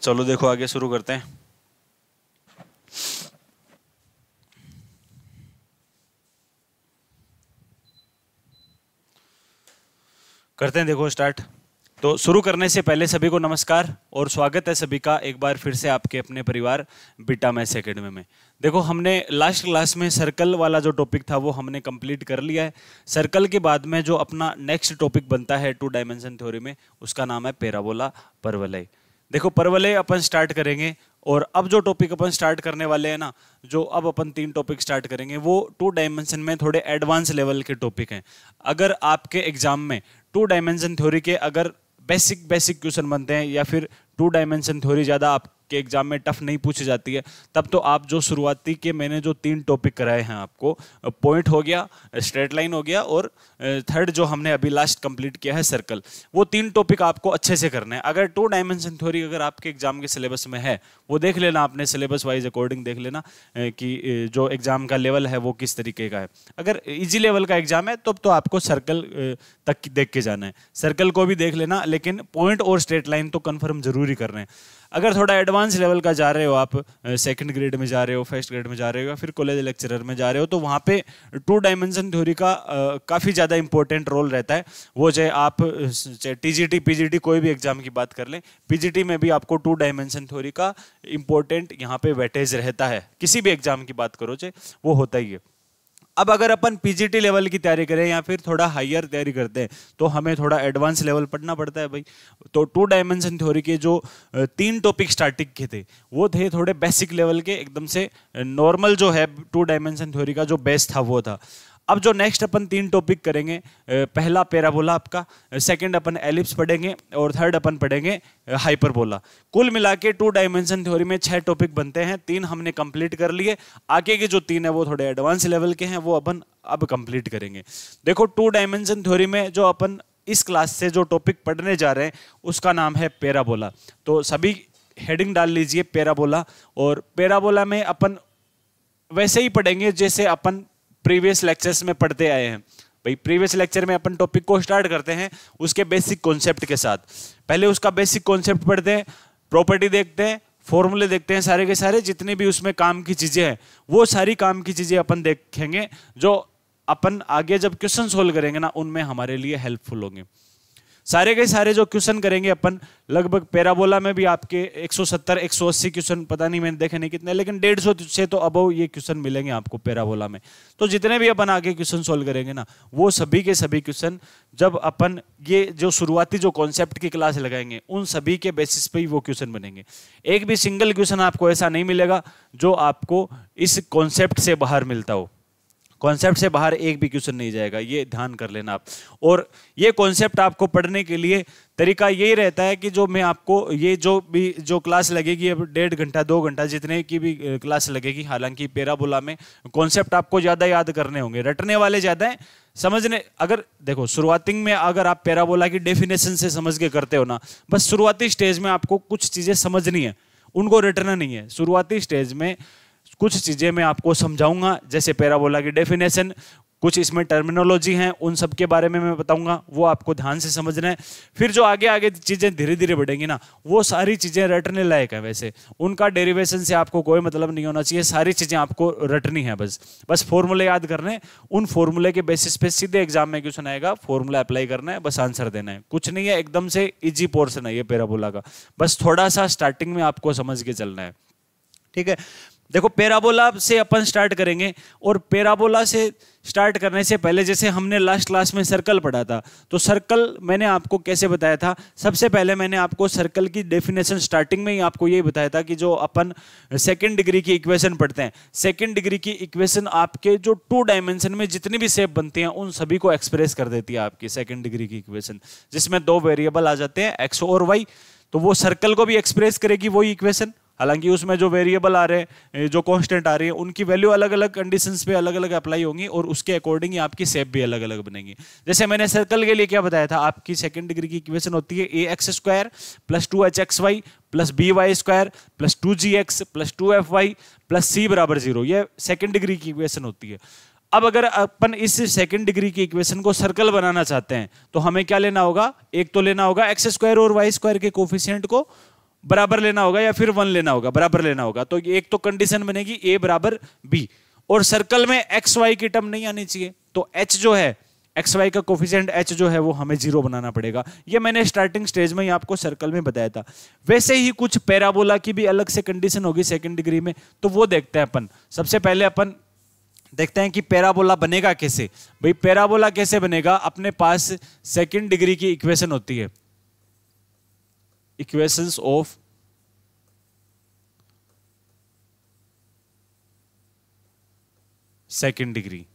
चलो देखो आगे शुरू करते हैं। देखो स्टार्ट। तो शुरू करने से पहले सभी को नमस्कार और स्वागत है सभी का एक बार फिर से आपके अपने परिवार बीटा मैथ्स एकेडमी में। देखो हमने लास्ट क्लास में सर्कल वाला जो टॉपिक था वो हमने कंप्लीट कर लिया है। सर्कल के बाद में जो अपना नेक्स्ट टॉपिक बनता है 2 डायमेंशन थ्योरी में, उसका नाम है पैराबोला, परवलय। देखो परवलय अपन स्टार्ट करेंगे और अब जो टॉपिक अपन स्टार्ट करने वाले हैं ना, जो अब अपन 3 टॉपिक स्टार्ट करेंगे वो 2 डायमेंशन में थोड़े एडवांस लेवल के टॉपिक हैं। अगर आपके एग्जाम में 2 डायमेंशन थ्योरी के अगर बेसिक क्वेश्चन बनते हैं या फिर 2 डायमेंशन थ्योरी ज़्यादा आपके एग्जाम में टफ नहीं पूछी जाती है, तब तो आप जो शुरुआती के मैंने जो 3 टॉपिक कराए हैं आपको, पॉइंट हो गया, स्ट्रेट लाइन हो गया और थर्ड जो हमने अभी लास्ट कंप्लीट किया है सर्कल, वो 3 टॉपिक आपको अच्छे से करने हैं। अगर 2 डायमेंशन थ्योरी अगर आपके एग्जाम के सिलेबस में है, वो देख लेना, आपने सिलेबस वाइज अकॉर्डिंग देख लेना कि जो एग्जाम का लेवल है वो किस तरीके का है। अगर इजी लेवल का एग्जाम है तो आपको सर्कल तक देख के जाना है, सर्कल को भी देख लेना, लेकिन पॉइंट और स्ट्रेट लाइन तो कंफर्म जरूरी करना है। अगर थोड़ा एडवांस लेवल का जा रहे हो आप, सेकंड ग्रेड में जा रहे हो, फर्स्ट ग्रेड में जा रहे हो या फिर कॉलेज लेक्चरर में जा रहे हो, तो वहाँ पे 2 डायमेंशन थ्योरी का काफ़ी ज़्यादा इंपॉर्टेंट रोल रहता है। वो चाहे टीजीटी पीजीटी कोई भी एग्जाम की बात कर लें, पीजीटी में भी आपको 2 डायमेंशन थ्योरी का इंपॉर्टेंट यहाँ पे वेटेज रहता है। किसी भी एग्जाम की बात करो चाहे, वो होता ही है। अब अगर अपन पीजीटी लेवल की तैयारी करें या फिर थोड़ा हायर तैयारी करते हैं तो हमें थोड़ा एडवांस लेवल पढ़ना पड़ता है भाई। तो 2 डायमेंशन थ्योरी के जो 3 टॉपिक स्टार्टिंग के थे वो थे थोड़े बेसिक लेवल के, एकदम से नॉर्मल जो है 2 डायमेंशन थ्योरी का जो बेस था वो था। अब जो नेक्स्ट अपन 3 टॉपिक करेंगे, पहला पैराबोला आपका, सेकंड अपन एलिप्स पढ़ेंगे और थर्ड अपन पढ़ेंगे हाइपरबोला। कुल मिला के 2 डायमेंशन थ्योरी में 6 टॉपिक बनते हैं, 3 हमने कंप्लीट कर लिए। आगे के जो 3 है वो थोड़े एडवांस लेवल के हैं, वो अपन अब कंप्लीट करेंगे। देखो 2 डायमेंशन थ्योरी में जो अपन इस क्लास से जो टॉपिक पढ़ने जा रहे हैं उसका नाम है पैराबोला। तो सभी हेडिंग डाल लीजिए पैराबोला। और पैराबोला में अपन वैसे ही पढ़ेंगे जैसे अपन प्रीवियस लेक्चर्स में पढ़ते आए हैं भाई। प्रीवियस लेक्चर में अपन टॉपिक को स्टार्ट करते हैं उसके बेसिक कॉन्सेप्ट के साथ। पहले उसका बेसिक कॉन्सेप्ट पढ़ते हैं, प्रॉपर्टी देखते हैं, फॉर्मूले देखते हैं, सारे के सारे जितने भी उसमें काम की चीजें हैं वो सारी काम की चीजें अपन देखेंगे, जो अपन आगे जब क्वेश्चन सोल्व करेंगे ना उनमें हमारे लिए हेल्पफुल होंगे। सारे के सारे जो क्वेश्चन करेंगे अपन, लगभग पैराबोला में भी आपके 170-180 क्वेश्चन, पता नहीं मैंने देखे नहीं कितने, लेकिन 150 से तो अबव ये क्वेश्चन मिलेंगे आपको पैराबोला में। तो जितने भी अपन आगे क्वेश्चन सोल्व करेंगे ना, वो सभी के सभी क्वेश्चन जब अपन ये जो शुरुआती जो कॉन्सेप्ट की क्लास लगाएंगे उन सभी के बेसिस पे ही वो क्वेश्चन बनेंगे। एक भी सिंगल क्वेश्चन आपको ऐसा नहीं मिलेगा जो आपको इस कॉन्सेप्ट से बाहर मिलता हो। कॉन्सेप्ट से बाहर एक भी क्वेश्चन नहीं जाएगा, ये ध्यान कर लेना आप। और ये कॉन्सेप्ट आपको पढ़ने के लिए तरीका यही रहता है कि जो मैं आपको ये जो क्लास लगेगी, अब 1.5 घंटा 2 घंटा जितने की भी क्लास लगेगी, हालांकि पैराबोला में कॉन्सेप्ट आपको ज़्यादा याद करने होंगे, रटने वाले ज़्यादा हैं, समझने। अगर देखो शुरुआती में अगर आप पैराबोला की डेफिनेशन से समझ के करते हो ना, बस शुरुआती स्टेज में आपको कुछ चीज़ें समझनी है, उनको रटना नहीं है। शुरुआती स्टेज में कुछ चीजें मैं आपको समझाऊंगा, जैसे पैराबोला की डेफिनेशन, कुछ इसमें टर्मिनोलॉजी हैं, उन सब के बारे में मैं बताऊंगा, वो आपको ध्यान से समझना है। फिर जो आगे आगे चीजें धीरे धीरे बढ़ेंगी ना, वो सारी चीजें रटने लायक है। वैसे उनका डेरिवेशन से आपको कोई मतलब नहीं होना चाहिए, सारी चीजें आपको रटनी है, बस फॉर्मूले याद करने, उन फॉर्मूले के बेसिस पे सीधे एग्जाम में क्वेश्चन आएगा, फॉर्मूला अप्लाई करना है, बस आंसर देना है, कुछ नहीं है, एकदम से इजी पोर्शन है ये पैराबोला का। बस थोड़ा सा स्टार्टिंग में आपको समझ के चलना है, ठीक है। देखो पैराबोला से अपन स्टार्ट करेंगे, और पैराबोला से स्टार्ट करने से पहले जैसे हमने लास्ट क्लास में सर्कल पढ़ा था, तो सर्कल मैंने आपको कैसे बताया था। सबसे पहले मैंने आपको सर्कल की डेफिनेशन स्टार्टिंग में ही आपको यही बताया था कि जो अपन सेकंड डिग्री की इक्वेशन पढ़ते हैं, सेकंड डिग्री की इक्वेशन आपके जो 2 डायमेंशन में जितनी भी शेप बनती हैं उन सभी को एक्सप्रेस कर देती है आपकी सेकंड डिग्री की इक्वेशन, जिसमें 2 वेरिएबल आ जाते हैं, एक्स और वाई। तो वो सर्कल को भी एक्सप्रेस करेगी वही इक्वेशन, हालांकि उसमें जो वेरिएबल आ रहे हैं, जो कांस्टेंट आ रही है, उनकी वैल्यू अलग अलग कंडीशंस पे अलग अलग अप्लाई होंगी और उसके अकॉर्डिंग ही आपकी शेप भी अलग अलग बनेगी। जैसे मैंने सर्कल के लिए क्या बताया था, आपकी सेकंड डिग्री की इक्वेशन होती है ax² + 2hxy + by² + 2gx + 2fy + c = 0। ये सेकंड डिग्री की इक्वेशन होती है। अब अगर अपन इस सेकंड डिग्री की इक्वेशन को सर्कल बनाना चाहते हैं तो हमें क्या लेना होगा, एक तो लेना होगा x² और y² के कोफिशिएंट को बराबर लेना होगा या फिर 1 लेना होगा, बराबर लेना होगा। तो एक तो कंडीशन बनेगी a बराबर b, और सर्कल में एक्स वाई की टर्म नहीं आनी चाहिए। तो h जो है, एक्स वाई का कोफिशिएंट h जो है वो हमें 0 बनाना पड़ेगा। ये मैंने स्टार्टिंग स्टेज में ही आपको सर्कल में बताया था। वैसे ही कुछ पैराबोला की भी अलग से कंडीशन होगी सेकंड डिग्री में, तो वो देखते हैं अपन। सबसे पहले अपन देखते हैं कि पैराबोला बनेगा कैसे। भाई पैराबोला कैसे बनेगा, अपने पास सेकंड डिग्री की इक्वेशन होती है, इक्वेशंस ऑफ सेकंड डिग्री।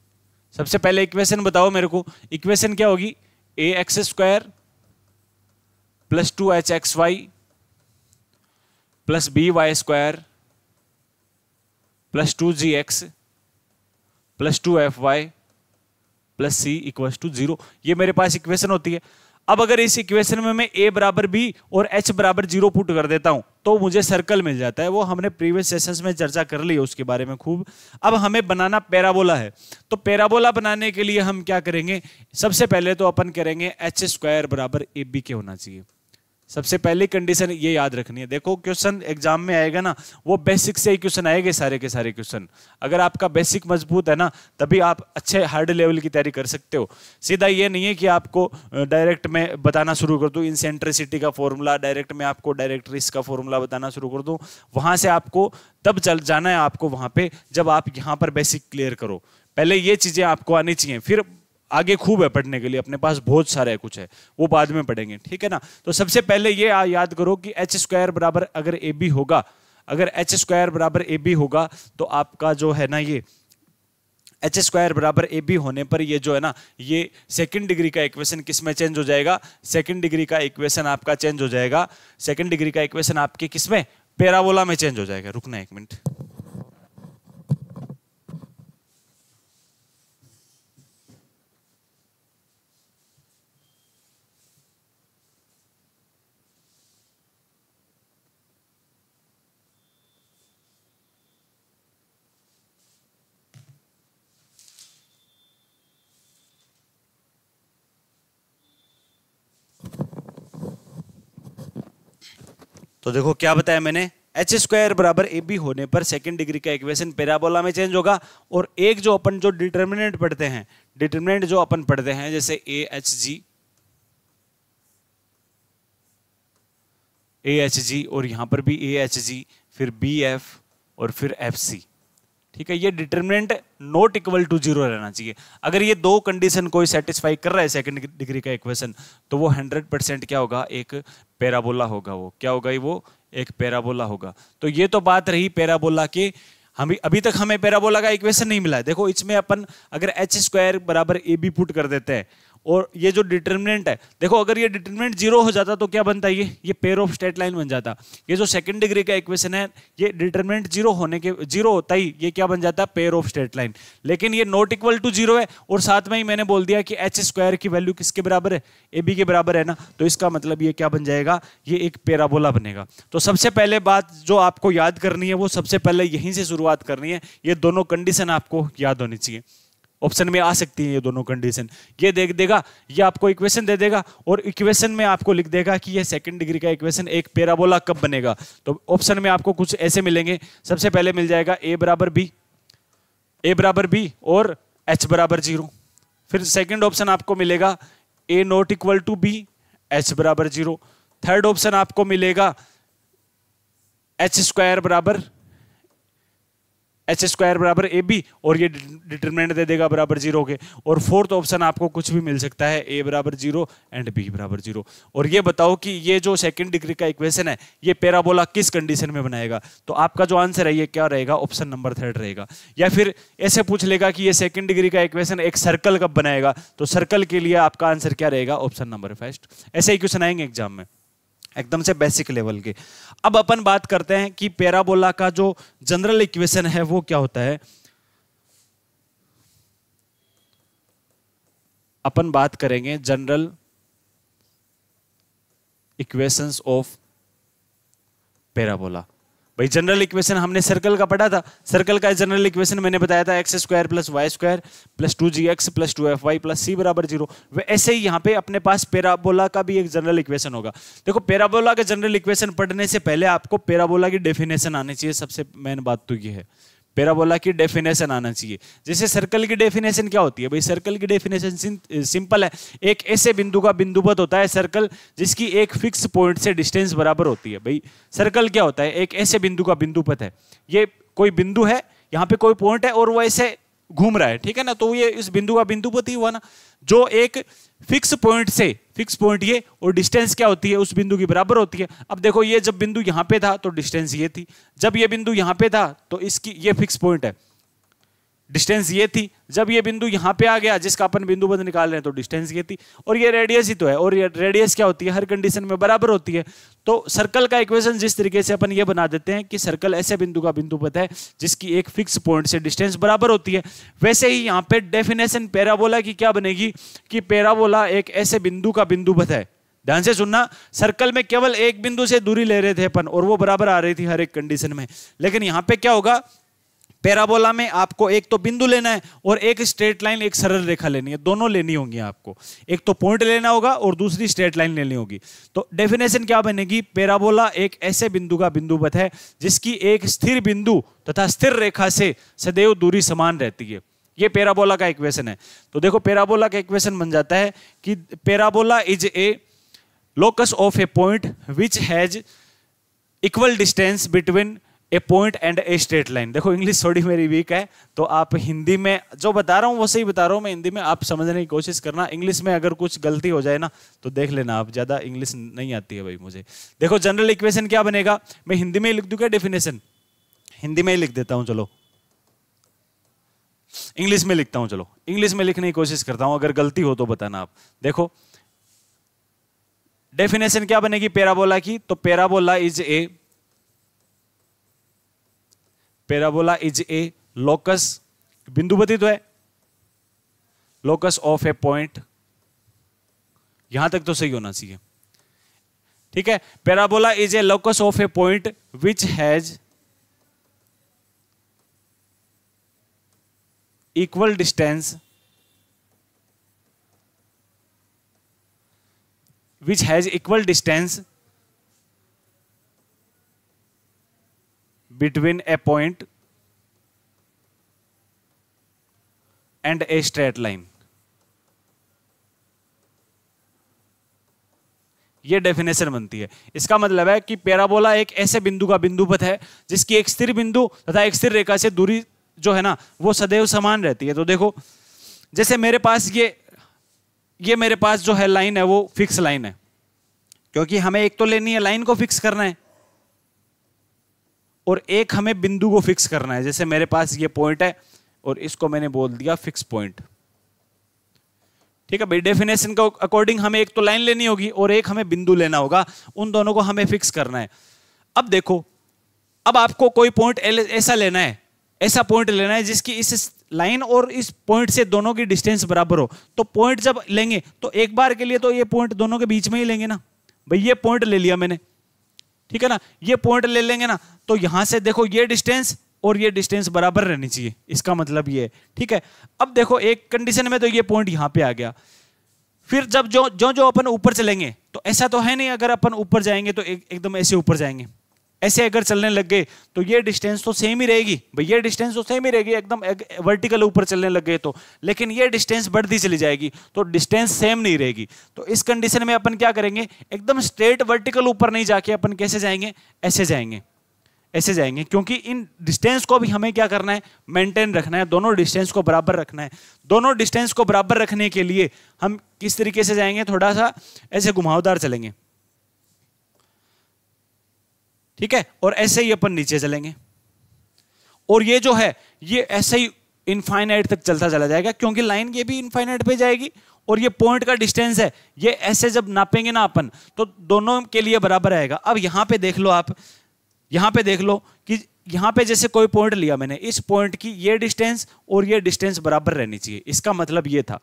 सबसे पहले इक्वेशन बताओ मेरे को, इक्वेशन क्या होगी, a x square plus 2h x y plus b y square plus 2g x plus 2fy plus c equals to 0। ये मेरे पास इक्वेशन होती है। अब अगर इस इक्वेशन में मैं a बराबर b और h बराबर 0 पुट कर देता हूं तो मुझे सर्कल मिल जाता है। वो हमने प्रीवियस सेशंस में चर्चा कर ली है उसके बारे में खूब। अब हमें बनाना पैराबोला है, तो पैराबोला बनाने के लिए हम क्या करेंगे, सबसे पहले तो अपन करेंगे h स्क्वायर बराबर ए बी के होना चाहिए। सबसे पहली कंडीशन ये याद रखनी है। देखो क्वेश्चन एग्जाम में आएगा ना, वो बेसिक से ही क्वेश्चन आएंगे सारे के सारे क्वेश्चन। अगर आपका बेसिक मजबूत है ना, तभी आप अच्छे हार्ड लेवल की तैयारी कर सकते हो। सीधा ये नहीं है कि आपको डायरेक्ट में बताना शुरू कर दूं इंसेंट्रिसिटी का फॉर्मूला, डायरेक्ट में आपको डायरेक्ट्रिस का फॉर्मूला बताना शुरू कर दूं। वहां से आपको तब चल जाना है आपको वहां पे जब आप यहाँ पर बेसिक क्लियर करो। पहले ये चीजें आपको आनी चाहिए, फिर आगे खूब है पढ़ने के लिए, अपने पास बहुत सारा है, कुछ है वो बाद में पढ़ेंगे, ठीक है ना। तो सबसे पहले ये याद करो कि h स्क्वायर बराबर अगर ए बी होगा, अगर h स्क्वायर बराबर ए बी होगा तो आपका जो है ना ये h स्क्वायर बराबर ए बी होने पर ये जो है ना, ये सेकंड डिग्री का इक्वेशन किस में चेंज हो जाएगा, सेकंड डिग्री का इक्वेशन आपका चेंज हो जाएगा। सेकंड डिग्री का इक्वेशन आपके किस में, पैराबोला में चेंज हो जाएगा। रुकना एक मिनट। तो देखो क्या बताया मैंने, एच स्क्वायर बराबर ए बी होने पर सेकंड डिग्री का इक्वेशन पैराबोला में चेंज होगा। और एक जो अपन जो डिटर्मिनेंट पढ़ते हैं, डिटर्मिनेंट जो अपन पढ़ते हैं जैसे ए एच जी और यहां पर भी ए एच जी, फिर बी एफ और फिर एफ सी, ठीक है। ये डिटर्मिनेंट नॉट इक्वल टू 0 रहना चाहिए। अगर ये दो कंडीशन कोई सेटिस्फाई कर रहा है सेकंड डिग्री का इक्वेशन, तो वो 100% क्या होगा, एक पैराबोला होगा। वो क्या होगा, वो एक पैराबोला होगा। तो ये तो बात रही पैराबोला की। हम अभी तक हमें पैराबोला का इक्वेशन नहीं मिला है। देखो इसमें अपन अगर एच स्क्वायर बराबर ए बी पुट कर देते हैं और ये जो डिटर्मिनेंट है, देखो अगर ये डिटर्मिनेंट 0 हो जाता तो क्या बनता है, ये पेयर ऑफ स्ट्रेट लाइन बन जाता। ये जो सेकंड डिग्री का इक्वेशन है, ये डिटर्मिनेंट 0 होता ही ये क्या बन जाता, पेयर ऑफ स्ट्रेट लाइन। लेकिन ये नॉट इक्वल टू 0 है और साथ में ही मैंने बोल दिया कि एच स्क्वायर की वैल्यू किसके बराबर है, ए बी के बराबर है ना। तो इसका मतलब ये क्या बन जाएगा, ये एक पैराबोला बनेगा। तो सबसे पहले बात जो आपको याद करनी है, वो सबसे पहले यहीं से शुरुआत करनी है। ये दोनों कंडीशन आपको याद होनी चाहिए। ऑप्शन में आ सकती है ये दोनों कंडीशन। ये देख देगा, ये आपको इक्वेशन दे देगा और इक्वेशन में आपको लिख देगा कि ये सेकंड डिग्री का इक्वेशन एक पैराबोला कब बनेगा। तो ऑप्शन में आपको कुछ ऐसे मिलेंगे। सबसे पहले मिल जाएगा ए बराबर बी और एच बराबर 0। फिर सेकंड ऑप्शन आपको मिलेगा a not equal to b, h बराबर 0। थर्ड ऑप्शन आपको मिलेगा एच स्क्वायर बराबर ए बी और ये डिटरमिनेंट दे देगा बराबर 0 के। और फोर्थ ऑप्शन आपको कुछ भी मिल सकता है, ए बराबर 0 एंड बी बराबर 0। और ये बताओ कि ये जो सेकंड डिग्री का इक्वेशन है, ये पैराबोला किस कंडीशन में बनाएगा। तो आपका जो आंसर है ये क्या रहेगा, ऑप्शन नंबर 3 रहेगा। या फिर ऐसे पूछ लेगा कि ये सेकंड डिग्री का इक्वेशन एक सर्कल कब बनाएगा, तो सर्कल के लिए आपका आंसर क्या रहेगा, ऑप्शन नंबर 1। ऐसे ही क्वेश्चन आएंगे एग्जाम में, एकदम से बेसिक लेवल के। अब अपन बात करते हैं कि पैराबोला का जो जनरल इक्वेशन है वो क्या होता है। अपन बात करेंगे जनरल इक्वेशंस ऑफ पैराबोला। भाई जनरल इक्वेशन हमने सर्कल का पढ़ा था, सर्कल का जनरल इक्वेशन मैंने बताया था x square plus y square plus 2gx plus 2fy plus c बराबर 0। ऐसे ही यहाँ पे अपने पास पैराबोला का भी एक जनरल इक्वेशन होगा। देखो पैराबोला का जनरल इक्वेशन पढ़ने से पहले आपको पैराबोला की डेफिनेशन आनी चाहिए। सबसे मेन बात तो ये है, पैराबोला की डेफिनेशन आना चाहिए। जैसे सर्कल की डेफिनेशन क्या होती है भाई, सर्कल की डेफिनेशन सिंपल है, एक ऐसे बिंदु का बिंदुपथ होता है सर्कल जिसकी एक फिक्स पॉइंट से डिस्टेंस बराबर होती है। भाई सर्कल क्या होता है, एक ऐसे बिंदु का बिंदुपथ है, ये कोई बिंदु है, यहाँ पे कोई पॉइंट है और वो ऐसे घूम रहा है, ठीक है ना, तो ये इस बिंदु का बिंदुपथ ही हुआ ना, जो एक फिक्स पॉइंट से, फिक्स पॉइंट ये और डिस्टेंस क्या होती है उस बिंदु की बराबर होती है। अब देखो ये जब बिंदु यहां पे था तो डिस्टेंस ये थी, जब ये बिंदु यहां पे था तो इसकी ये फिक्स पॉइंट है, डिस्टेंस ये थी, जब ये बिंदु यहां पे आ गया जिसका अपन बिंदुपथ निकाल रहे हैं तो डिस्टेंस ये थी, और ये रेडियस ही तो है, और ये रेडियस क्या होती है हर कंडीशन में बराबर होती है। तो सर्कल का इक्वेशन जिस तरीके से अपन ये बना देते हैं कि सर्कल ऐसे बिंदु का बिंदुपथ है जिसकी एक फिक्स पॉइंट से डिस्टेंस बराबर होती है, वैसे ही यहाँ पे डेफिनेशन पैराबोला की क्या बनेगी कि पैराबोला एक ऐसे बिंदु का बिंदुपथ है। ध्यान से सुनना, सर्कल में केवल एक बिंदु से दूरी ले रहे थे अपन और वो बराबर आ रही थी हर एक कंडीशन में, लेकिन यहाँ पे क्या होगा, पैराबोला में आपको एक तो बिंदु लेना है और एक स्ट्रेट लाइन, एक सरल रेखा लेनी है, दोनों लेनी होंगी आपको, एक तो पॉइंट लेना होगा और दूसरी स्ट्रेट लाइन लेनी होगी। तो डेफिनेशन क्या बनेगी, पैराबोला एक ऐसे बिंदु का बिंदुपथ है जिसकी एक स्थिर बिंदु तथा स्थिर रेखा से सदैव दूरी समान रहती है। ये पैराबोला का इक्वेशन है। तो देखो पैराबोला का इक्वेशन बन जाता है कि parabola is a locus of a point which has equal distance between A point and a straight line. देखो इंग्लिश थोड़ी मेरी वीक है तो आप हिंदी में जो बता रहा हूँ वो सही बता रहा हूँ मैं, हिंदी में आप समझने की कोशिश करना, इंग्लिश में अगर कुछ गलती हो जाए ना तो देख लेना आप, ज्यादा इंग्लिश नहीं आती है भाई मुझे। देखो जनरल इक्वेशन क्या बनेगा, मैं हिंदी में ही लिख दूं क्या डेफिनेशन, हिंदी में ही लिख देता हूं, चलो इंग्लिश में लिखता हूं, चलो इंग्लिश में लिखने की कोशिश करता हूं, अगर गलती हो तो बताना आप। देखो डेफिनेशन क्या बनेगी पैराबोला की, तो पैराबोला इज ए लोकस, बिंदुपति तो है, लोकस ऑफ ए पॉइंट, यहां तक तो सही होना चाहिए, ठीक है। Parabola is a locus of a point which has equal distance between a point and a straight line। ये डेफिनेशन बनती है। इसका मतलब है कि पैराबोला एक ऐसे बिंदु का बिंदुपथ है जिसकी एक स्थिर बिंदु तथा एक स्थिर रेखा से दूरी जो है ना वो सदैव समान रहती है। तो देखो जैसे मेरे पास ये मेरे पास जो है लाइन है वो फिक्स लाइन है, क्योंकि हमें एक तो लेनी है लाइन को फिक्स करना है और एक हमें बिंदु को फिक्स करना है। जैसे मेरे पास ये पॉइंट है और इसको मैंने बोल दिया फिक्स पॉइंट, ठीक है भाई। डेफिनेशन के अकॉर्डिंग हमें एक तो लाइन लेनी होगी और एक हमें बिंदु लेना होगा, उन दोनों को हमें फिक्स करना है। अब देखो, अब आपको कोई पॉइंट ऐसा लेना है, ऐसा पॉइंट लेना है जिसकी इस लाइन और इस पॉइंट से दोनों की डिस्टेंस बराबर हो। तो पॉइंट जब लेंगे तो एक बार के लिए तो ये पॉइंट दोनों के बीच में ही लेंगे ना भाई, ये पॉइंट ले लिया मैंने, ठीक है ना, ये पॉइंट ले लेंगे ना, तो यहां से देखो ये डिस्टेंस और ये डिस्टेंस बराबर रहनी चाहिए, इसका मतलब ये है, ठीक है। अब देखो एक कंडीशन में तो ये पॉइंट यहां पे आ गया, फिर जब जो अपन ऊपर चलेंगे तो ऐसा तो है नहीं अगर अपन ऊपर जाएंगे तो एकदम ऐसे ऊपर जाएंगे, ऐसे अगर चलने लग गए तो ये डिस्टेंस तो सेम ही रहेगी भाई, ये डिस्टेंस तो सेम ही रहेगी एकदम वर्टिकल ऊपर चलने लग गए तो, लेकिन ये डिस्टेंस बढ़ती चली जाएगी तो डिस्टेंस सेम नहीं रहेगी। तो इस कंडीशन में अपन क्या करेंगे, एकदम स्ट्रेट वर्टिकल ऊपर नहीं जाके अपन कैसे जाएंगे, ऐसे जाएंगे, ऐसे जाएंगे, क्योंकि इन डिस्टेंस को भी हमें क्या करना है, मेंटेन रखना है, दोनों डिस्टेंस को बराबर रखना है। दोनों डिस्टेंस को बराबर रखने के लिए हम किस तरीके से जाएंगे, थोड़ा सा ऐसे घुमावदार चलेंगे, ठीक है, और ऐसे ही अपन नीचे चलेंगे और ये जो है ये ऐसे ही इनफाइनाइट तक चलता चला जाएगा, क्योंकि लाइन ये भी इनफाइनाइट पे जाएगी और ये पॉइंट का डिस्टेंस है, ये ऐसे जब नापेंगे ना अपन तो दोनों के लिए बराबर आएगा। अब यहां पे देख लो आप, यहां पे देख लो कि यहां पे जैसे कोई पॉइंट लिया मैंने, इस पॉइंट की ये डिस्टेंस और ये डिस्टेंस बराबर रहनी चाहिए, इसका मतलब ये था।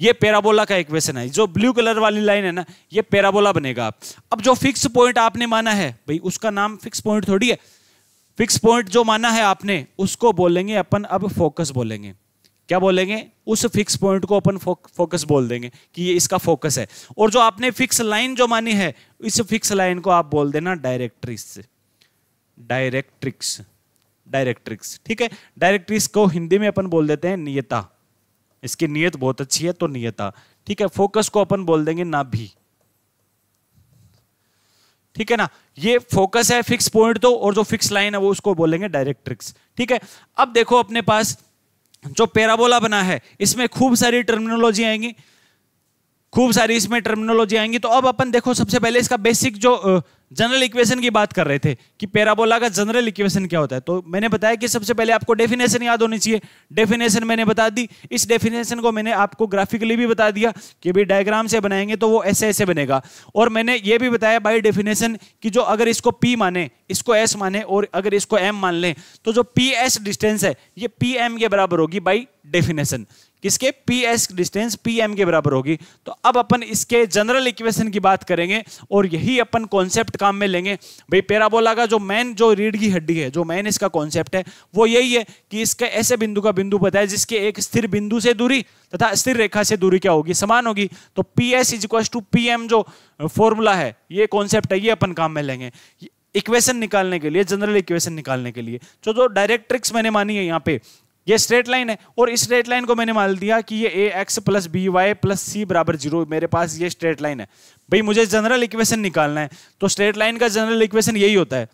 ये पैराबोला का इक्वेशन है, जो ब्लू कलर वाली लाइन है ना ये पैराबोला बनेगा। अब जो फिक्स पॉइंट आपने माना है भाई उसका नाम फिक्स पॉइंट थोड़ी है, फिक्स पॉइंट जो माना है आपने उसको बोलेंगे अपन अब फोकस बोलेंगे। क्या बोलेंगे? उस फिक्स पॉइंट को अपन फोकस बोल देंगे कि ये इसका फोकस है। और जो आपने फिक्स लाइन जो मानी है, इस फिक्स लाइन को आप बोल देना डायरेक्ट्रिक्स। डायरेक्ट्रिक्स, डायरेक्ट्रिक्स, ठीक है। डायरेक्ट्रिक्स को हिंदी में अपन बोल देते हैं नियता। इसकी नियत बहुत अच्छी है तो नियता, ठीक है। फोकस को अपन बोल देंगे नाभि, ठीक है ना। ये फोकस है फिक्स पॉइंट तो, और जो फिक्स लाइन है वो उसको बोलेंगे डायरेक्ट्रिक्स, ठीक है। अब देखो अपने पास जो पैराबोला बना है इसमें खूब सारी टर्मिनोलॉजी आएंगी, खूब सारी इसमें टर्मिनोलॉजी आएंगी। तो अब अपन देखो सबसे पहले इसका बेसिक जो जनरल इक्वेशन की बात कर रहे थे कि पैराबोला का जनरल इक्वेशन क्या होता है, तो मैंने बताया कि सबसे पहले आपको डेफिनेशन याद होनी चाहिए। डेफिनेशन मैंने बता दी। इस डेफिनेशन को मैंने आपको ग्राफिकली भी बता दिया कि भी डायग्राम से बनाएंगे तो वो ऐसे ऐसे बनेगा। और मैंने ये भी बताया बाय डेफिनेशन कि जो अगर इसको P माने, इसको S माने और अगर इसको M मान लें तो जो PS डिस्टेंस है ये PM के बराबर होगी बाय डेफिनेशन। किसके? PS डिस्टेंस PM के बराबर होगी। तो अब अपन इसके जनरल इक्वेशन की बात करेंगे और यही अपन कॉन्सेप्ट काम में लेंगे। भाई पैराबोला का जो मेन जो रीढ़ की हड्डी है, जो मेन इसका कॉन्सेप्ट है वो यही है कि इसके ऐसे बिंदु का बिंदु पता है जिसके एक स्थिर बिंदु से दूरी तथा स्थिर रेखा से दूरी क्या होगी? समान होगी। तो PS = PM जो फॉर्मूला है, ये कॉन्सेप्ट है, ये अपन काम में लेंगे इक्वेशन निकालने के लिए, जनरल इक्वेशन निकालने के लिए। जो डायरेक्ट्रिक्स मैंने मानी है यहाँ पे, ये स्ट्रेट लाइन है और इस स्ट्रेट लाइन को मैंने मान दिया कि ये ax + by + c = 0। मेरे पास ये स्ट्रेट लाइन है। भाई मुझे जनरल इक्वेशन निकालना है तो स्ट्रेट लाइन का जनरल इक्वेशन यही होता है।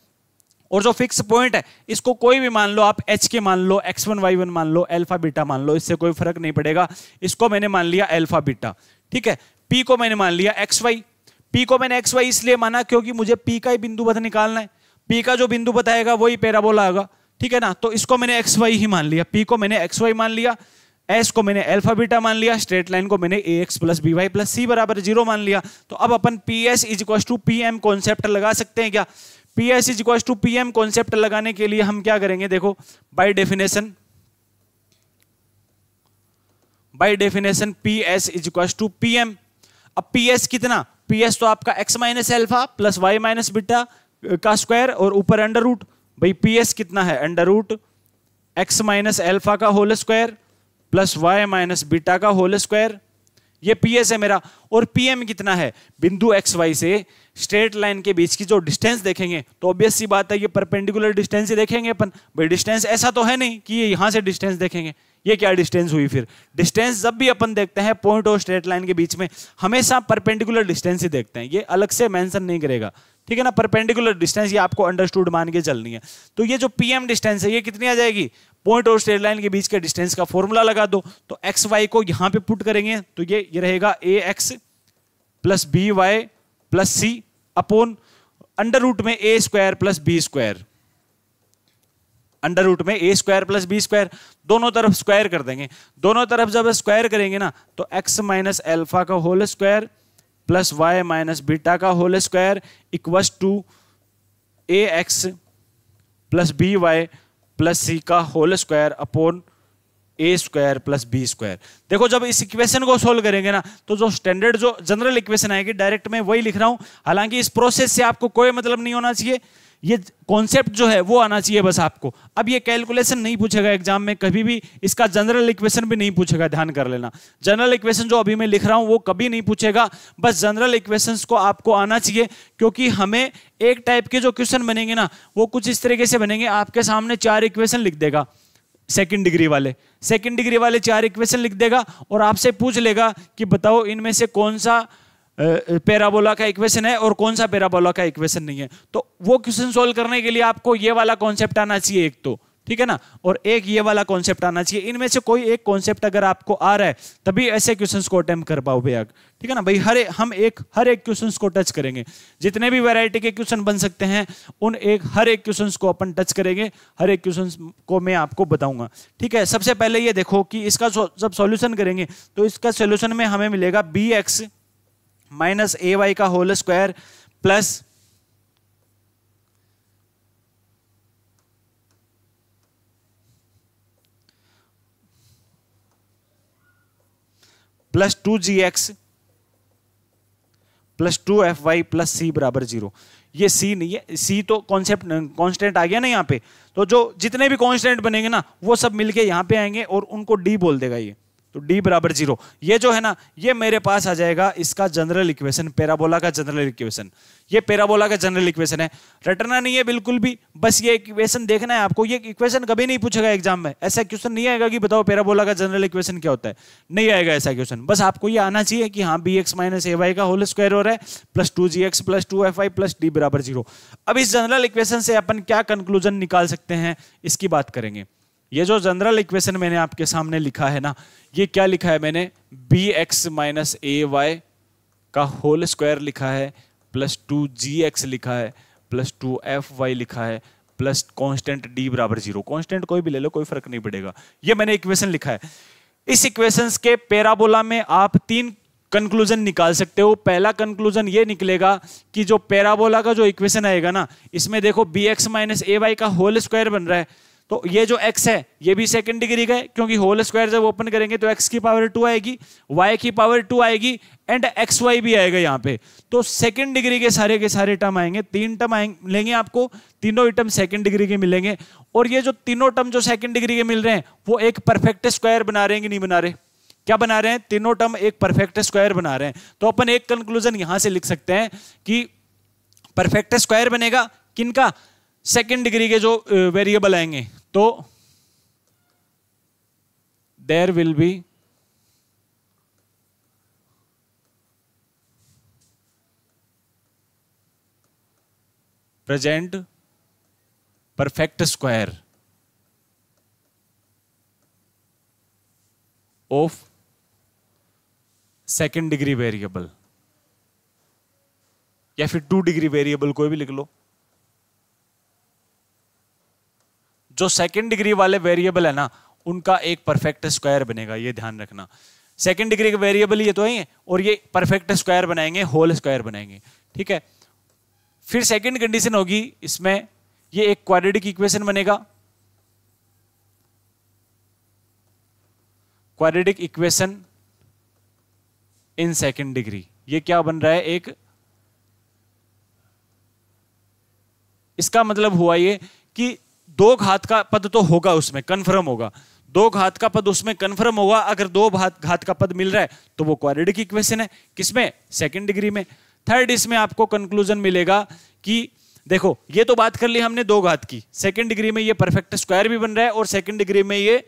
और जो फिक्स पॉइंट है इसको कोई भी मान लो आप, h के मान लो, x1 y1 मान लो, अल्फा बीटा मान लो, इससे कोई फर्क नहीं पड़ेगा। इसको मैंने मान लिया अल्फा बीटा, ठीक है। p को मैंने मान लिया xy। p को मैंने xy इसलिए माना क्योंकि मुझे p का ही बिंदु पता निकालना है। p का जो बिंदु बताएगा वही पैराबोला होगा, ठीक है ना। तो इसको मैंने xy ही मान लिया, p को मैंने xy मान लिया, s को मैंने अल्फा बीटा मान लिया, स्ट्रेट लाइन को मैंने ax + by + c = 0 मान लिया। तो अब अपन PS = PM कॉन्सेप्ट लगा सकते हैं क्या? PS = PM कॉन्सेप्ट लगाने के लिए हम क्या करेंगे? देखो बाय डेफिनेशन PS = PM। अब PS कितना? PS तो आपका x - अल्फा + y - बीटा का स्क्वायर और ऊपर अंडर रूट। भाई PS कितना है? √x - अल्फा का होल स्क्वायर + y - बीटा का होल स्क्वायर। ये PS है मेरा। और PM कितना है? बिंदु XY से स्ट्रेट लाइन के बीच की जो डिस्टेंस देखेंगे तो ऑब्वियस सी बात है ये परपेंडिकुलर डिस्टेंस ही देखेंगे अपन। भाई डिस्टेंस ऐसा तो है नहीं कि ये यहां से डिस्टेंस देखेंगे। ये क्या डिस्टेंस हुई फिर? डिस्टेंस जब भी अपन देखते हैं पॉइंट और स्ट्रेट लाइन के बीच में हमेशा परपेंडिकुलर डिस्टेंस ही देखते हैं, ये अलग से मेंशन नहीं करेगा, ठीक है ना। परपेंडिकुलर डिस्टेंस ये आपको अंडरस्टूड मान के चलनी है। तो ये जो PM डिस्टेंस है ये कितनी आ जाएगी? पॉइंट और स्ट्रेट लाइन के बीच के डिस्टेंस का फॉर्मूला लगा दो। तो XY को यहां पे पुट करेंगे तो ये रहेगा AX + BY + C upon under root में A² + B²। अंडर रूट में A² + B², दोनों तरफ स्क्वायर कर देंगे। दोनों तरफ जब स्क्वायर करेंगे ना तो x - अल्फा का होल स्क्वायर + y - बीटा का whole square = AX + BY + C का whole square upon A² + B²। देखो जब इस इक्वेशन को सोल्व करेंगे ना तो जो स्टैंडर्ड जो जनरल इक्वेशन आएगी डायरेक्ट मैं वही लिख रहा हूं। हालांकि इस प्रोसेस से आपको कोई मतलब नहीं होना चाहिए, ये कॉन्सेप्ट जो है वो आना चाहिए बस आपको। अब ये कैलकुलेशन नहीं पूछेगा एग्जाम में कभी भी, इसका जनरल इक्वेशन भी नहीं पूछेगा, ध्यान कर लेना। जनरल इक्वेशन जो अभी मैं लिख रहा हूं वो कभी नहीं पूछेगा, बस जनरल इक्वेशंस को आपको आना चाहिए। क्योंकि हमें एक टाइप के जो क्वेश्चन बनेंगे ना वो कुछ इस तरीके से बनेंगे, आपके सामने 4 इक्वेशन लिख देगा सेकंड डिग्री वाले 4 इक्वेशन लिख देगा और आपसे पूछ लेगा कि बताओ इनमें से कौन सा पैराबोला का इक्वेशन है और कौन सा पैराबोला का इक्वेशन नहीं है। तो वो क्वेश्चन सोल्व करने के लिए आपको ये वाला कॉन्सेप्ट आना चाहिए एक तो, ठीक है ना, और एक ये वाला कॉन्सेप्ट आना चाहिए। इनमें से कोई एक कॉन्सेप्ट अगर आपको आ रहा है तभी ऐसे क्वेश्चंस को अटेम्प्ट कर पाओगे आप, ठीक है ना भाई। हम हर एक क्वेश्चंस को टच करेंगे, जितने भी वैरायटी के क्वेश्चन बन सकते हैं हर एक क्वेश्चंस को अपन टच करेंगे, हर एक क्वेश्चंस को मैं आपको बताऊंगा, ठीक है। सबसे पहले ये देखो कि इसका जब सॉल्यूशन करेंगे तो इसका सॉल्यूशन में हमें मिलेगा bx - ay का whole square plus 2gx +2fy plus c बराबर 0। ये सी नहीं है, सी तो कॉन्सेप्ट कांस्टेंट आ गया ना यहाँ पे, तो जो जितने भी कांस्टेंट बनेंगे ना वो सब मिलके यहाँ पे आएंगे और उनको डी बोल देगा ये, तो d बराबर 0। ये जो है ना ये मेरे पास आ जाएगा इसका जनरल इक्वेशन, पैराबोला का जनरल इक्वेशन। ये पैराबोला का जनरल इक्वेशन है, रटना नहीं है बिल्कुल भी, बस ये इक्वेशन देखना है आपको। ये इक्वेशन कभी नहीं पूछेगा एग्जाम में, ऐसा क्वेश्चन नहीं आएगा कि बताओ पैराबोला का जनरल इक्वेशन क्या होता है, नहीं आएगा ऐसा क्वेश्चन। बस आपको ये आना चाहिए कि हाँ bx माइनस ay का होल स्क्वायर हो रहा है plus 2gx plus 2fy plus d बराबर 0। अब इस जनरल इक्वेशन से अपन क्या कंक्लूजन निकाल सकते हैं इसकी बात करेंगे। ये जो जनरल इक्वेशन मैंने आपके सामने लिखा है ना, ये क्या लिखा है मैंने, bx माइनस ay का होल स्क्वायर लिखा है प्लस 2gx लिखा है प्लस 2fy लिखा है प्लस कांस्टेंट d बराबर 0। कांस्टेंट कोई भी ले लो, कोई फर्क नहीं पड़ेगा, ये मैंने इक्वेशन लिखा है। इस इक्वेशंस के पैराबोला में आप 3 कंक्लूजन निकाल सकते हो। पहला कंक्लूजन ये निकलेगा कि जो पैराबोला का जो इक्वेशन आएगा ना, इसमें देखो bx माइनस ay का होल स्क्वायर बन रहा है, तो ये जो x है ये भी सेकंड डिग्री का है, क्योंकि होल स्क्वायर जब ओपन करेंगे तो x की पावर 2 आएगी, y की पावर 2 आएगी एंड xy भी आएगा यहाँ पे, तो सेकंड डिग्री के सारे टर्म आएंगे। 3 टर्म मिलेंगे आपको, तीनों ही टर्म सेकंड डिग्री के मिलेंगे। और ये जो तीनों टर्म जो सेकंड डिग्री के मिल रहे हैं वो एक परफेक्ट स्क्वायर बना रहे हैं कि नहीं बना रहे, क्या बना रहे हैं, तीनों टर्म एक परफेक्ट स्क्वायर बना रहे हैं। तो अपन एक कंक्लूजन यहां से लिख सकते हैं कि परफेक्ट स्क्वायर बनेगा किनका, सेकंड डिग्री के जो वेरिएबल आएंगे, तो there will be present perfect square of second degree variable, या फिर 2 डिग्री वेरिएबल कोई भी लिख लो। जो सेकंड डिग्री वाले वेरिएबल है ना उनका एक परफेक्ट स्क्वायर बनेगा, ये ध्यान रखना। सेकंड डिग्री के वेरिएबल ये तो है और ये परफेक्ट स्क्वायर बनाएंगे, होल स्क्वायर बनाएंगे, ठीक है। फिर सेकंड कंडीशन होगी इसमें, ये एक क्वाड्रेटिक इक्वेशन बनेगा, quadratic equation in second degree. ये क्या बन रहा है, एक, इसका मतलब हुआ ये कि 2 घात का पद तो होगा उसमें, कंफर्म होगा, 2 घात का पद उसमें कंफर्म होगा। अगर 2 घात का पद मिल रहा है तो वो क्वाड्रेटिक इक्वेशन है, किसमें, सेकंड डिग्री में। थर्ड इसमें आपको कंक्लूजन मिलेगा कि देखो ये तो बात कर ली हमने 2 घात की, सेकंड डिग्री में ये परफेक्ट स्क्वायर भी बन रहा है और सेकंड डिग्री में ये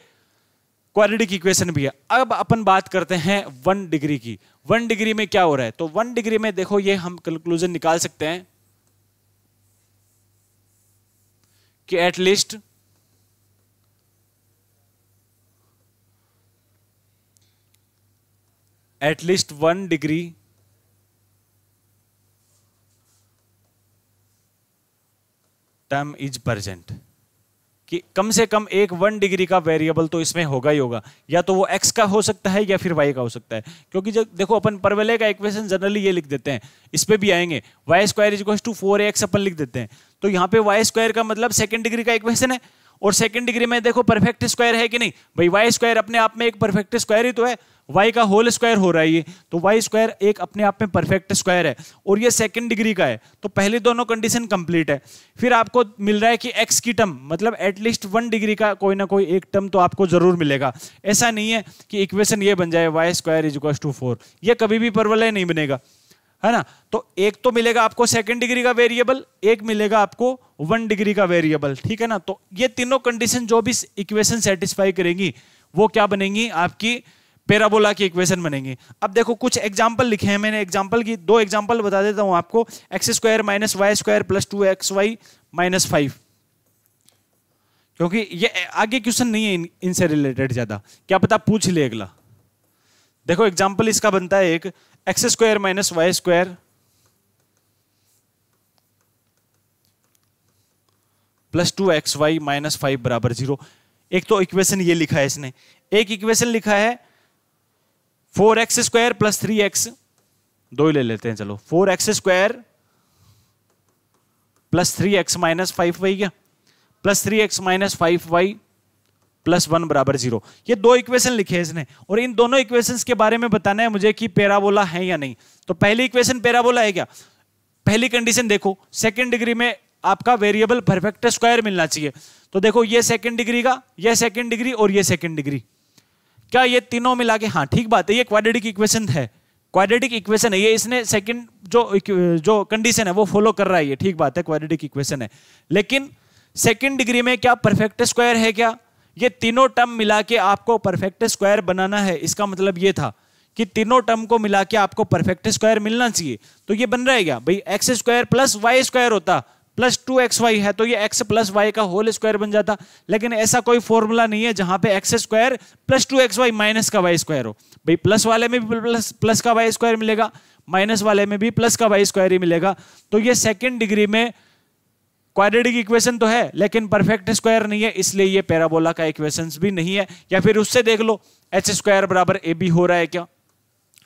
क्वाड्रेटिक इक्वेशन भी है। अब अपन बात करते हैं 1 डिग्री की। 1 डिग्री में क्या हो रहा है, तो 1 डिग्री में देखो ये हम कंक्लूजन निकाल सकते हैं कि at least at least 1 degree term is present, कि कम से कम एक 1 डिग्री का वेरिएबल तो इसमें होगा ही होगा, या तो वो x का हो सकता है या फिर y का हो सकता है। क्योंकि जब देखो अपन परवलय का इक्वेशन जनरली ये लिख देते हैं, इस पे भी आएंगे, y square is equal to 4ax अपन लिख देते हैं, तो यहाँ पे y स्क्वायर का मतलब सेकंड डिग्री का इक्वेशन है। और सेकंड डिग्री में देखो परफेक्ट स्क्वायर है कि नहीं भाई, y स्क्वायर अपने आप में एक परफेक्ट स्क्वायर ही तो है, y का होल स्क्वायर हो रहा है ये, तो y स्क्वायर एक अपने आप में परफेक्ट स्क्वायर है और ये सेकंड डिग्री का है, तो पहले दोनों कंडीशन कंप्लीट है। फिर आपको मिल रहा है कि x की टर्म मतलब एटलीस्ट 1 डिग्री का कोई ना कोई एक टर्म तो आपको जरूर मिलेगा। ऐसा नहीं है कि इक्वेशन ये बन जाए y square is equal to 4, ये कभी भी परवलय नहीं बनेगा, है ना। तो एक तो मिलेगा आपको सेकंड डिग्री का वेरिएबल, एक मिलेगा आपको 1 डिग्री का वेरिएबल, ठीक है ना। तो ये तीनों कंडीशन जो भी इक्वेशन सेटिस्फाई करेंगी वो क्या बनेंगी, आपकी पैराबोला की इक्वेशन बनेंगी। अब देखो कुछ एग्जांपल लिखे हैं मैंने, एग्जांपल की 2 एग्जांपल बता देता हूं आपको, x square minus y square plus 2xy minus 5, क्योंकि ये आगे क्वेश्चन नहीं है इनसे रिलेटेड ज्यादा, क्या पता पूछ ले अगला। देखो एग्जांपल इसका बनता है एक, x square minus y square plus 2xy minus 5 बराबर 0। एक तो इक्वेशन ये लिखा है इसने, एक इक्वेशन लिखा है 4x स्क्वायर प्लस 3x, 2 ही ले लेते हैं चलो, 4x square plus 3x minus 5y क्या, plus 3x minus 5y plus 1 बराबर 0। ये दो इक्वेशन लिखे हैं इसने, और इन दोनों इक्वेशंस के बारे में बताना है मुझे कि पैराबोला है या नहीं। तो पहली इक्वेशन पैराबोला है क्या? पहली कंडीशन देखो, सेकंड डिग्री में आपका वेरिएबल परफेक्ट स्क्वायर मिलना चाहिए। तो देखो ये सेकंड डिग्री का, ये सेकंड डिग्री और ये सेकंड डिग्री, क्या ये तीनों मिला के, हाँ ठीक बात है, ये क्वाड्रेटिक इक्वेशन है, क्वाड्रेटिक इक्वेशन है ये। इसने सेकंड जो कंडीशन है वो फॉलो कर रहा है, ये ठीक बात है, क्वाड्रेटिक इक्वेशन है। लेकिन सेकंड डिग्री में क्या परफेक्ट स्क्वायर है क्या? ये तीनों टर्म मिला के आपको परफेक्ट स्क्वायर बनाना है। इसका मतलब ये था कि तीनों टर्म को मिला के आपको परफेक्ट स्क्वायर मिलना चाहिए। तो ये बन रहा है क्या भाई? X square plus y square होता प्लस 2xy है, तो ये x प्लस वाई का होल स्क्वायर बन जाता। लेकिन ऐसा कोई फॉर्मूला नहीं है जहां पे x square plus 2xy minus का वाई स्क्वायर हो। भाई प्लस वाले में भी प्लस का वाई स्क्वायर मिलेगा, माइनस वाले में भी प्लस का वाई स्क्वायर ही मिलेगा। तो ये सेकंड डिग्री में क्वाड्रेटिक इक्वेशन तो है लेकिन परफेक्ट स्क्वायर नहीं है, इसलिए ये पैराबोला का इक्वेशंस भी नहीं है। या फिर उससे देख लो, एच स्क्वायर बराबर ए बी हो रहा है क्या?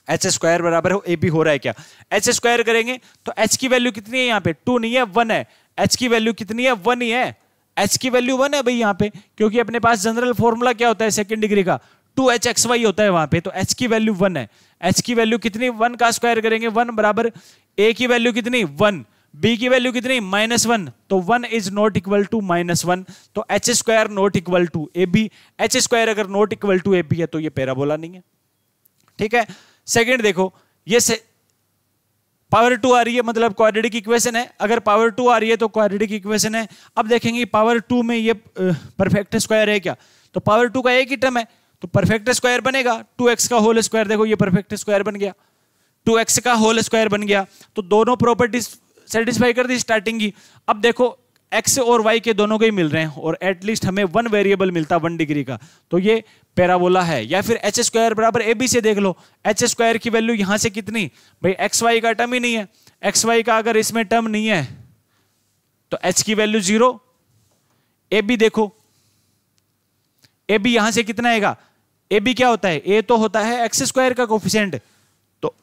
एच स्क्वायर बराबर ए बी हो रहा है क्या? एच स्क्वायर करेंगे तो एच की वैल्यू कितनी है यहाँ पे? 2 नहीं है 1 है। एच की वैल्यू कितनी है? 1 ही है। एच की वैल्यू 1 है भाई यहाँ पे, क्योंकि अपने पास जनरल फॉर्मूला क्या होता है सेकंड डिग्री का? 2hxy होता है वहां पे। तो एच की वैल्यू 1 है। एच की वैल्यू कितनी? 1 का स्क्वायर करेंगे 1 बराबर ए की वैल्यू कितनी? 1, बी की वैल्यू कितनी? -1। तो 1 इज नॉट इक्वल टू -1। तो h square not equal to a b. H square अगर not equal to a b है तो ये पैराबोला नहीं है। ठीक है। सेकंड देखो, ये पावर 2 आ रही है, मतलब क्वाड्रेटिक इक्वेशन है। अगर पावर 2 आ रही है तो क्वाड्रेटिक इक्वेशन है। अब देखेंगे पावर 2 में ये परफेक्ट स्क्वायर है क्या? तो पावर 2 का एक ही टर्म है तो परफेक्ट स्क्वायर बनेगा। 2x का होल स्क्वायर, देखो ये परफेक्ट स्क्वायर बन गया, 2x का होल स्क्वायर बन गया। तो दोनों प्रॉपर्टीज सेटिस्फाई कर दी स्टार्टिंग की। अब देखो x और y के दोनों को ही मिल रहे हैं और एटलीस्ट हमें 1 वेरिएबल मिलता 1 डिग्री का, तो ये पैराबोला है। या फिर एच स्क्वायर बराबर ए बी से देख लो, एच स्क्वायर की वैल्यू यहां से कितनी? भाई एक्स वाई का टर्म ही नहीं है। एक्स वाई का अगर इसमें टर्म नहीं है तो एच की वैल्यू 0। ए बी देखो, ए बी यहां से कितना आएगा? ए बी क्या होता है? ए तो होता है एक्स स्क्वायर का कोफिशिएंट, तो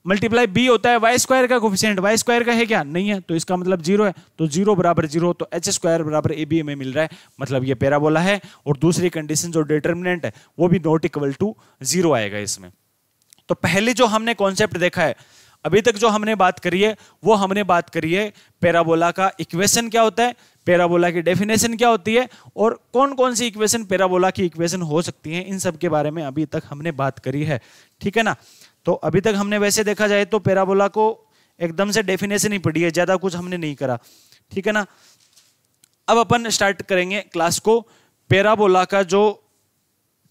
मल्टीप्लाई बी होता है वाई स्क्वायर का कोफिशिएंट। वाई स्क्वायर का है क्या? नहीं है, तो इसका मतलब 0 है। तो 0 बराबर 0, तो एच स्क्वायर बराबर ए बी हमें मिल रहा है, मतलब ये पैराबोला है। और दूसरी कंडीशन जो डिटर्मिनेंट है वो भी नॉट इक्वल टू 0 आएगा इसमें। तो पहले जो हमने कॉन्सेप्ट देखा है, अभी तक जो हमने बात करी है वो हमने बात करी है पैराबोला का इक्वेशन क्या होता है, पैराबोला की डेफिनेशन क्या होती है, और कौन कौन सी इक्वेशन पैराबोला की इक्वेशन हो सकती है, इन सब के बारे में अभी तक हमने बात करी है। ठीक है ना। तो अभी तक हमने वैसे देखा जाए तो पैराबोला को एकदम से डेफिनेशन ही पढ़ी है, ज्यादा कुछ हमने नहीं करा। ठीक है ना। अब अपन स्टार्ट करेंगे क्लास को, पैराबोला का जो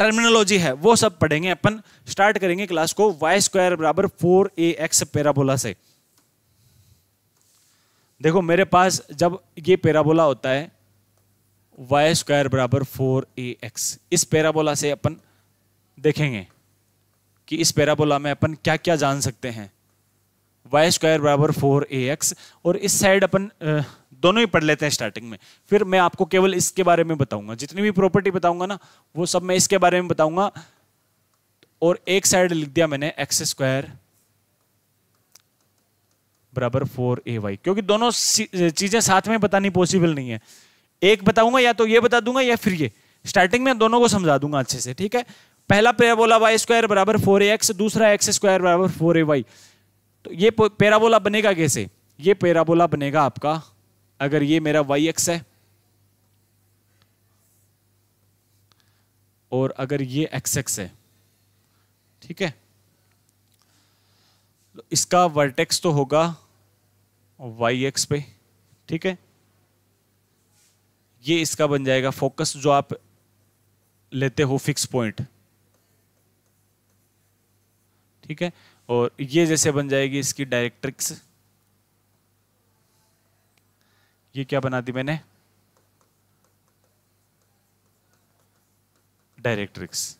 टर्मिनोलॉजी है वो सब पढ़ेंगे अपन। स्टार्ट करेंगे क्लास को वाई स्क्वायर बराबर 4ax पैराबोला से। देखो मेरे पास जब ये पैराबोला होता है वाई स्क्वायर बराबर 4ax, इस पैराबोला से अपन देखेंगे कि इस पैराबोला में अपन क्या क्या जान सकते हैं। वाई स्क्वायर बराबर 4ax, और इस साइड अपन दोनों ही पढ़ लेते हैं स्टार्टिंग में, फिर मैं आपको केवल इसके बारे में बताऊंगा। जितनी भी प्रॉपर्टी बताऊंगा ना वो सब मैं इसके बारे में बताऊंगा। और एक साइड लिख दिया मैंने एक्स स्क्वायर बराबर 4ay, क्योंकि दोनों चीजें साथ में बतानी पॉसिबल नहीं है। एक बताऊंगा या तो ये बता दूंगा या फिर ये, स्टार्टिंग में दोनों को समझा दूंगा अच्छे से। ठीक है। पहला पैराबोला वाई स्क्वायर बराबर 4ax, दूसरा एक्स स्क्वायर बराबर 4ay। तो ये पैराबोला बनेगा कैसे? ये पैराबोला बनेगा आपका, अगर ये मेरा वाई एक्स है और अगर ये एक्स एक्स है, ठीक है, तो इसका वर्टेक्स तो होगा वाई एक्स पे। ठीक है। ये इसका बन जाएगा फोकस, जो आप लेते हो फिक्स पॉइंट। ठीक है। और ये जैसे बन जाएगी इसकी डायरेक्ट्रिक्स। ये क्या बना दी मैंने? डायरेक्ट्रिक्स।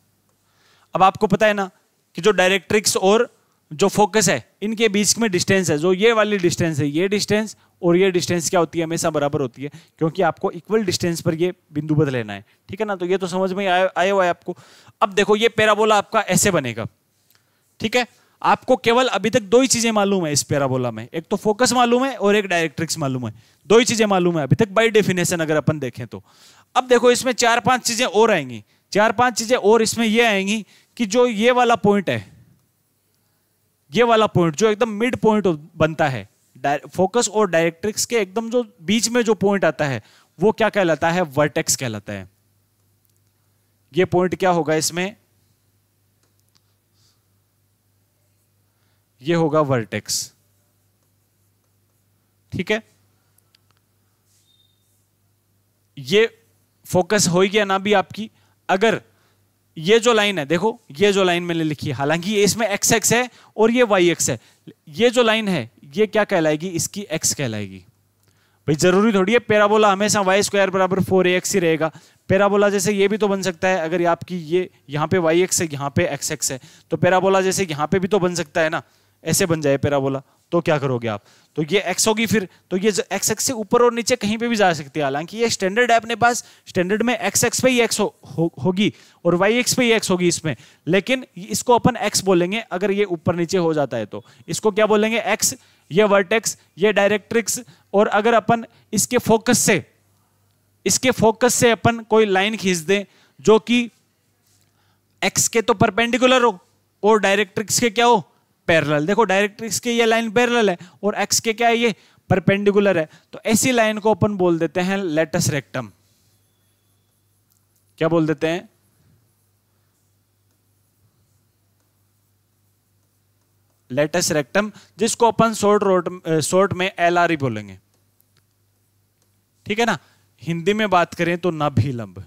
अब आपको पता है ना कि जो डायरेक्ट्रिक्स और जो फोकस है इनके बीच में डिस्टेंस है, जो ये वाली डिस्टेंस है, ये डिस्टेंस और ये डिस्टेंस क्या होती है? हमेशा बराबर होती है, क्योंकि आपको इक्वल डिस्टेंस पर ये बिंदु बदल लेना है। ठीक है ना। तो ये तो समझ में आया हुआ है आपको। अब देखो ये पैराबोला आपका ऐसे बनेगा। ठीक है। आपको केवल अभी तक दो ही चीजें मालूम है इस पैराबोला में, एक तो फोकस मालूम है और एक डायरेक्ट्रिक्स मालूम है। दो ही चीजें मालूम है अभी तक बाय डेफिनेशन अगर अपन देखें तो। अब देखो इसमें 4-5 चीजें और आएंगी, 4-5 चीजें और इसमें ये आएंगी कि जो ये वाला पॉइंट है, ये वाला पॉइंट जो एकदम मिड पॉइंट बनता है फोकस और डायरेक्ट्रिक्स के एकदम जो बीच में जो पॉइंट आता है वो क्या कहलाता है, वर्टेक्स कहलाता है। ये पॉइंट क्या होगा इसमें, ये होगा वर्टेक्स। ठीक है, ये फोकस हो गया ना भी आपकी। अगर ये जो लाइन है, देखो ये जो लाइन मैंने लिखी है, हालांकि ये इसमें एक्स एक्स है और ये वाई एक्स है, ये जो लाइन है ये क्या कहलाएगी, इसकी एक्स कहलाएगी। भाई जरूरी थोड़ी है पैराबोला हमेशा वाई स्क्वायर बराबर 4ax ही रहेगा। पैराबोला जैसे ये भी तो बन सकता है, अगर आपकी ये यहाँ पे वाई एक्स है यहाँ पे एक्स एक्स है, तो पैराबोला जैसे यहाँ पे भी तो बन सकता है ना, ऐसे बन जाए पैराबोला। तो क्या करोगे आप, तो ये x होगी, फिर तो ये x x से ऊपर और नीचे कहीं पे भी जा सकती है। हालांकि ये स्टैंडर्ड है अपने पास, स्टैंडर्ड में x x पे ही x होगी और y x पे ही x होगी इसमें, लेकिन इसको अपन x बोलेंगे अगर ये ऊपर नीचे हो जाता है तो। इसको क्या बोलेंगे, x, ये वर्टेक्स, ये डायरेक्ट्रिक्स। और अगर अपन इसके फोकस से अपन कोई लाइन खींच दें जो कि x के तो परपेंडिकुलर हो और डायरेक्ट्रिक्स के क्या हो, पैरेलल। देखो डायरेक्ट्रिक्स के ये लाइन पैरेलल है और x के क्या है, ये परपेंडिकुलर है। तो ऐसी लाइन को अपन बोल देते हैं लेटस रेक्टम। क्या बोल देते हैं, लेटस रेक्टम, जिसको अपन शॉर्ट में LR ही बोलेंगे। ठीक है ना, हिंदी में बात करें तो नाभिलंब।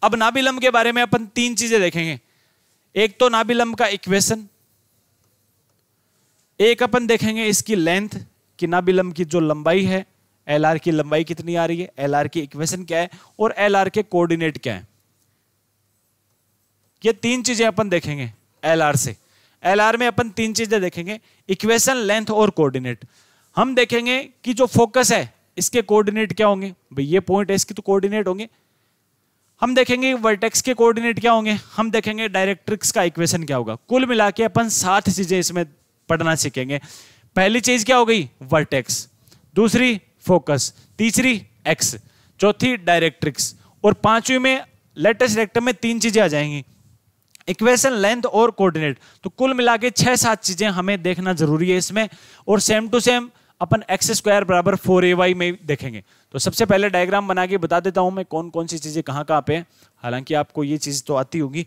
अब नाभिलंब के बारे में अपन 3 चीजें देखेंगे। एक तो नाभिलंब का इक्वेशन, एक अपन देखेंगे इसकी लेंथ कि नाभिलंब की जो लंबाई है, LR की लंबाई कितनी आ रही है, LR की इक्वेशन क्या है और LR के कोऑर्डिनेट क्या है। ये 3 चीजें अपन देखेंगे LR से। LR में अपन 3 चीजें देखेंगे, इक्वेशन, लेंथ और कोऑर्डिनेट। हम देखेंगे कि जो फोकस है इसके कोऑर्डिनेट क्या होंगे, भाई ये पॉइंट है इसके तो कोऑर्डिनेट होंगे। हम देखेंगे वर्टेक्स के कोऑर्डिनेट क्या होंगे, हम देखेंगे डायरेक्ट्रिक्स का इक्वेशन क्या होगा। कुल मिला के अपन 7 चीजें इसमें पढ़ना सीखेंगे। पहली चीज क्या हो गई, वर्टेक्स, दूसरी फोकस, तीसरी एक्स, चौथी डायरेक्ट्रिक्स और पांचवी में लेटस रेक्टम में 3 चीजें आ जाएंगी, इक्वेशन, लेंथ और कोऑर्डिनेट। तो कुल मिला के 6-7 चीजें हमें देखना जरूरी है इसमें। और सेम टू सेम अपन एक्स स्क्वायर बराबर 4ay में देखेंगे। तो सबसे पहले डायग्राम बना के बता देता हूं मैं कौन कौन सी चीजें कहां कहां पे हैं। हालांकि आपको ये चीज तो आती होगी,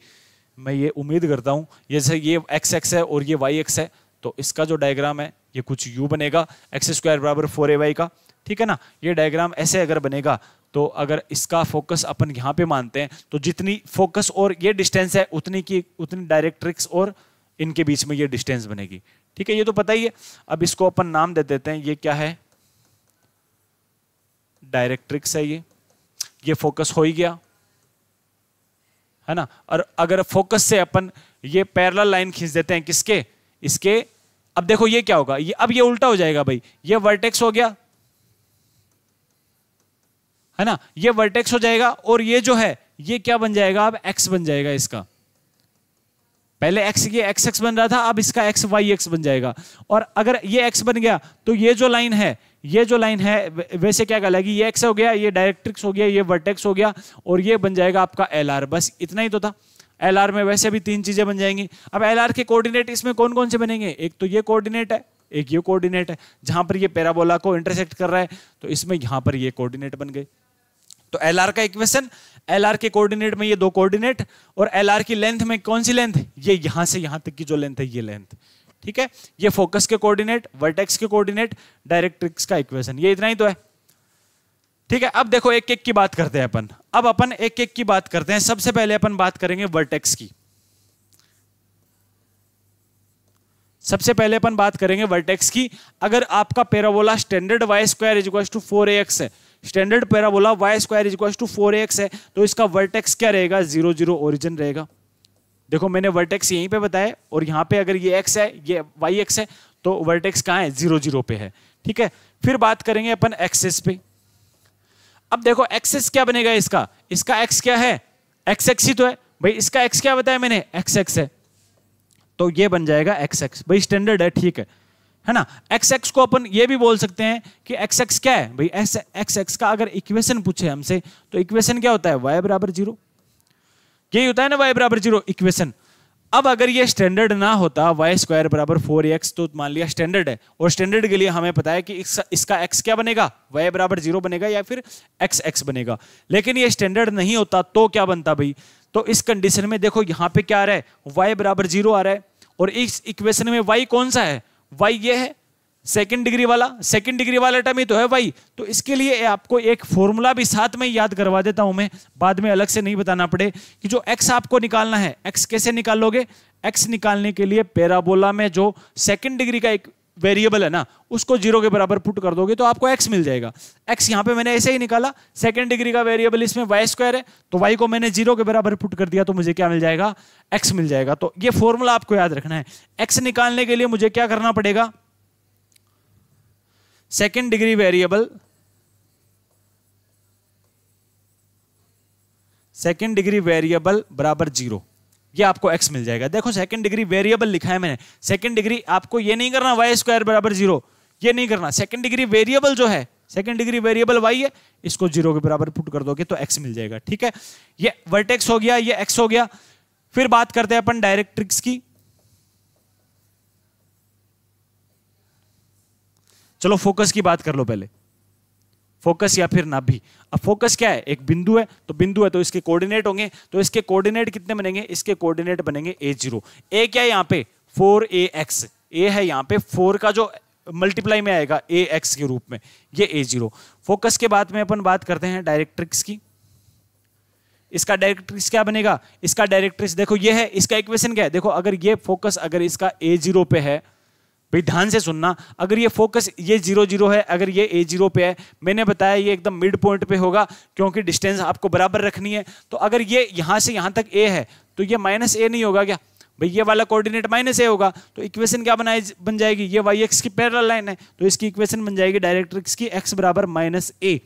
मैं ये उम्मीद करता हूं। जैसे ये एक्स एक्स है और ये वाई एक्स है, तो इसका जो डायग्राम है ये कुछ यू बनेगा, एक्स स्क्वायर बराबर 4ay का। ठीक है ना, ये डायग्राम ऐसे अगर बनेगा तो अगर इसका फोकस अपन यहाँ पे मानते हैं तो जितनी फोकस और ये डिस्टेंस है उतनी डायरेक्ट्रिक्स और इनके बीच में ये डिस्टेंस बनेगी। ठीक है, ये तो पता ही है। अब इसको अपन नाम दे देते हैं, ये क्या है, डायरेक्ट्रिक्स है ये फोकस हो ही गया है ना। और अगर फोकस से अपन ये पैरेलल लाइन खींच देते हैं किसके, इसके। अब देखो ये क्या होगा, अब ये उल्टा हो जाएगा भाई, ये वर्टेक्स हो गया है ना, ये वर्टेक्स हो जाएगा और ये जो है ये क्या बन जाएगा, अब एक्स बन जाएगा इसका। पहले एक्स, ये एक्स एक्स बन रहा था, अब इसका एक्स वाई एक्स बन जाएगा। और अगर ये एक्स बन गया तो ये जो लाइन है वैसे क्या कहलाएगी, ये एक्स हो गया, ये डायरेक्ट्रिक्स हो गया, ये वर्टेक्स हो गया और ये बन जाएगा आपका LR। बस इतना ही तो था। LR में वैसे भी 3 चीजें बन जाएंगी। अब LR के कोऑर्डिनेट इसमें कौन कौन से बनेंगे, एक तो ये कोऑर्डिनेट है, एक ये कोऑर्डिनेट है, जहां पर ये पैराबोला को इंटरसेक्ट कर रहा है तो इसमें यहां पर ये कोऑर्डिनेट बन गए। तो LR का इक्वेशन, LR के कोऑर्डिनेट में ये 2 कोऑर्डिनेट और LR की लेंथ में कौन सी लेंथ, ये यहां से यहां तक की जो लेंथ है ये लेंथ। ठीक है, ये फोकस के कोऑर्डिनेट, वर्टेक्स के कोऑर्डिनेट, डायरेक्ट्रिक्स का इक्वेशन, ये इतना ही तो है। ठीक है, अब देखो एक एक की बात करते हैं अपन। अब अपन एक एक की बात करते हैं। सबसे पहले अपन बात करेंगे वर्टेक्स की। सबसे पहले अपन बात करेंगे वर्टेक्स की। अगर आपका parabola standard y square is equal to 4ax है, standard parabola y square is equal to 4ax है, तो इसका वर्टेक्स क्या रहेगा, 0 0 ओरिजिन रहेगा। देखो मैंने वर्टेक्स यहीं पे बताया और यहाँ पे अगर ये x है, ये y x है, तो वर्टेक्स कहाँ है, 0 0 पे है। ठीक है, फिर बात करेंगे अपन एक्सिस पे। अब देखो एक्सिस क्या बनेगा इसका x क्या है, x x ही तो है भाई। इसका x क्या बताया मैंने, x x है, तो ये बन जाएगा x x। भाई स्टैंडर्ड है, ठीक है है ना। एक्स एक्स को अपन ये भी बोल सकते हैं कि एक्स एक्स क्या है भाई, एक्स एक्स का अगर इक्वेशन पूछे हमसे तो इक्वेशन क्या होता है, y बराबर 0, यही होता है ना, y बराबर 0 इक्वेशन। अब अगर ये स्टैंडर्ड ना होता वाई स्क्वायर बराबर 4x, तो मान लिया स्टैंडर्ड है, और स्टैंडर्ड के लिए हमें पता है कि इसका x क्या बनेगा, y बराबर 0 बनेगा या फिर x x बनेगा। लेकिन ये स्टैंडर्ड नहीं होता तो क्या बनता भाई, तो इस कंडीशन में देखो यहाँ पे क्या आ रहा है, y बराबर 0 आ रहा है, और इस इक्वेशन में y कौन सा है, y ये है सेकंड डिग्री वाला टर्म ही तो है y। तो इसके लिए आपको एक फॉर्मूला भी साथ में याद करवा देता हूं मैं, बाद में अलग से नहीं बताना पड़े, कि जो x आपको निकालना है, x कैसे निकालोगे, x निकालने के लिए पैराबोला में जो सेकंड डिग्री का एक वेरिएबल है ना, उसको 0 के बराबर पुट कर दोगे तो आपको x मिल जाएगा। x यहां पे मैंने ऐसे ही निकाला, सेकंड डिग्री का वेरिएबल इसमें y स्क्वायर है, तो y को मैंने 0 के बराबर पुट कर दिया, तो मुझे क्या मिल जाएगा, x मिल जाएगा। तो ये फॉर्मूला आपको याद रखना है। x निकालने के लिए मुझे क्या करना पड़ेगा, सेकेंड डिग्री वेरिएबल बराबर 0, ये आपको x मिल जाएगा। देखो सेकेंड डिग्री वेरिएबल लिखा है मैंने, सेकेंड डिग्री आपको ये नहीं करना y स्क्वायर बराबर 0, ये नहीं करना, सेकेंड डिग्री वेरिएबल जो है, सेकेंड डिग्री वेरिएबल y है, इसको 0 के बराबर पुट कर दोगे तो x मिल जाएगा। ठीक है, ये वर्टेक्स हो गया, ये x हो गया। फिर बात करते हैं अपन डायरेक्ट्रिक्स की। चलो फोकस की बात कर लो पहले, फोकस या फिर नाभि। अब फोकस क्या है, एक बिंदु है, तो बिंदु है तो इसके कोऑर्डिनेट होंगे, तो इसके कोऑर्डिनेट कितने बनेंगे, इसके कोऑर्डिनेट बनेंगे a0। a क्या है यहाँ पे 4ax, a है यहाँ पे 4 का जो मल्टीप्लाई में आएगा ax के रूप में, ये a0। फोकस के बाद में अपन बात करते हैं डायरेक्ट्रिक्स की। इसका डायरेक्ट्रिक्स क्या बनेगा, इसका डायरेक्ट्रिक्स देखो ये है, इसका इक्वेशन क्या है, देखो अगर ये फोकस अगर इसका a0 पे है, भाई ध्यान से सुनना, अगर ये फोकस ये 0 0 है, अगर ये a0 पे है, मैंने बताया ये एकदम मिड पॉइंट पे होगा क्योंकि डिस्टेंस आपको बराबर रखनी है। तो अगर ये यहां से यहां तक a है तो ये माइनस a नहीं होगा क्या भाई, ये वाला कोऑर्डिनेट माइनस a होगा, तो इक्वेशन क्या बन जाएगी, ये y x की पैरेलल लाइन है, तो इसकी इक्वेशन बन जाएगी डायरेक्ट्रिक्स की x बराबर माइनस a।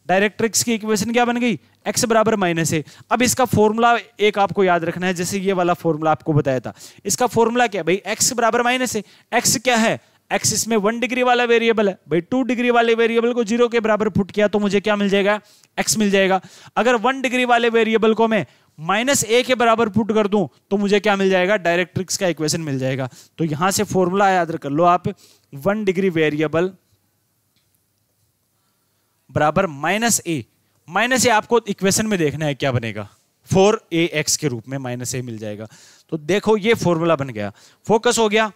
डायरेक्ट्रिक्स की इक्वेशन क्या बन गई, x बराबर माइनस a। अब इसका फॉर्मूला एक आपको याद रखना है, जैसे ये वाला फॉर्मूला आपको बताया था, इसका फॉर्मूला क्या है भाई, x बराबर माइनस a। x क्या है, x इसमें 1 डिग्री वाला वेरिएबल है भाई, 2 डिग्री वाले वेरिएबल को 0 के बराबर पुट किया तो मुझे क्या मिल जाएगा, x मिल जाएगा। अगर 1 डिग्री वाले वेरिएबल को मैं माइनस a के बराबर पुट कर दूं तो मुझे क्या मिल जाएगा, डायरेक्ट्रिक्स का इक्वेशन मिल जाएगा। तो यहां से फॉर्मूला याद कर लो आप, 1 डिग्री वेरिएबल बराबर माइनस ए आपको इक्वेशन में देखना है क्या बनेगा, 4ax के रूप में माइनस ए मिल जाएगा। तो देखो ये फॉर्मूला बन गया, फोकस हो गया,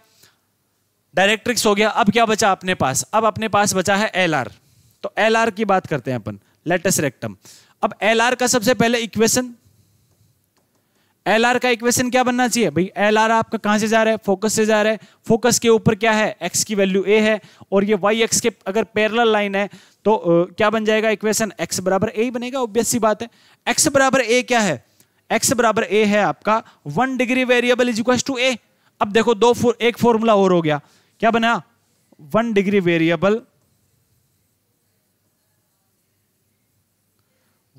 डायरेक्ट्रिक्स हो गया। अब क्या बचा अपने पास, अब अपने पास बचा है एलआर। तो एलआर की बात करते हैं अपन, लेटस रेक्टम। अब एलआर का सबसे पहले इक्वेशन, एलआर का इक्वेशन क्या बनना चाहिए भाई, एलआर आपका कहां से जा रहा है, फोकस से जा रहा है, फोकस के ऊपर क्या है, एक्स की वैल्यू a है, और ये वाई एक्स के अगर पैरेलल लाइन है तो क्या बन जाएगा इक्वेशन, x बराबर a ही बनेगा, ऑब्वियस सी बात है। x बराबर a क्या है, x बराबर a है आपका 1 degree variable is equal to a। अब देखो एक फॉर्मूला और हो गया, क्या बना, 1 degree variable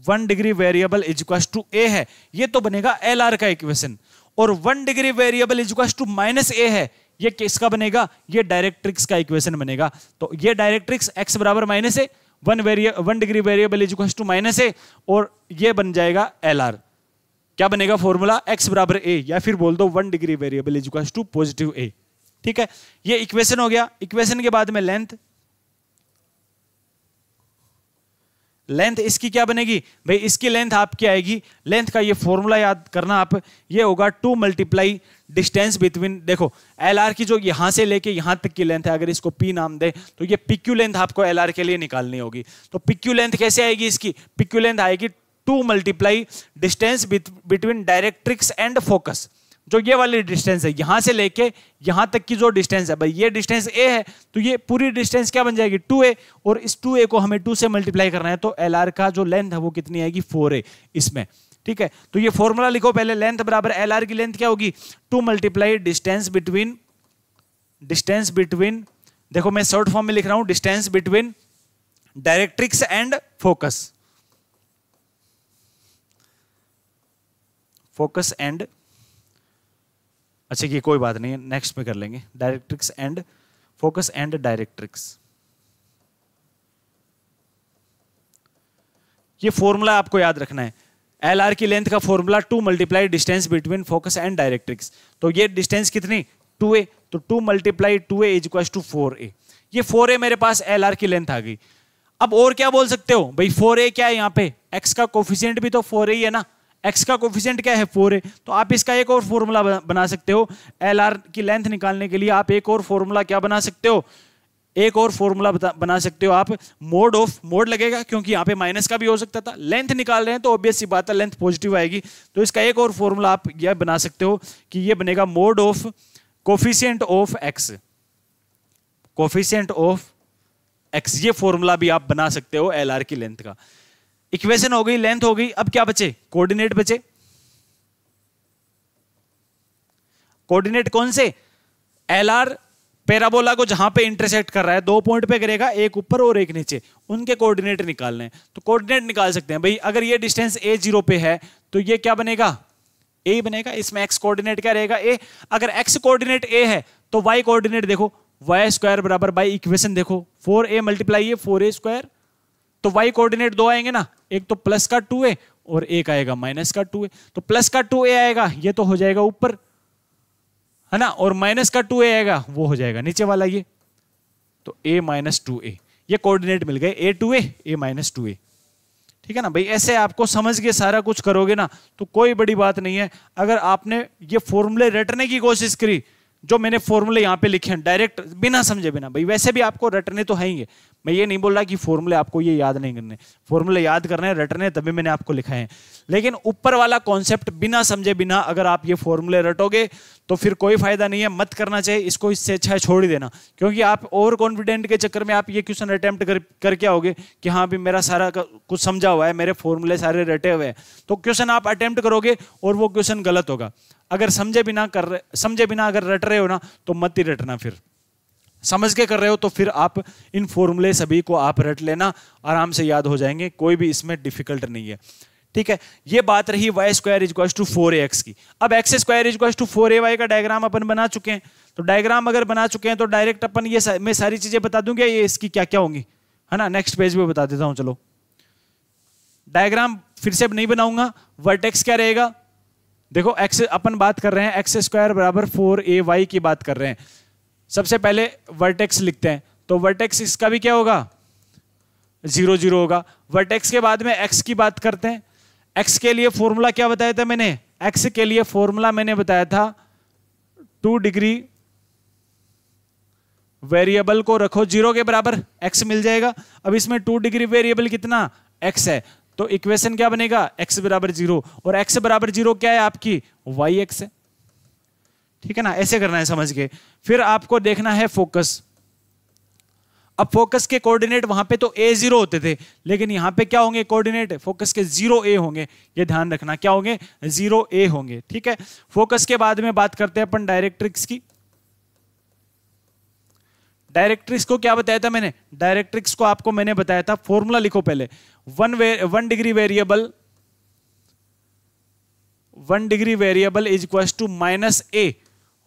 1 degree variable is equal to a है, ये तो बनेगा एलआर का इक्वेशन। और 1 degree variable is equal to minus a है, ये किसका बनेगा, ये डायरेक्ट्रिक्स का इक्वेशन बनेगा। तो ये डायरेक्ट्रिक्स x बराबर minus a, 1 degree variable is equal to minus a, और ये बन जाएगा एलआर। क्या बनेगा फॉर्मूला, x बराबर a, या फिर बोल दो 1 degree variable is equal to positive a। ठीक है, ये इक्वेशन हो गया। इक्वेशन के बाद में लेंथ इसकी क्या बनेगी भाई, इसकी लेंथ आपकी आएगी, लेंथ का ये फॉर्मूला याद करना आप, ये होगा 2 मल्टीप्लाई डिस्टेंस बिटवीन, देखो एलआर की जो यहां से लेके यहां तक की लेंथ है, अगर इसको पी नाम दे तो ये पीक्यू लेंथ आपको एलआर के लिए निकालनी होगी। तो पीक्यू लेंथ कैसे आएगी, इसकी पीक्यू लेंथ आएगी 2 multiply distance between directrix and focus. जो ये वाली डिस्टेंस है यहां से लेके यहां तक की जो डिस्टेंस है भाई, ये डिस्टेंस a है, तो ये पूरी डिस्टेंस क्या बन जाएगी 2a, और इस 2a को हमें 2 से मल्टीप्लाई करना है, तो एलआर का जो लेंथ है वो कितनी आएगी 4a इसमें। ठीक है, तो ये फॉर्मूला लिखो पहले, लेंथ बराबर एलआर की लेंथ क्या होगी, 2 मल्टीप्लाई डिस्टेंस बिटवीन, देखो मैं शॉर्ट फॉर्म में लिख रहा हूं, distance between directrix and focus and, अच्छा ये कोई बात नहीं है, नेक्स्ट में कर लेंगे, directrix and focus and directrix. ये फॉर्मूला आपको याद रखना है। एल आर की लेंथ का formula 2 multiply distance between focus and directrix. तो ये डिस्टेंस कितनी 2a, तो 2 multiply 2a is equal to 4a। ये 4a मेरे पास एल आर की लेंथ आ गई। अब और क्या बोल सकते हो भाई, 4a क्या है यहाँ पे, x का कोफिशिएंट भी तो 4a ही है ना, x का कोफिशिएंट क्या है 4a। तो आप इसका एक और फॉर्मूला बना सकते हो एल आर की लेंथ निकालने के लिए। आप एक और फॉर्मूला क्या बना सकते हो, एक और फॉर्मूला बना सकते हो आप, मोड ऑफ, मोड लगेगा क्योंकि यहाँ पे माइनस का भी हो सकता था, लेंथ निकाल रहे हैं तो ऑब्वियस सी बात है लेंथ पॉजिटिव आएगी। तो इसका एक और फॉर्मूला आप यह बना सकते हो कि ये बनेगा mode of coefficient of x, coefficient of x. ये फॉर्मूला भी आप बना सकते हो एल आर की लेंथ का। इक्वेशन हो गई, लेंथ हो गई, अब क्या बचे, कोऑर्डिनेट बचे। कोऑर्डिनेट कौन से, एल आर पैराबोला को जहां पे इंटरसेक्ट कर रहा है, 2 पॉइंट पे करेगा, एक ऊपर और एक नीचे, उनके कोऑर्डिनेट निकालने हैं। तो कोऑर्डिनेट निकाल सकते हैं भाई, अगर ये डिस्टेंस a0 पे है तो ये क्या बनेगा, a बनेगा। इसमें x कोऑर्डिनेट क्या रहेगा, a। अगर x कोऑर्डिनेट a है तो y कोऑर्डिनेट देखो, y स्क्वायर बराबर बाई इक्वेशन देखो 4a मल्टीप्लाई ये 4a स्क्वायर, तो y कोऑर्डिनेट 2 आएंगे ना, एक तो प्लस का 2a और एक आएगा माइनस का 2a। तो प्लस का 2a आएगा, ये तो हो जाएगा ऊपर है ना, और माइनस का 2a आएगा वो हो जाएगा नीचे वाला ये, तो a माइनस 2a, ये कोऑर्डिनेट मिल गए a2a a माइनस 2a। ठीक है ना भाई, ऐसे आपको समझ के सारा कुछ करोगे ना तो कोई बड़ी बात नहीं है। अगर आपने ये फॉर्मूले रटने की कोशिश करी, जो मैंने फॉर्मूले यहाँ पे लिखे हैं डायरेक्ट बिना समझे बिना, भाई वैसे भी आपको रटने तो है ही। मैं ये नहीं बोल रहा कि फॉर्मूले आपको ये याद नहीं करने, फॉर्मूले याद करने रटने, तभी मैंने आपको लिखा है। लेकिन ऊपर वाला कॉन्सेप्ट बिना समझे बिना अगर आप ये फॉर्मूले रटोगे तो फिर कोई फायदा नहीं है, मत करना चाहिए इसको, इससे अच्छा है छोड़ ही देना। क्योंकि आप ओवर कॉन्फिडेंट के चक्कर में आप ये क्वेश्चन अटेम्प्ट करके आओगे कि हाँ भी मेरा सारा कुछ समझा हुआ है, मेरे फॉर्मूले सारे रटे हुए हैं, तो क्वेश्चन आप अटेम्प्ट करोगे और वो क्वेश्चन गलत होगा। अगर समझे बिना अगर रट रहे हो ना तो मत ही रटना, फिर समझ के कर रहे हो तो फिर आप इन फॉर्मूले सभी को आप रट लेना, आराम से याद हो जाएंगे, कोई भी इसमें डिफिकल्ट नहीं है। ठीक है, ये बात रही y square is equal to 4ax की। अब x square is equal to 4ay का डायग्राम अपन बना चुके हैं। तो डायग्राम अगर बना चुके हैं तो डायरेक्ट अपन ये मैं सारी चीजें बता दूंगा ये इसकी क्या क्या होंगी, है ना। नेक्स्ट पेज पे बता देता हूं, चलो डायग्राम फिर से नहीं बनाऊंगा। वर्टेक्स क्या रहेगा, देखो x अपन बात कर रहे हैं x स्क्वायर बराबर 4ay की बात कर रहे हैं। सबसे पहले वर्टेक्स लिखते हैं, तो वर्टेक्स इसका भी क्या होगा 0 0 होगा। वर्टेक्स के बाद में x की बात करते हैं। x के लिए फॉर्मूला क्या बताया था मैंने, x के लिए फॉर्मूला मैंने बताया था 2 डिग्री वेरिएबल को रखो 0 के बराबर, x मिल जाएगा। अब इसमें 2 डिग्री वेरिएबल कितना x है, तो इक्वेशन क्या बनेगा x बराबर 0, और x बराबर 0 क्या है आपकी yx है। ठीक है ना, ऐसे करना है समझ के। फिर आपको देखना है फोकस। अब फोकस के कोऑर्डिनेट वहां पे तो a0 होते थे, लेकिन यहां पे क्या होंगे कोऑर्डिनेट फोकस के 0a होंगे, ये ध्यान रखना, क्या होंगे 0a होंगे। ठीक है, फोकस के बाद में बात करते हैं अपन डायरेक्ट्रिक्स की। डायरेक्ट्रिक्स को क्या बताया था मैंने, डायरेक्ट्रिक्स को आपको मैंने बताया था, फॉर्मूला लिखो पहले, 1 degree variable is equal to -a।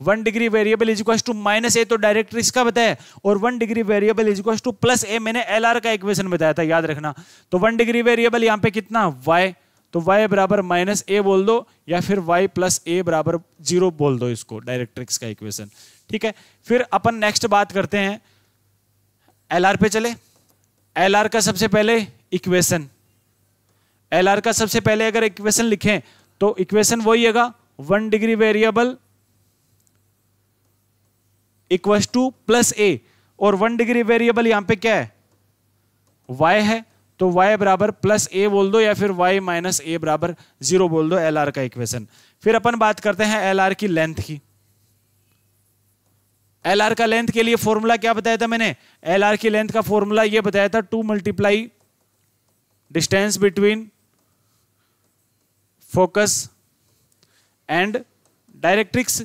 1 degree variable is equal to -a तो डायरेक्ट्रिक्स का बताया, और 1 degree variable is equal to +a मैंने LR का इक्वेशन बताया था, याद रखना। तो 1 डिग्री वेरिएबल यहां पे कितना y, तो y बराबर -a बोल दो, या फिर y + a बराबर 0 बोल दो इसको, डायरेक्ट्रिक्स का इक्वेशन। ठीक है, फिर अपन नेक्स्ट बात करते हैं LR पे चले। LR का सबसे पहले इक्वेशन, LR का सबसे पहले अगर इक्वेशन लिखें तो इक्वेशन वही है 1 degree variable equal to +a, और 1 डिग्री वेरिएबल यहां पे क्या है y है, तो y बराबर +a बोल दो, या फिर y - a बराबर 0 बोल दो, LR का इक्वेशन। फिर अपन बात करते हैं LR की लेंथ की। LR का लेंथ के लिए फॉर्मूला क्या बताया था मैंने, LR की लेंथ का फॉर्मूला ये बताया था 2 multiply distance between focus and directrix.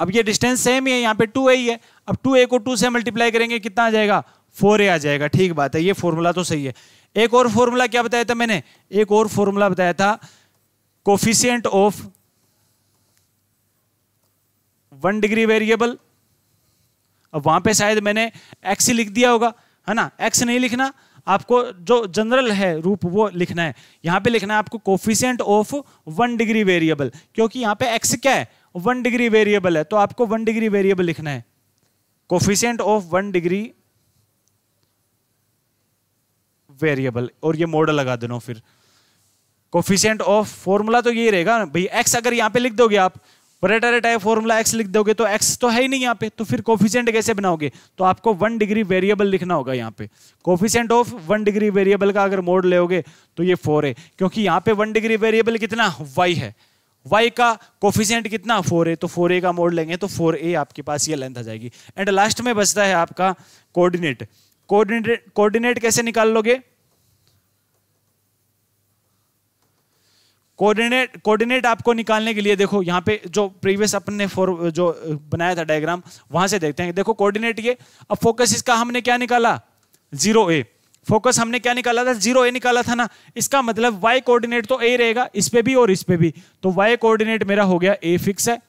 अब ये डिस्टेंस सेम ही है, यहां पे 2a ही है। अब 2a को 2 से मल्टीप्लाई करेंगे कितना आ जाएगा 4a आ जाएगा। ठीक बात है, ये फॉर्मूला तो सही है। एक और फॉर्मूला क्या बताया था मैंने, एक और फॉर्मूला बताया था कोफिशिएंट ऑफ 1 डिग्री वेरिएबल अब वहां पे शायद मैंने एक्स ही लिख दिया होगा, है ना। एक्स नहीं लिखना, आपको जो जनरल है रूप वो लिखना है। यहां पे लिखना है आपको कोफिशिएंट ऑफ 1 डिग्री वेरिएबल, क्योंकि यहां पे एक्स क्या है, 1 डिग्री वेरिएबल है, तो आपको 1 डिग्री वेरिएबल लिखना है, कोफिशिएंट ऑफ 1 डिग्री वेरिएबल, और ये मॉडल लगा देना। फिर कोफिशिएंट ऑफ, फॉर्मूला तो यही रहेगा भाई, एक्स अगर यहां पे लिख दोगे आप, परेटर टाइप फॉर्मूला एक्स लिख दोगे तो एक्स तो है ही नहीं यहाँ पे, तो फिर कोफिशिएंट कैसे बनाओगे, तो आपको 1 डिग्री वेरिएबल लिखना होगा यहाँ पे। कोफिशिएंट ऑफ 1 डिग्री वेरिएबल का अगर मोड लेओगे तो ये 4 है, क्योंकि यहाँ पे 1 डिग्री वेरिएबल कितना y है, y का कोफिशिएंट कितना 4 है, तो 4a का मोड लेंगे तो 4a आपके पास ये लेंथ आ जाएगी। एंड लास्ट में बचता है आपका कोऑर्डिनेट। कोऑर्डिनेट कैसे निकाल लोगे, कोऑर्डिनेट आपको निकालने के लिए देखो यहाँ पे जो प्रीवियस अपन ने जो बनाया था डायग्राम, वहां से देखते हैं। देखो कोऑर्डिनेट ये, अब फोकस इसका हमने क्या निकाला 0a, फोकस हमने क्या निकाला था 0a निकाला था ना, इसका मतलब y कोऑर्डिनेट तो a रहेगा इस पे भी और इस पे भी, तो y कोऑर्डिनेट मेरा हो गया a फिक्स है,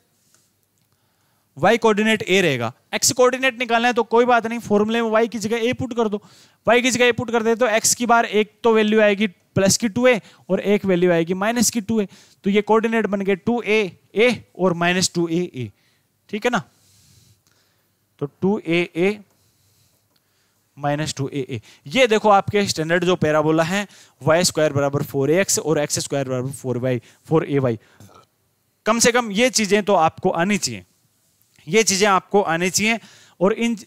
y कोऑर्डिनेट a रहेगा। x कोऑर्डिनेट निकालना है तो कोई बात नहीं, फॉर्मूले में y की जगह a पुट कर दो, y की जगह a पुट कर दे तो x की बार एक तो वैल्यू आएगी प्लस की 2a और एक वैल्यू आएगी माइनस की 2a, तो ये कोऑर्डिनेट बन गए 2a a और माइनस 2a a, ठीक है ना। तो 2a a minus 2a a, ये देखो आपके स्टैंडर्ड जो पैराबोला है, y स्क्वायर बराबर 4ax और x स्क्वायर बराबर 4ay। कम से कम ये चीजें तो आपको आनी चाहिए, ये चीजें आपको आनी चाहिए। और इन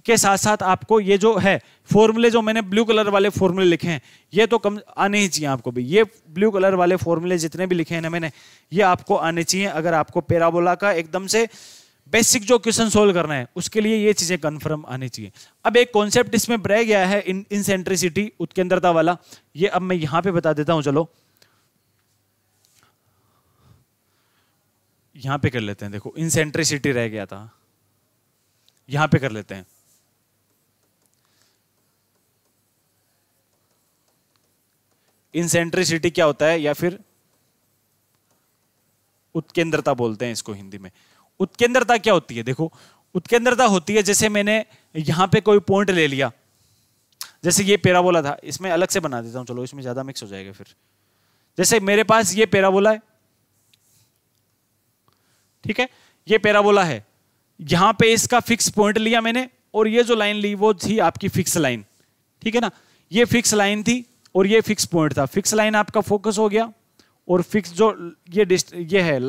के साथ साथ आपको ये जो है फॉर्मूले, जो मैंने ब्लू कलर वाले फॉर्मूले लिखे हैं, ये तो कम आने ही चाहिए आपको भी। ये ब्लू कलर वाले फॉर्मूले जितने भी लिखे हैं ना मैंने, ये आपको आने चाहिए अगर आपको पैराबोला का एकदम से बेसिक जो क्वेश्चन सोल्व करना है, उसके लिए ये चीजें कंफर्म आनी चाहिए। अब एक कॉन्सेप्ट इसमें रह गया है इनसेंट्रिसिटी, उत्केंद्रता वाला, ये अब मैं यहां पे बता देता हूं। चलो यहां पे कर लेते हैं। देखो इनसेंट्रिसिटी रह गया था, यहां पे कर लेते हैं। इनसेंट्रिसिटी क्या होता है, या फिर उत्केंद्रता बोलते हैं इसको हिंदी में। उत्केंद्रता क्या होती है, देखो उत्केंद्रता होती है, जैसे मैंने यहां पे कोई पॉइंट ले लिया, जैसे ये पैराबोला था, इसमें अलग से बना देता हूं, चलो इसमें ज्यादा मिक्स हो जाएगा फिर। जैसे मेरे पास ये पैराबोला है, ठीक है, ये पैराबोला है, यहां पे इसका फिक्स पॉइंट लिया मैंने, और ये जो लाइन ली वो थी आपकी फिक्स लाइन, ठीक है ना। ये फिक्स लाइन थी और ये फिक्स पॉइंट था, फिक्स लाइन आपका फोकस हो गया, और फिक्स जो ये है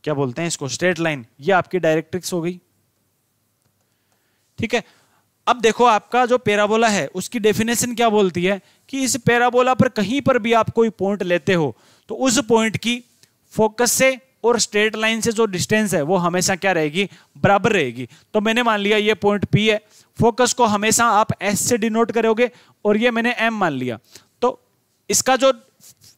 क्या बोलते हैं इसको, स्ट्रेट लाइन, ये आपकी डायरेक्ट्रिक्स हो गई, ठीक है। अब देखो आपका जो पैराबोला है उसकी डेफिनेशन क्या बोलती है कि इस पैराबोला पर कहीं पर भी आप कोई पॉइंट लेते हो तो उस पॉइंट की फोकस से और स्ट्रेट लाइन से जो डिस्टेंस है वो हमेशा क्या रहेगी, बराबर रहेगी। तो मैंने मान लिया ये पॉइंट P है, फोकस को हमेशा आप S से डिनोट करोगे, और ये मैंने M मान लिया। तो इसका जो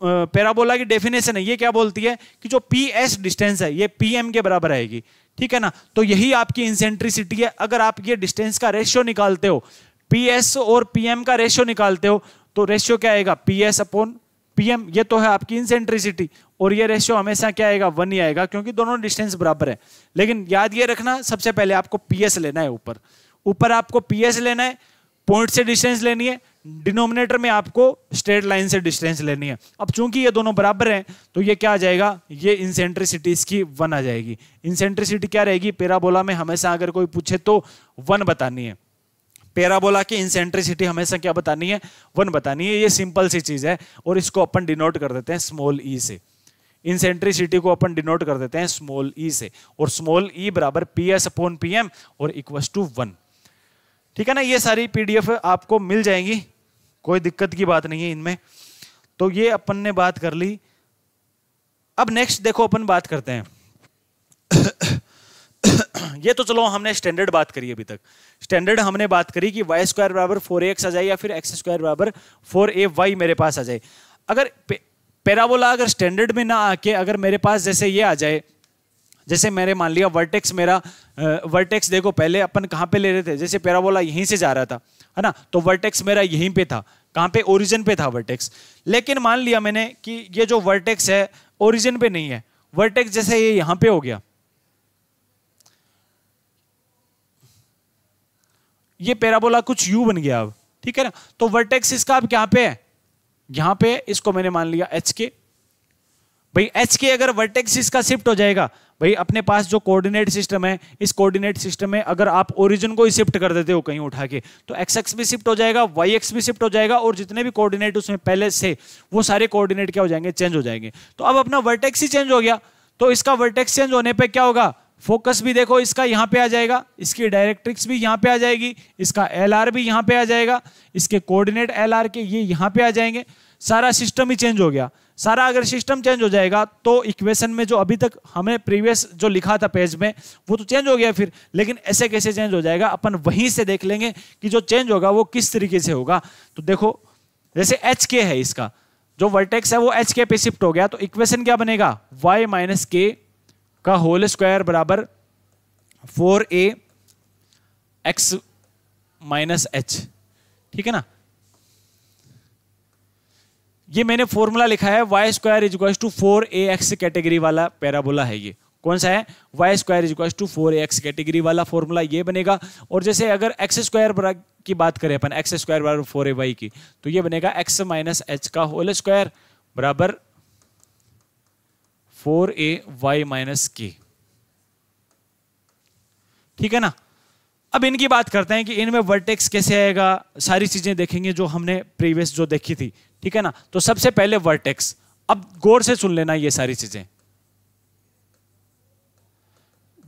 पैराबोला की डेफिनेशन है ये क्या बोलती है कि जो PS डिस्टेंस है ये PM के बराबर आएगी, ठीक है ना। तो यही आपकी इंसेंट्रिसिटी है। अगर आप ये डिस्टेंस का रेशियो निकालते हो, PS और PM का रेशियो निकालते हो, तो रेशियो क्या आएगा, PS अपॉन PM, ये तो है आपकी इंसेंट्रिसिटी, और ये रेशियो हमेशा क्या आएगा, 1 ही आएगा, क्योंकि दोनों डिस्टेंस बराबर है। लेकिन याद ये रखना, सबसे पहले आपको PS लेना है, ऊपर आपको PS लेना है, पॉइंट से डिस्टेंस लेनी है, डिनोमिनेटर में आपको स्ट्रेट लाइन से डिस्टेंस लेनी है। अब चूंकि ये दोनों बराबर हैं तो ये क्या आ जाएगा, ये इंसेंट्रिसिटी इसकी 1 आ जाएगी। इंसेंट्रिसिटी क्या रहेगी, पैराबोला में हमेशा अगर कोई पूछे तो 1 बतानी है। पैराबोला की इंसेंट्रिसिटी हमेशा क्या बतानी है, 1 बतानी है। ये सिंपल सी चीज है, और इसको अपन डिनोट कर देते हैं स्मॉल ई से। इंसेंट्रिसिटी को अपन डिनोट कर देते हैं स्मॉल ई से, और स्मॉल ई बराबर PS अपॉन PM और इक्वल्स टू 1, ठीक है ना। ये सारी PDF आपको मिल जाएंगी, कोई दिक्कत की बात नहीं है इनमें। तो ये अपन ने बात कर ली। अब नेक्स्ट देखो अपन बात करते हैं ये तो चलो हमने स्टैंडर्ड बात करी अभी तक। स्टैंडर्ड हमने बात करी कि y स्क्वायर बराबर 4ax आ जाए या फिर x स्क्वायर बराबर 4ay मेरे पास आ जाए। अगर पैराबोला अगर स्टैंडर्ड में ना आके अगर मेरे पास जैसे ये आ जाए, जैसे मैंने मान लिया वर्टेक्स मेरा वर्टेक्स, देखो पहले अपन कहाँ पे ले रहे थे, जैसे पैराबोला यहीं से जा रहा था, है ना, तो वर्टेक्स मेरा यहीं पे था, कहाँ पे, ओरिजिन पे था वर्टेक्स। लेकिन मान लिया मैंने कि ये जो वर्टेक्स है ओरिजिन पे नहीं है, वर्टेक्स जैसे ये यहाँ पे हो गया, ये पैराबोला कुछ यू बन गया अब, ठीक है ना। तो वर्टेक्स इसका अब क्या पे है, यहां पे, इसको मैंने मान लिया एच के। भाई एच के अगर वर्टेक्स इसका शिफ्ट हो जाएगा, भाई अपने पास जो कोऑर्डिनेट सिस्टम है, इस कोऑर्डिनेट सिस्टम में अगर आप ओरिजिन को ही शिफ्ट कर देते हो कहीं उठा के, तो एक्स एक्स भी शिफ्ट हो जाएगा, वाई एक्स भी शिफ्ट हो जाएगा, और जितने भी कोऑर्डिनेट उसमें पहले से वो सारे कोऑर्डिनेट क्या हो जाएंगे, चेंज हो जाएंगे। तो अब अपना वर्टेक्स ही चेंज हो गया, तो इसका वर्टेक्स चेंज होने पे क्या होगा, फोकस भी देखो इसका यहां पे आ जाएगा, इसकी डायरेक्ट्रिक्स भी यहां पे आ जाएगी, इसका एलआर भी यहां पे आ जाएगा, इसके कोऑर्डिनेट एलआर के ये यहां पे आ जाएंगे, सारा सिस्टम ही चेंज हो गया। सारा अगर सिस्टम चेंज हो जाएगा तो इक्वेशन में जो अभी तक हमें प्रीवियस जो लिखा था पेज में वो तो चेंज हो गया फिर, लेकिन ऐसे कैसे चेंज हो जाएगा अपन वहीं से देख लेंगे कि जो चेंज होगा वो किस तरीके से होगा। तो देखो जैसे एच के है, इसका जो वर्टेक्स है वो एच के पे शिफ्ट हो गया, तो इक्वेशन क्या बनेगा, y माइनस के का होल स्क्वायर बराबर 4a x माइनस एच, ठीक है ना। ये मैंने फॉर्मूला लिखा है y square is equal to 4ax category वाला पैराबोला है। ये कौन सा है, y square is equal to 4ax category वाला फॉर्मूला ये बनेगा। और जैसे अगर x स्क्वायर की बात करें अपन, x स्क्वायर बराबर 4ay की, तो ये बनेगा x माइनस एच का होल स्क्वायर बराबर 4ay माइनस के, ठीक है ना। अब इनकी बात करते हैं कि इनमें वर्टेक्स कैसे आएगा, सारी चीजें देखेंगे जो हमने प्रीवियस जो देखी थी, ठीक है ना। तो सबसे पहले वर्टेक्स, अब गौर से सुन लेना, ये सारी चीजें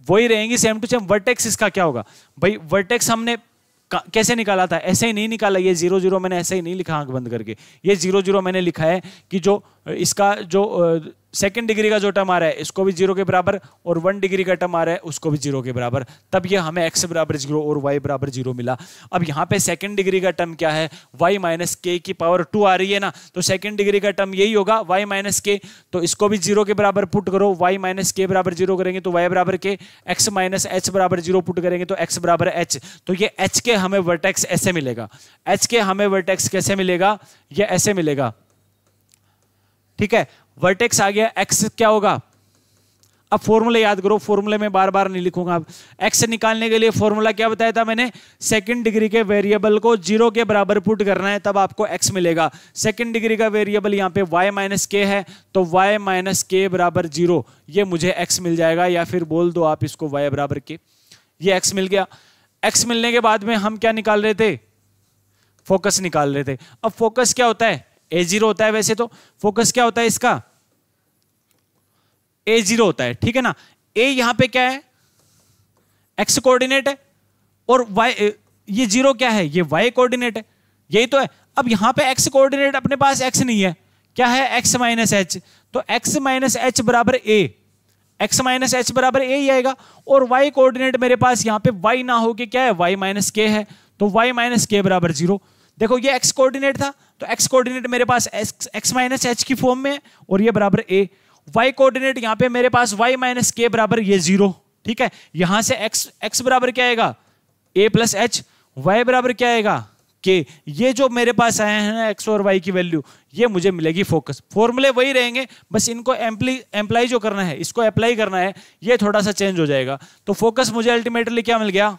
वही रहेंगी सेम टू सेम। वर्टेक्स इसका क्या होगा भाई, वर्टेक्स हमने कैसे निकाला था, ऐसे ही नहीं निकाला, ये 0 0 मैंने ऐसे ही नहीं लिखा आंख बंद करके, ये 0 0 मैंने लिखा है कि जो इसका जो सेकंड डिग्री का जो टर्म आ रहा है इसको भी 0 के बराबर, और 1 डिग्री का टर्म आ रहा है उसको भी 0 के बराबर, तब ये हमें x बराबर 0 और y बराबर 0 मिला। अब यहाँ पे सेकंड डिग्री का टर्म क्या है, y माइनस के की पावर 2 आ रही है ना, तो सेकंड डिग्री का टर्म यही होगा y माइनस के, तो इसको भी 0 के बराबर पुट करो, y माइनस के बराबर 0 करेंगे तो y बराबर के, x माइनस एच बराबर 0 पुट करेंगे तो x बराबर h। तो ये h के हमें वर्टेक्स ऐसे मिलेगा, h के हमें वर्टेक्स कैसे मिलेगा, ये ऐसे मिलेगा, ठीक है। वर्टेक्स आ गया, x क्या होगा, अब फॉर्मूला याद करो, फॉर्मूले में बार बार नहीं लिखूंगा। अब x निकालने के लिए फॉर्मूला क्या बताया था मैंने, सेकंड डिग्री के वेरिएबल को 0 के बराबर पुट करना है तब आपको x मिलेगा। सेकंड डिग्री का वेरिएबल यहाँ पे y माइनस के है, तो y माइनस के बराबर 0, ये मुझे x मिल जाएगा, या फिर बोल दो आप इसको y बराबर के, ये x मिल गया। x मिलने के बाद में हम क्या निकाल रहे थे, फोकस निकाल रहे थे। अब फोकस क्या होता है, a0 होता है, वैसे तो फोकस क्या होता है इसका, a0 होता है, ठीक है ना। a यहां पे क्या है, x कोऑर्डिनेट है, और y ये 0 क्या है, ये y कोऑर्डिनेट है, यही तो है। अब यहां पे x कोऑर्डिनेट अपने पास x नहीं है, क्या है, x माइनस एच, तो x माइनस एच बराबर a, x माइनस एच बराबर a ही आएगा। और y कोऑर्डिनेट मेरे पास यहाँ पे y ना हो के क्या है, y माइनस के है, तो y माइनस के बराबर 0। देखो ये x कोऑर्डिनेट था, तो x कोऑर्डिनेट मेरे पास x माइनस एच की फॉर्म में है, और ये बराबर a। y कोऑर्डिनेट यहाँ पे मेरे पास y माइनस के बराबर ये 0, ठीक है। यहां से x बराबर क्या आएगा, a प्लस एच, y बराबर क्या आएगा, k। ये जो मेरे पास आए हैं ना x और y की वैल्यू, ये मुझे मिलेगी फोकस। फॉर्मूले वही रहेंगे, बस इनको एम्प्लाई जो करना है, इसको अप्लाई करना है, ये थोड़ा सा चेंज हो जाएगा। तो फोकस मुझे अल्टीमेटली क्या मिल गया,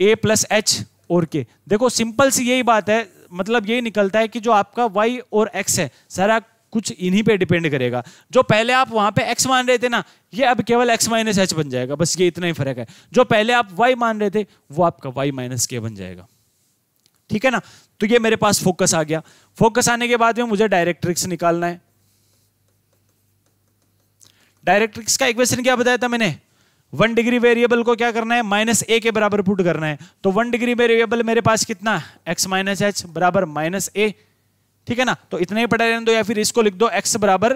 a प्लस एच और k। देखो सिंपल सी यही बात है, मतलब यही निकलता है कि जो आपका y और x है सारा कुछ इन्हीं पे डिपेंड करेगा। जो पहले आप वहां पे x मान रहे थे ना, ये अब केवल x माइनस एच बन जाएगा, बस ये इतना ही फर्क है। जो पहले आप y मान रहे थे वो आपका y माइनस के बन जाएगा, ठीक है ना। तो ये मेरे पास फोकस आ गया। फोकस आने के बाद में मुझे डायरेक्ट्रिक्स निकालना है। डायरेक्ट्रिक्स का इक्वेशन क्या बताया था मैंने, 1 डिग्री वेरिएबल को क्या करना है, माइनस ए के बराबर पुट करना है। तो 1 डिग्री वेरिएबल मेरे पास कितना, x माइनस एच बराबर माइनस ए, ठीक है ना। तो इतना ही पढ़ा रहने दो, या फिर इसको लिख दो x बराबर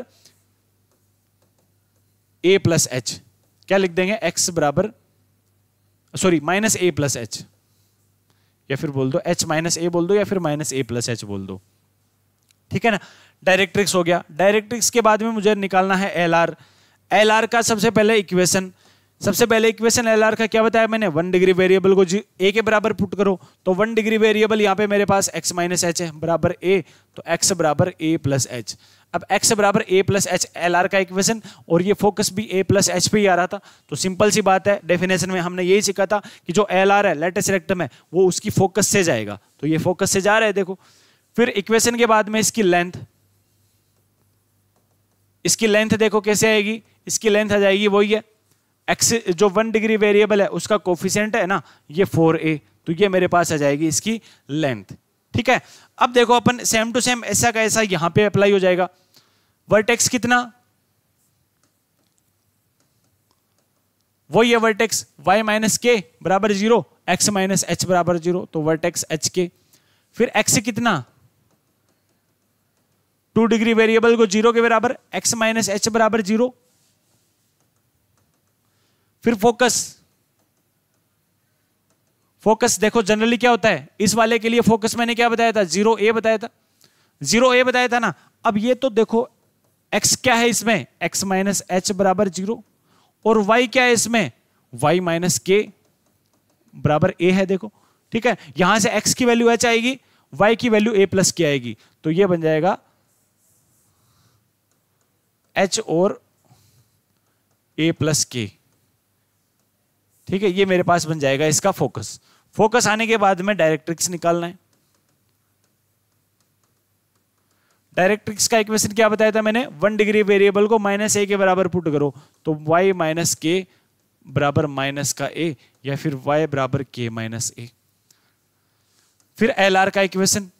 a प्लस एच, क्या लिख देंगे, x बराबर sorry minus a plus H, या फिर बोल दो h माइनस a बोल दो, या फिर माइनस a प्लस एच बोल दो, ठीक है ना। डायरेक्ट्रिक्स हो गया। डायरेक्ट्रिक्स के बाद में मुझे निकालना है एलआर। एलआर का सबसे पहले इक्वेशन एलआर का क्या बताया मैंने, 1 डिग्री वेरिएबल को a के बराबर पुट करो। तो 1 डिग्री वेरिएबल यहाँ पे मेरे पास x माइनस एच है बराबर a, तो x बराबर a प्लस एच। अब x बराबर a plus H L R का इक्वेशन, और ये फोकस भी a प्लस एच पे ही आ रहा था। तो सिंपल सी बात है, डेफिनेशन में हमने यही सीखा था कि जो एल आर है लेटेस्ट रेक्टम है वो उसकी फोकस से जाएगा, तो ये फोकस से जा रहा है देखो। फिर इक्वेशन के बाद में इसकी लेंथ, इसकी लेंथ देखो कैसे आएगी, इसकी लेंथ आ जाएगी वही है x जो 1 डिग्री वेरिएबल है उसका कोफिशिएंट है ना ये 4a, तो ये मेरे पास आ जाएगी इसकी लेंथ। ठीक है, अब देखो अपन सेम टू सेम ऐसा का ऐसा यहां पे अप्लाई हो जाएगा। वर्टेक्स कितना, वही है वर्टेक्स y माइनस के बराबर 0, x माइनस एच बराबर 0, तो वर्टेक्स एच के। फिर x कितना, 2 डिग्री वेरिएबल को 0 के बराबर, x माइनस एच बराबर 0। फिर फोकस, फोकस देखो जनरली क्या होता है, इस वाले के लिए फोकस मैंने क्या बताया था, 0a बताया था, 0a बताया था ना। अब ये तो देखो x क्या है इसमें, x माइनस एच बराबर 0, और y क्या है इसमें, y माइनस के बराबर a है देखो। ठीक है, यहां से x की वैल्यू h आएगी, y की वैल्यू a प्लस के आएगी, तो ये बन जाएगा h और a प्लस के। ठीक है, ये मेरे पास बन जाएगा इसका फोकस। फोकस आने के बाद में डायरेक्ट्रिक्स निकालना है। डायरेक्ट्रिक्स का इक्वेशन क्या बताया था मैंने, 1 डिग्री वेरिएबल को -a के बराबर पुट करो, तो y माइनस के बराबर माइनस का a, या फिर y बराबर k माइनस a। फिर LR का इक्वेशन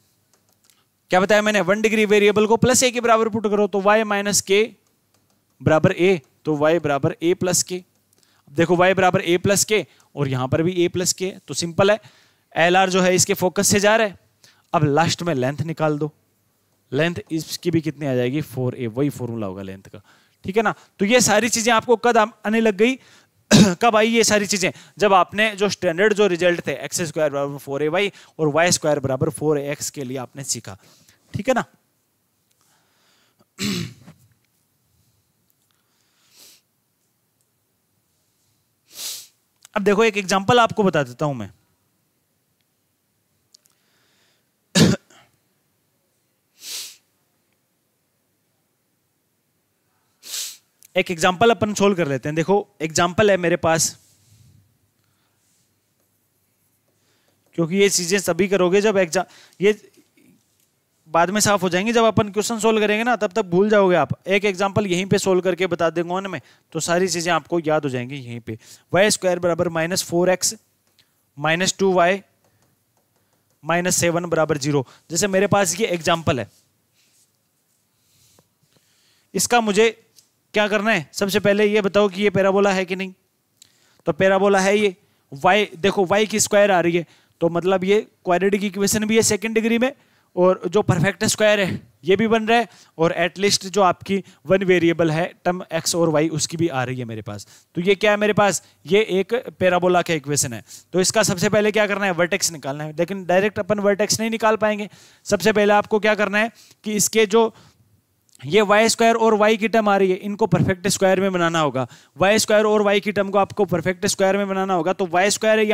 क्या बताया मैंने, 1 डिग्री वेरिएबल को +a के बराबर पुट करो, तो y माइनस के बराबर a, तो y बराबर a प्लस के। देखो y बराबर a प्लस के, और यहां पर भी a प्लस के, तो सिंपल है, LR जो है इसके फोकस से जा रहा है। अब लास्ट में लेंथ निकाल दो, लेंथ इसकी भी कितनी आ जाएगी, 4a, वही फॉर्मूला होगा लेंथ का। ठीक है ना, तो ये सारी चीजें आपको कब आने लग गई कब आई ये सारी चीजें, जब आपने जो स्टैंडर्ड जो रिजल्ट थे x स्क्वायर बराबर 4ay और y स्क्वायर बराबर 4ax के लिए आपने सीखा। ठीक है ना। अब देखो एक एग्जांपल आपको बता देता हूं मैं। एक एग्जांपल अपन सोल्व कर लेते हैं। देखो एग्जांपल है मेरे पास, क्योंकि ये चीजें सभी करोगे जब एग्जाम, ये बाद में साफ हो जाएंगे जब अपन क्वेश्चन सोल्व करेंगे ना, तब तक भूल जाओगे आप। एक एग्जांपल यहीं पे सोल्व करके बता देंगे ऑन में, तो सारी चीजें आपको याद हो जाएंगी यहीं पे। y स्क्वायर बराबर -4x माइनस 2y माइनस 7 बराबर 0। जैसे मेरे पास ये एग्जांपल है, इसका मुझे क्या करना है, सबसे पहले ये बताओ कि ये पैराबोला है कि नहीं। तो पैराबोला है ये, y देखो y की स्क्वायर आ रही है, तो मतलब ये क्वाड्रेटिक इक्वेशन भी है सेकंड डिग्री में, और जो परफेक्ट स्क्वायर है ये भी बन रहा है, और एटलीस्ट जो आपकी 1 वेरिएबल है टर्म x और y उसकी भी आ रही है मेरे पास। तो ये क्या है मेरे पास, ये एक पैराबोला का इक्वेशन है। तो इसका सबसे पहले क्या करना है, वर्टेक्स निकालना है। लेकिन डायरेक्ट अपन वर्टेक्स नहीं निकाल पाएंगे, सबसे पहले आपको क्या करना है कि इसके जो ये y स्क्वायर और y की टर्म आ रही है, इनको परफेक्ट स्क्वायर में बनाना होगा। y स्क्वायर और y की टर्म को आपको परफेक्ट स्क्वायर में बनाना होगा। तो y स्क्वायर है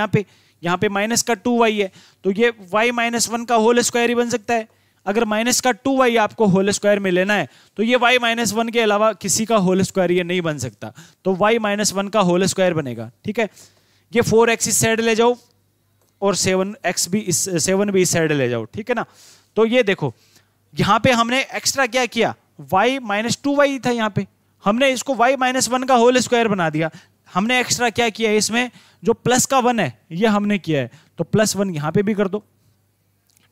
यहाँ पे माइनस का 2y है, तो ये y माइनस 1 का होल स्क्वायर ही बन सकता है। अगर माइनस का 2y आपको होल स्क्वायर में लेना है, तो ये y माइनस 1 के अलावा किसी का होल स्क्वायर ये नहीं बन सकता, तो y माइनस 1 का होल स्क्वायर बनेगा। ठीक है, ये 4x इस साइड ले जाओ, और 7 भी इस साइड ले जाओ। ठीक है ना। तो ये देखो यहाँ पे हमने एक्स्ट्रा क्या किया, y माइनस 2y था, यहाँ पे हमने इसको y माइनस 1 का होल स्क्वायर बना दिया। हमने एक्स्ट्रा क्या किया है, इसमें जो प्लस का 1 है ये हमने किया है, तो +1 यहाँ पे भी कर दो।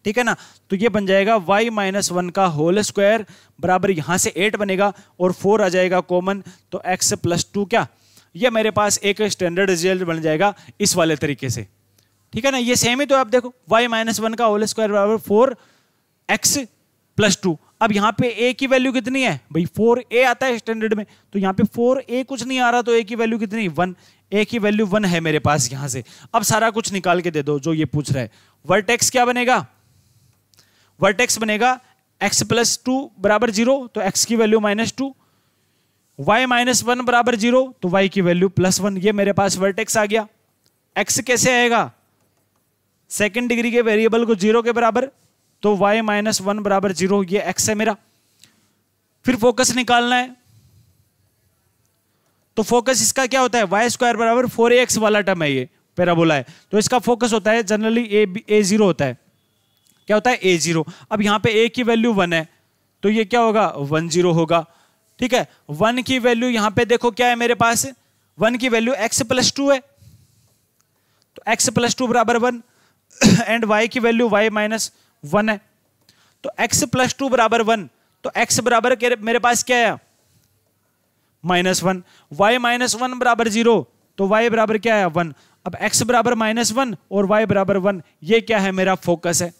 ठीक है ना, तो ये बन जाएगा y माइनस 1 का होल स्क्वायर बराबर यहाँ से 8 बनेगा, और 4 आ जाएगा कॉमन, तो x प्लस 2 क्या, ये मेरे पास एक स्टैंडर्ड रिजल्ट बन जाएगा इस वाले तरीके से। ठीक है ना, ये सेम ही तो आप देखो, y माइनस 1 का होल स्क्वायर बराबर 4x प्लस 2। अब यहाँ पे a की वैल्यू कितनी है भाई, 4a आता है स्टैंडर्ड में, तो यहाँ पे 4a कुछ नहीं आ रहा, तो a की वैल्यू कितनी, 1। a की वैल्यू 1 है मेरे पास यहाँ से। अब सारा कुछ निकाल के दे दो जो ये पूछ रहा है। वर्टेक्स क्या बनेगा, वर्टेक्स बनेगा x प्लस 2 बराबर 0, तो x की वैल्यू -2, y माइनस 1 बराबर 0, तो y की वैल्यू +1। ये मेरे पास वर्टेक्स आ गया। x कैसे आएगा, सेकंड डिग्री के वेरिएबल को 0 के बराबर, तो y माइनस 1 बराबर 0, ये x है मेरा। फिर फोकस निकालना है, तो फोकस इसका क्या होता है, वाई स्क्वायर बराबर 4ax वाला टर्म है, ये पैराबोला है, तो इसका फोकस होता है जनरली ए जीरो होता है। क्या होता है, ए जीरो। अब यहाँ पे ए की वैल्यू 1 है, तो ये क्या होगा, 1 0 होगा। ठीक है, 1 की वैल्यू यहाँ पे देखो क्या है मेरे पास, 1 की वैल्यू x + 2 है, तो x + 2 बराबर 1 एंड y की वैल्यू y - 1 है, तो x + 2 बराबर 1, तो x बराबर मेरे पास क्या है, -1, y - 1 बराबर 0, तो y बराबर क्या है, 1। अब x बराबर -1 और y बराबर 1, ये क्या है, मेरा फोकस है।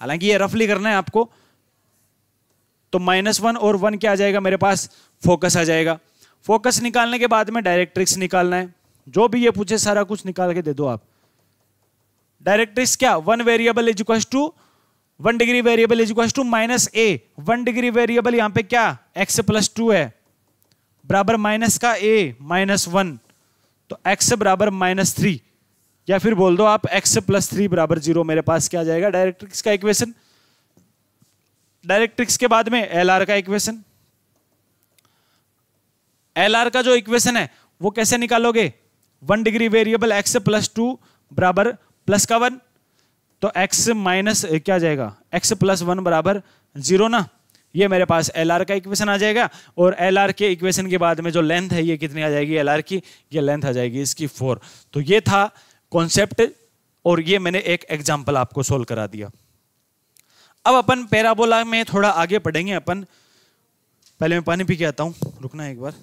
हालांकि ये रफली करना है आपको, तो -1 और 1 क्या आ जाएगा मेरे पास, फोकस आ जाएगा। फोकस निकालने के बाद में डायरेक्ट्रिक्स निकालना है, जो भी ये पूछे सारा कुछ निकाल के दे दो आप। डायरेक्ट्रिक्स क्या, 1 variable is equal to 1 degree variable is equal to -a। 1 degree variable यहां पे क्या, x + 2 है, बराबर माइनस का a -1, तो x बराबर -3, या फिर बोल दो आप x + 3 बराबर 0। मेरे पास क्या आ जाएगा, डायरेक्ट्रिक्स का इक्वेशन। डायरेक्ट्रिक्स के बाद में एलआर का इक्वेशन। एलआर का जो इक्वेशन है वो कैसे निकालोगे, 1 डिग्री वेरिएबल x + 2 बराबर प्लस का 1, तो x माइनस क्या जाएगा, x + 1 बराबर 0 ना। ये मेरे पास एलआर का इक्वेशन आ जाएगा। और एलआर के इक्वेशन के बाद में जो लेंथ है ये कितनी आ जाएगी एलआर की, ये लेंथ आ जाएगी इसकी 4। तो ये था कॉन्सेप्ट, और ये मैंने एक एग्जांपल आपको सोल्व करा दिया। अब अपन पैराबोला में थोड़ा आगे पढ़ेंगे अपन। पहले मैं पानी पी के आता हूं, रुकना एक बार।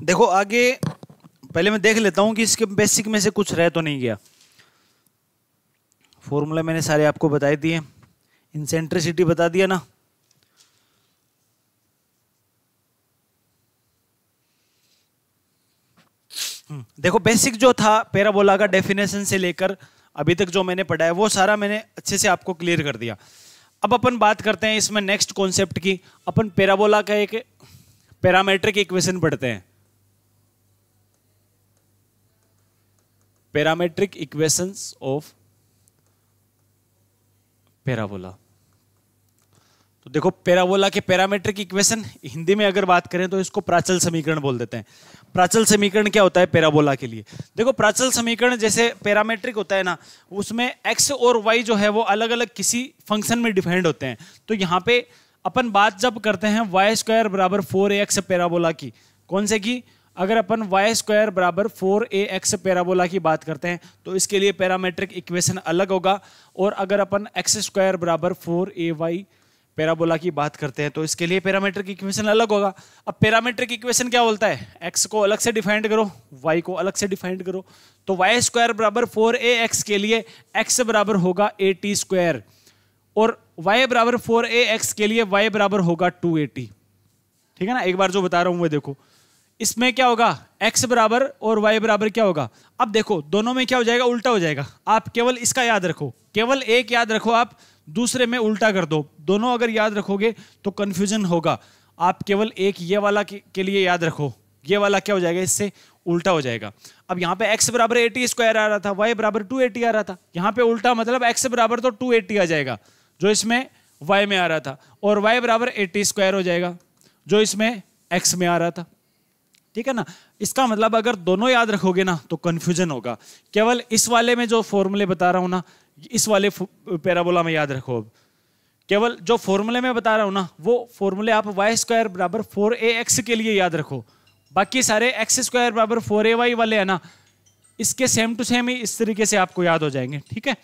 देखो आगे पहले मैं देख लेता हूं कि इसके बेसिक में से कुछ रह तो नहीं गया। फॉर्मूला मैंने सारे आपको बता दिए, इंसेंट्रिसिटी बता दिया ना। देखो बेसिक जो था पैराबोला का डेफिनेशन से लेकर अभी तक जो मैंने पढ़ा है वो सारा मैंने अच्छे से आपको क्लियर कर दिया। अब अपन बात करते हैं इसमें नेक्स्ट कॉन्सेप्ट की। अपन पैराबोला का एक पैरामेट्रिक इक्वेशन पढ़ते हैं, पैरामेट्रिक इक्वेशंस ऑफ पैराबोला। तो देखो पैराबोला के पैरामेट्रिक इक्वेशन हिंदी में अगर बात करें तो इसको प्राचल समीकरण बोल देते हैं। प्राचल समीकरण क्या होता है पैराबोला के लिए? देखो प्राचल समीकरण जैसे पैरामेट्रिक होता है ना, उसमें x और y जो है वो अलग अलग किसी फंक्शन में डिफाइंड होते हैं। तो यहाँ पे अपन बात जब करते हैं y स्क्वायर बराबर 4ax पैराबोला की, कौन से की? अगर अपन y स्क्वायर बराबर 4ax पैराबोला की बात करते हैं तो इसके लिए पैरामेट्रिक इक्वेशन अलग होगा। और अगर अपन x स्क्वायर बराबर 4ay पैराबोला की बात करते हैं तो इसके लिए पैरामेट्रिक इक्वेशन अलग होगा। अब पैरामेट्रिक इक्वेशन क्या बोलता है? x को अलग से डिफाइंड करो, y को अलग से डिफाइंड करो। तो y स्क्वायर बराबर 4ax के लिए x बराबर होगा at स्क्वायर, और y बराबर 4ax के लिए y बराबर होगा 2at। ठीक है ना? एक बार जो बता रहा हूं वो देखो, इसमें क्या होगा? x बराबर और y बराबर क्या होगा? अब देखो दोनों में क्या हो जाएगा? उल्टा हो जाएगा। आप केवल इसका याद रखो, केवल एक याद रखो, आप दूसरे में उल्टा कर दो। दोनों अगर याद रखोगे तो कंफ्यूजन होगा। आप केवल एक ये वाला के लिए याद रखो, ये वाला क्या हो जाएगा? इससे उल्टा हो जाएगा। अब यहाँ पे x बराबर 80 स्क्वायर आ रहा था, y बराबर 280 आ रहा था। यहाँ पे उल्टा मतलब x बराबर तो 280 आ जाएगा जो इसमें y में आ रहा था, और y बराबर 80 स्क्वायर हो जाएगा जो इसमें x में आ रहा था। ठीक है ना? इसका मतलब अगर दोनों याद रखोगे ना तो कंफ्यूजन होगा। केवल इस वाले में जो फॉर्मूले बता रहा हूं ना, इस वाले पैराबोला में याद रखो। अब केवल जो फॉर्मूले में बता रहा हूं ना वो फॉर्मूले आप y स्क्वायर बराबर 4ax के लिए याद रखो। बाकी सारे x स्क्वायर बराबर 4ay वाले है ना, इसके सेम टू सेम ही इस तरीके से आपको याद हो जाएंगे। ठीक है?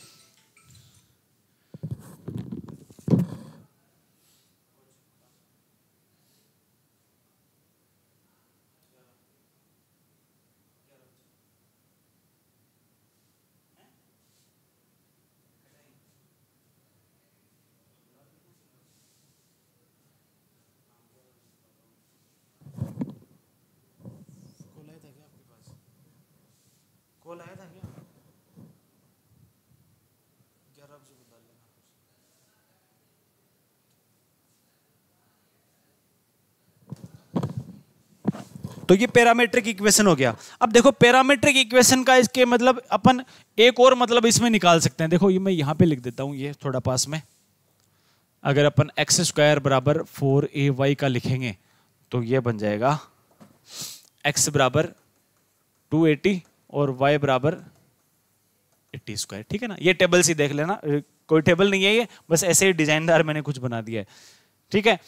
कॉल आया था क्या? 11 बजे बता लेना। तो ये पैरामेट्रिक इक्वेशन हो गया। अब देखो पैरामेट्रिक इक्वेशन का इसके मतलब अपन एक और मतलब इसमें निकाल सकते हैं। देखो ये मैं यहाँ पे लिख देता हूँ, ये थोड़ा पास में। अगर अपन x स्क्वायर बराबर 4ay का लिखेंगे तो ये बन जाएगा x बराबर 280 और y बराबर 80 स्क्वायर। ठीक है ना? ये टेबल से देख लेना, कोई टेबल नहीं है ये, बस ऐसे ही डिजाइनदार मैंने कुछ बना दिया है। ठीक है?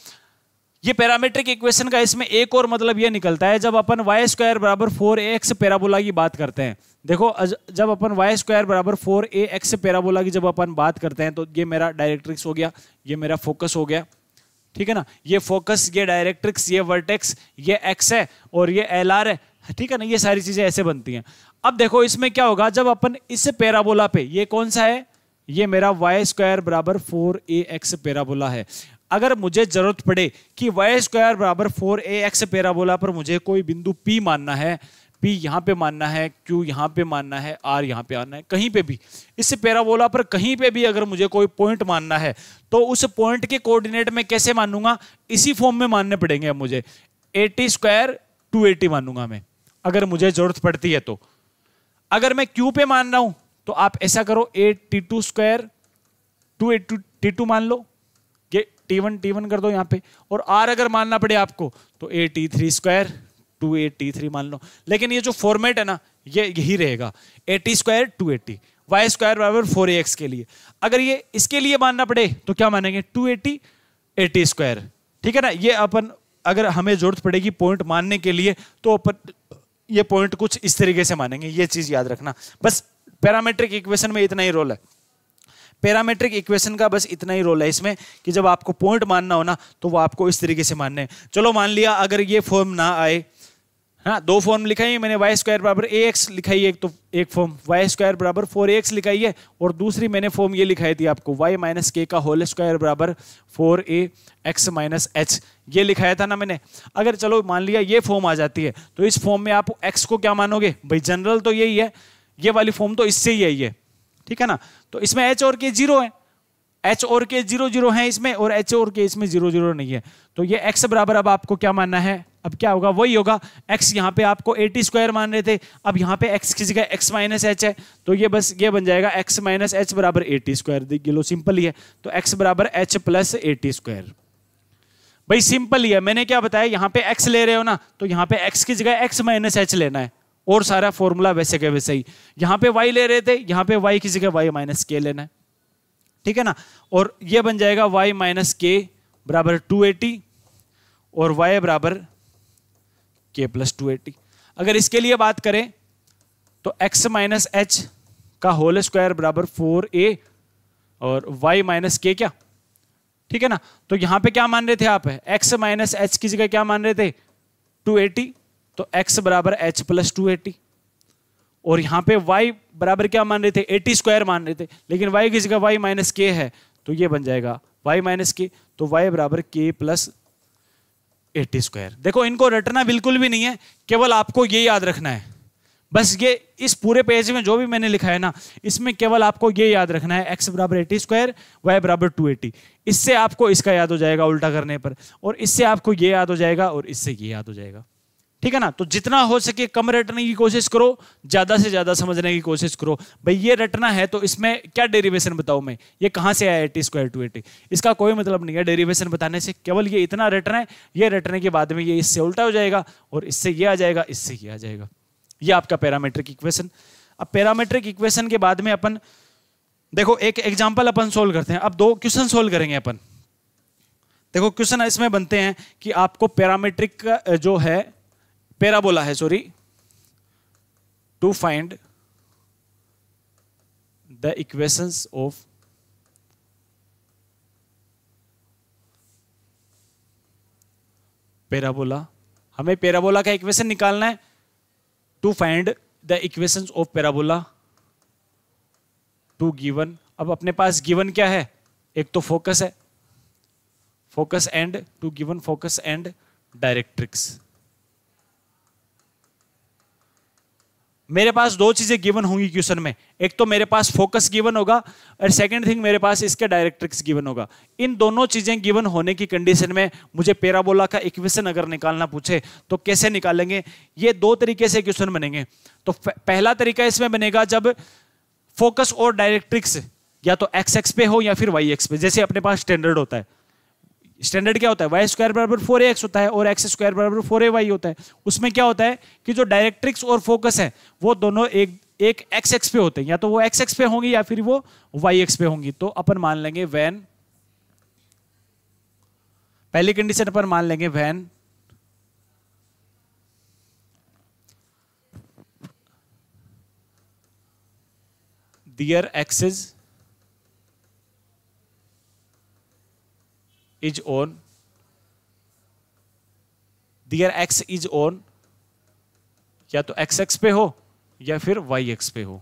ये पैरामेट्रिक इक्वेशन का इसमें एक और मतलब ये निकलता है जब अपन y स्क्वायर बराबर 4ax पैराबोला की बात करते हैं। देखो जब अपन y स्क्वायर बराबर 4ax पैराबोला की जब अपन बात करते हैं तो ये मेरा डायरेक्ट्रिक्स हो गया, ये मेरा फोकस हो गया। ठीक है ना? ये फोकस, ये डायरेक्ट्रिक्स, ये वर्टेक्स, ये x है और ये LR है। ठीक है ना? ये सारी चीजें ऐसे बनती हैं। अब देखो इसमें क्या होगा जब अपन इस पैराबोला पे, ये कौन सा है? ये मेरा y स्क्वायर बराबर 4ax पैराबोला है। अगर मुझे जरूरत पड़े कि y स्क्वायर बराबर 4ax पैराबोला पर मुझे कोई बिंदु P मानना है, P यहाँ पे मानना है, Q यहाँ पे मानना है, R यहाँ पे आना है, कहीं पे भी इस पैराबोला पर कहीं पे भी अगर मुझे कोई पॉइंट मानना है तो उस पॉइंट के कोऑर्डिनेट में कैसे मानूंगा? इसी फॉर्म में मानने पड़ेंगे। अब मुझे 80 स्क्वायर 280 मानूंगा मैं अगर मुझे जरूरत पड़ती है तो। अगर मैं Q पे मान रहा हूं तो आप ऐसा करो 8t2 स्क्वायर 2t2 मान लो, ये t1 कर दो यहाँ पे, और R अगर मानना पड़े आपको तो 8t3 स्क्वायर 2t3 मान लो। लेकिन ये जो फॉर्मेट है ना ये यही रहेगा 80 स्क्वायर 280, y स्क्वायर बराबर 4ax के लिए। अगर ये इसके लिए मानना पड़े तो क्या मानेंगे? 280 80 स्क्वायर। ठीक है ना? ये अपन अगर हमें जरूरत पड़ेगी पॉइंट मानने के लिए तो अपन ये पॉइंट कुछ इस तरीके से मानेंगे। ये चीज याद रखना। बस पैरामेट्रिक इक्वेशन में इतना ही रोल है। पैरामेट्रिक इक्वेशन का बस इतना ही रोल है इसमें कि जब आपको पॉइंट मानना हो ना तो वो आपको इस तरीके से मानने हैं। चलो मान लिया अगर ये फॉर्म ना आए, हाँ दो फॉर्म लिखाई मैंने, y स्क्वायर बराबर ax लिखाई है एक, तो एक फॉर्म y स्क्वायर बराबर 4ax लिखाई है, और दूसरी मैंने फॉर्म ये लिखाई थी आपको y माइनस के का होल स्क्वायर बराबर 4ax माइनस h, ये लिखाया था ना मैंने। अगर चलो मान लिया ये फॉर्म आ जाती है तो इस फॉर्म में आप x को क्या मानोगे? भाई जनरल तो यही है, ये वाली फॉर्म तो इससे ही है ये, ठीक है ना। तो इसमें h और k 0 है, h और k 0 0 है इसमें, और h और k इसमें 0 0 नहीं है। तो ये x बराबर अब आपको क्या मानना है, अब क्या होगा, वही होगा। x यहाँ पे आपको 80 स्क्वायर मान रहे थे, अब यहाँ पे x की जगह x माइनस h है, तो ये बस ये बन जाएगा x माइनस h बराबर 80 स्क्वायर। देखिए लो सिंपल ही है, तो x बराबर h प्लस 80 स्क्वायर। भाई सिंपल ही है, मैंने क्या बताया, यहाँ पे x ले रहे हो ना, तो यहाँ पे x की जगह x माइनस h लेना है, और सारा फॉर्मूला वैसे के वैसे ही। यहाँ पे y ले रहे थे, यहाँ पे y की जगह y माइनस k लेना है, ठीक है ना। और ये बन जाएगा y माइनस k बराबर 280 और y बराबर k प्लस 280। अगर इसके लिए बात करें तो x माइनस h का होल स्क्वायर बराबर 4a और y माइनस k, क्या, ठीक है ना। तो यहां पे क्या मान रहे थे आप, x माइनस h की जगह क्या मान रहे थे 280, तो x बराबर h प्लस 280। और यहां पे y बराबर क्या मान रहे थे 80 स्क्वायर मान रहे थे, लेकिन y की जगह y माइनस k है, तो ये बन जाएगा y माइनस k, तो y बराबर k प्लस 80 स्क्वायर। देखो इनको रटना बिल्कुल भी नहीं है, केवल आपको ये याद रखना है बस। ये इस पूरे पेज में जो भी मैंने लिखा है ना, इसमें केवल आपको ये याद रखना है, x बराबर 80 स्क्वायर, y बराबर 280। इससे आपको इसका याद हो जाएगा उल्टा करने पर, और इससे आपको ये याद हो जाएगा, और इससे ये याद हो जाएगा, ठीक है ना। तो जितना हो सके कम रटने की कोशिश करो, ज्यादा से ज्यादा समझने की कोशिश करो। भाई ये रटना है तो इसमें क्या डेरिवेशन बताऊं मैं, ये कहां से आया 80 स्क्वायर 280, इसका कोई मतलब नहीं है डेरिवेशन बताने से, केवल ये इतना रटना है। ये रटने के बाद में ये इससे उल्टा हो जाएगा, और इससे ये आ जाएगा, इससे ये आ जाएगा। ये आपका पैरामीट्रिक इक्वेशन। अब पैरामीट्रिक इक्वेशन के बाद में अपन देखो एक एग्जांपल अपन सोल्व करते हैं। अब दो क्वेश्चन सोल्व करेंगे अपन। देखो क्वेश्चन इसमें बनते हैं कि आपको पैरामीट्रिक जो है पैराबोला है, sorry, to find the equations of parabola. हमें पैराबोला का इक्वेशन निकालना है, to find the equations of parabola to given. अब अपने पास गिवन क्या है, एक तो फोकस है, focus and, to given focus and directrix. मेरे पास दो चीजें गिवन होंगी क्वेश्चन में, एक तो मेरे पास फोकस गिवन होगा, और सेकंड थिंग मेरे पास इसके डायरेक्ट्रिक्स गिवन होगा। इन दोनों चीजें गिवन होने की कंडीशन में मुझे पैराबोला का इक्वेशन अगर निकालना पूछे तो कैसे निकालेंगे। ये दो तरीके से क्वेश्चन बनेंगे। तो पहला तरीका इसमें बनेगा जब फोकस और डायरेक्ट्रिक्स या तो एक्स एक्स पे हो या फिर वाई एक्स पे, जैसे अपने पास स्टैंडर्ड होता है। स्टैंडर्ड क्या होता है, वाई स्क्वायर बराबर 4ax होता है और एक्स स्क्वायर बराबर 4ay होता है। उसमें क्या होता है कि जो डायरेक्ट्रिक्स और फोकस है वो दोनों एक एक्स एक्स पे होते हैं, या तो वो एक्स एक्स पे होंगी या फिर वो वाई एक्स पे होंगी। तो अपन मान लेंगे व्हेन, पहली कंडीशन अपन मान लेंगे when there axis is on, their x is on, या तो x x पे हो या फिर y x पे हो।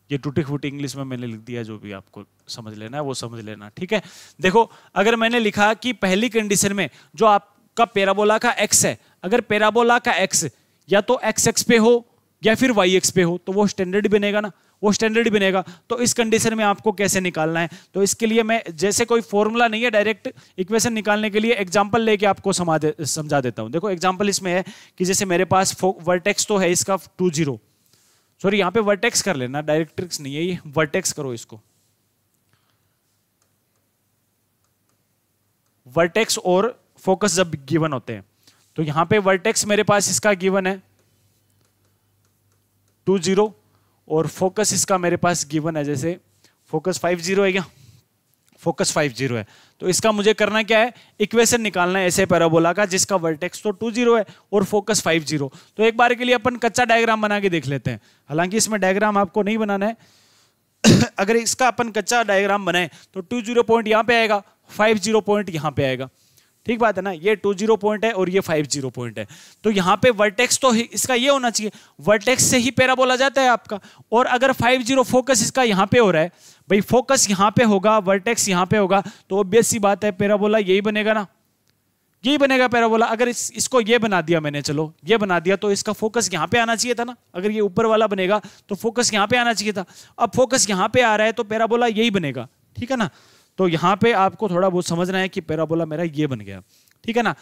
ये टूटी फूटी इंग्लिश में मैंने लिख दिया, जो भी आपको समझ लेना है वो समझ लेना, ठीक है। देखो अगर मैंने लिखा कि पहली कंडीशन में जो आपका पैराबोला का x है, अगर पैराबोला का x या तो x x पे हो या फिर y x पे हो तो वो स्टैंडर्ड बनेगा ना, वो स्टैंडर्ड बनेगा। तो इस कंडीशन में आपको कैसे निकालना है, तो इसके लिए मैं जैसे कोई फॉर्मूला नहीं है, डायरेक्ट इक्वेशन निकालने के लिए एग्जांपल लेके आपको समझा देता हूं। देखो एग्जांपल इसमें है कि जैसे मेरे पास वर्टेक्स तो है इसका 20, सॉरी यहां पे वर्टेक्स कर लेना, डायरेक्ट्रिक्स नहीं है ये, वर्टेक्स करो इसको। वर्टेक्स और फोकस जब गिवन होते हैं तो यहां पे वर्टेक्स मेरे पास इसका गिवन है 20 और फोकस इसका मेरे पास गिवन है, जैसे फोकस 50 है क्या, फोकस 50 है। तो इसका मुझे करना क्या है, इक्वेशन निकालना है ऐसे पैराबोला का जिसका वर्टेक्स तो 20 है और फोकस 50। तो एक बार के लिए अपन कच्चा डायग्राम बना के देख लेते हैं, हालांकि इसमें डायग्राम आपको नहीं बनाना है। अगर इसका अपन कच्चा डायग्राम बनाए तो 20 पॉइंट यहां पे आएगा, 50 पॉइंट यहां पे आएगा, ठीक बात है ना। ये 20 पॉइंट है और ये 50 पॉइंट है। तो यहां पे वर्टेक्स तो इसका ये होना चाहिए, वर्टेक्स से ही पैराबोला जाता है आपका। और अगर 50 फोकस इसका यहां पे हो रहा है, भाई फोकस यहां पे होगा, वर्टेक्स यहां पे होगा, तो ऑब्वियस सी बात है पैराबोला यही बनेगा ना, यही बनेगा पैराबोला। अगर इसको ये बना दिया मैंने, चलो ये बना दिया, तो इसका फोकस यहाँ पे आना चाहिए था ना। अगर ये ऊपर वाला बनेगा तो फोकस यहाँ पे आना चाहिए था। अब फोकस यहाँ पे आ रहा है तो पैराबोला यही बनेगा, ठीक है ना। तो यहाँ पे आपको थोड़ा बहुत समझना है कि पैराबोला मेरा ये बन गया, ठीक है ना।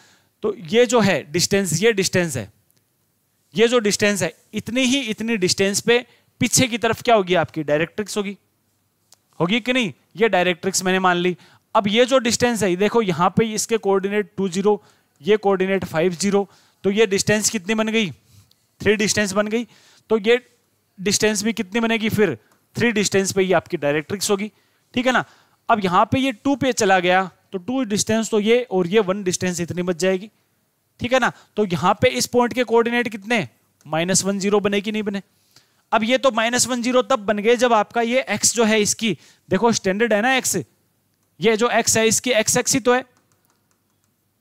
तो ये जो है डिस्टेंस, ये डिस्टेंस है, ये जो डिस्टेंस है, इतनी डिस्टेंस पे पीछे की तरफ क्या होगी आपकी, डायरेक्ट्रिक्स होगी कि नहीं। ये डायरेक्ट्रिक्स मैंने मान ली। अब ये जो डिस्टेंस है, देखो यहाँ पे इसके कोऑर्डिनेट 20, ये कोऑर्डिनेट 50, तो ये डिस्टेंस कितनी बन गई, 3 डिस्टेंस बन गई। तो ये डिस्टेंस भी कितनी बनेगी फिर, 3 डिस्टेंस पे ये आपकी डायरेक्ट्रिक्स होगी, ठीक है ना। अब यहाँ पे ये 2 पे चला गया तो 2 डिस्टेंस तो ये, और ये 1 डिस्टेंस इतनी बच जाएगी, ठीक है ना। तो यहाँ पे इस पॉइंट के कोऑर्डिनेट कितने, -10 बने कि नहीं बने। अब ये तो -10 तब बन गए जब आपका ये x जो है इसकी, देखो स्टैंडर्ड है ना x, ये जो x है इसकी x एक्स ही तो है।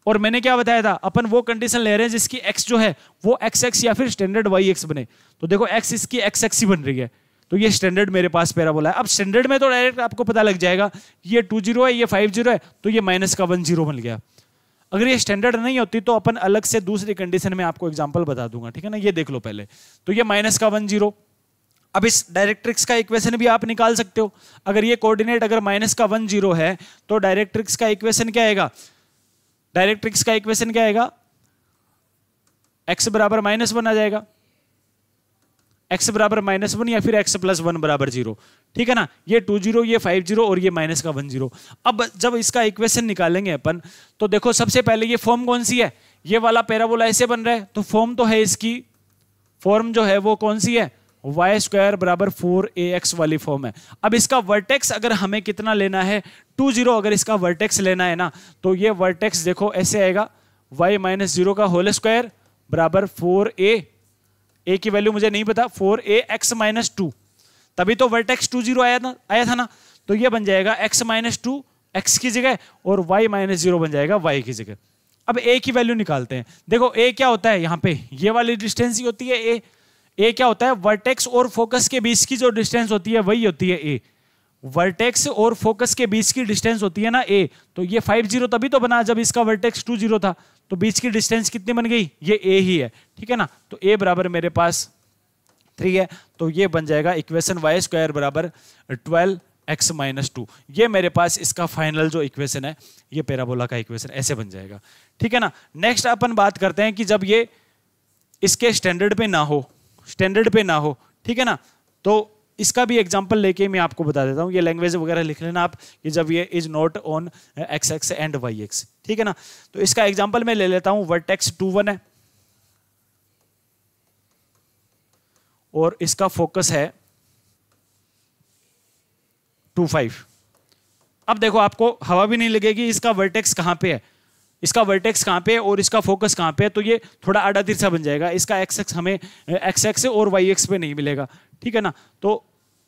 और मैंने क्या बताया था, अपन वो कंडीशन ले रहे हैं जिसकी x जो है वो x एक्स या फिर स्टैंडर्ड y एक्स बने। तो देखो x इसकी x एक्स ही बन रही है, तो ये स्टैंडर्ड मेरे पास पैराबोला है। अब स्टैंडर्ड में तो डायरेक्ट आपको पता लग जाएगा, ये 20 है, ये 50 है, तो ये -10 बन गया। अगर ये स्टैंडर्ड नहीं होती तो अपन अलग से दूसरी कंडीशन में आपको एग्जांपल बता दूंगा, ठीक है ना। ये देख लो पहले, तो ये -10। अब इस डायरेक्ट्रिक्स का इक्वेशन भी आप निकाल सकते हो। अगर ये कोऑर्डिनेट अगर -10 है तो डायरेक्ट्रिक्स का इक्वेशन क्या आएगा, डायरेक्ट्रिक्स का इक्वेशन क्या आएगा, x बराबर -1 आ जाएगा, x बराबर -1 या फिर x + 1 = 0, ठीक है ना। ये 20, ये 50 और ये -10। अब जब इसका इक्वेशन निकालेंगे अपन, तो देखो सबसे पहले ये फॉर्म कौन सी है, ये वाला पैराबोला ऐसे बन रहा है, तो फॉर्म तो है इसकी, फॉर्म जो है वो कौन सी है, y² = 4ax वाली फॉर्म है। अब इसका वर्टेक्स अगर हमें कितना लेना है, 20 अगर इसका वर्टेक्स लेना है ना, तो ये वर्टेक्स देखो ऐसे आएगा, y - 0² बराबर 4a, a की वैल्यू मुझे नहीं पता, 4ax - 2, तभी तो वर्टेक्स 20 आया था ना। तो ये बन जाएगा x - 2 x की जगह और y - 0 बन जाएगा y की जगह। अब a की वैल्यू निकालते हैं। देखो a क्या होता है, यहाँ पे ये वाली डिस्टेंस ही होती है a क्या होता है, वर्टेक्स और फोकस के बीच की जो डिस्टेंस होती है वही होती है a। वर्टेक्स और फोकस के बीच की डिस्टेंस होती है ना a। तो ये 50 तभी तो बना जब इसका वर्टेक्स 20 था, तो बीच की डिस्टेंस कितनी बन गई, ये a ही है, ठीक है ना। तो a बराबर मेरे पास 3 है, तो ये बन जाएगा इक्वेशन y² बराबर 12x - 2। ये मेरे पास इसका फाइनल जो इक्वेशन है, ये पैराबोला का इक्वेशन ऐसे बन जाएगा, ठीक है ना। नेक्स्ट अपन बात करते हैं कि जब ये इसके स्टैंडर्ड पे ना हो, ठीक है ना, तो इसका भी एग्जांपल लेके मैं आपको बता देता हूँ। ये लैंग्वेज वगैरह लिख लेना आप कि जब ये is not on x x and y x, ठीक है ना। तो इसका एग्जांपल मैं ले लेता हूँ, वर्टेक्स 21 है और इसका फोकस है 25। अब देखो आपको हवा भी नहीं लगेगी इसका वर्टेक्स कहाँ पे है, इसका वर्टेक्स कहाँ पे है और इसका फोकस कहाँ पे है, तो ये थोड़ा आड़ा तिरछा बन जाएगा। इसका x एक्स हमें x एक्स और y एक्स पे नहीं मिलेगा, ठीक है ना। तो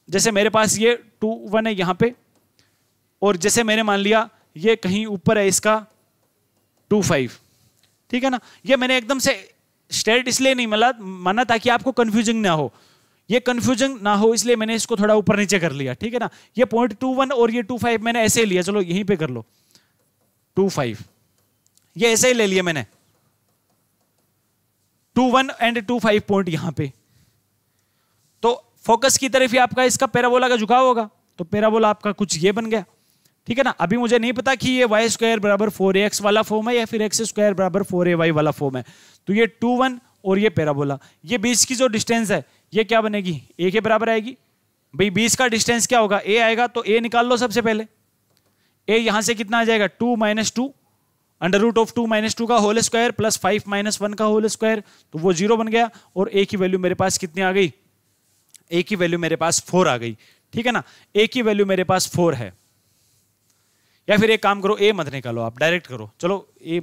जैसे मेरे पास ये 21 है यहाँ पे, और जैसे मैंने मान लिया ये कहीं ऊपर है इसका 25, ठीक है ना। ये मैंने एकदम से स्ट्रेट इसलिए नहीं माना ताकि आपको कंफ्यूजन ना हो, ये कंफ्यूजन ना हो इसलिए मैंने इसको थोड़ा ऊपर नीचे कर लिया, ठीक है ना। ये 0.21 और ये 25 मैंने ऐसे ही लिया, चलो यहीं पे कर लो 25, ये ऐसे ही ले लिया मैंने 21 एंड 25 पॉइंट यहां पे। तो फोकस की तरफ ही आपका इसका पैराबोला का झुकाव होगा, तो पैराबोला आपका कुछ ये बन गया, ठीक है ना। अभी मुझे नहीं पता कि ये y² बराबर 4ax वाला फॉर्म है या फिर x² बराबर 4ay वाला फॉर्म है। तो ये 21 और ये पैराबोला, ये बीच की जो डिस्टेंस है ये क्या बनेगी, a के बराबर आएगी। भाई बीच का डिस्टेंस क्या होगा, a आएगा, तो a निकाल लो सबसे पहले। a यहां से कितना आ जाएगा 2 - 2 √2 - 2 का होल स्क्वायर प्लस 5 - 1 का होल स्क्वायर, तो वो 0 बन गया। और a की वैल्यू मेरे पास कितनी आ गई, a की वैल्यू मेरे पास 4 आ गई, ठीक है ना। a की वैल्यू मेरे पास 4 है, या फिर एक काम करो a मत निकालो, आप डायरेक्ट करो, चलो a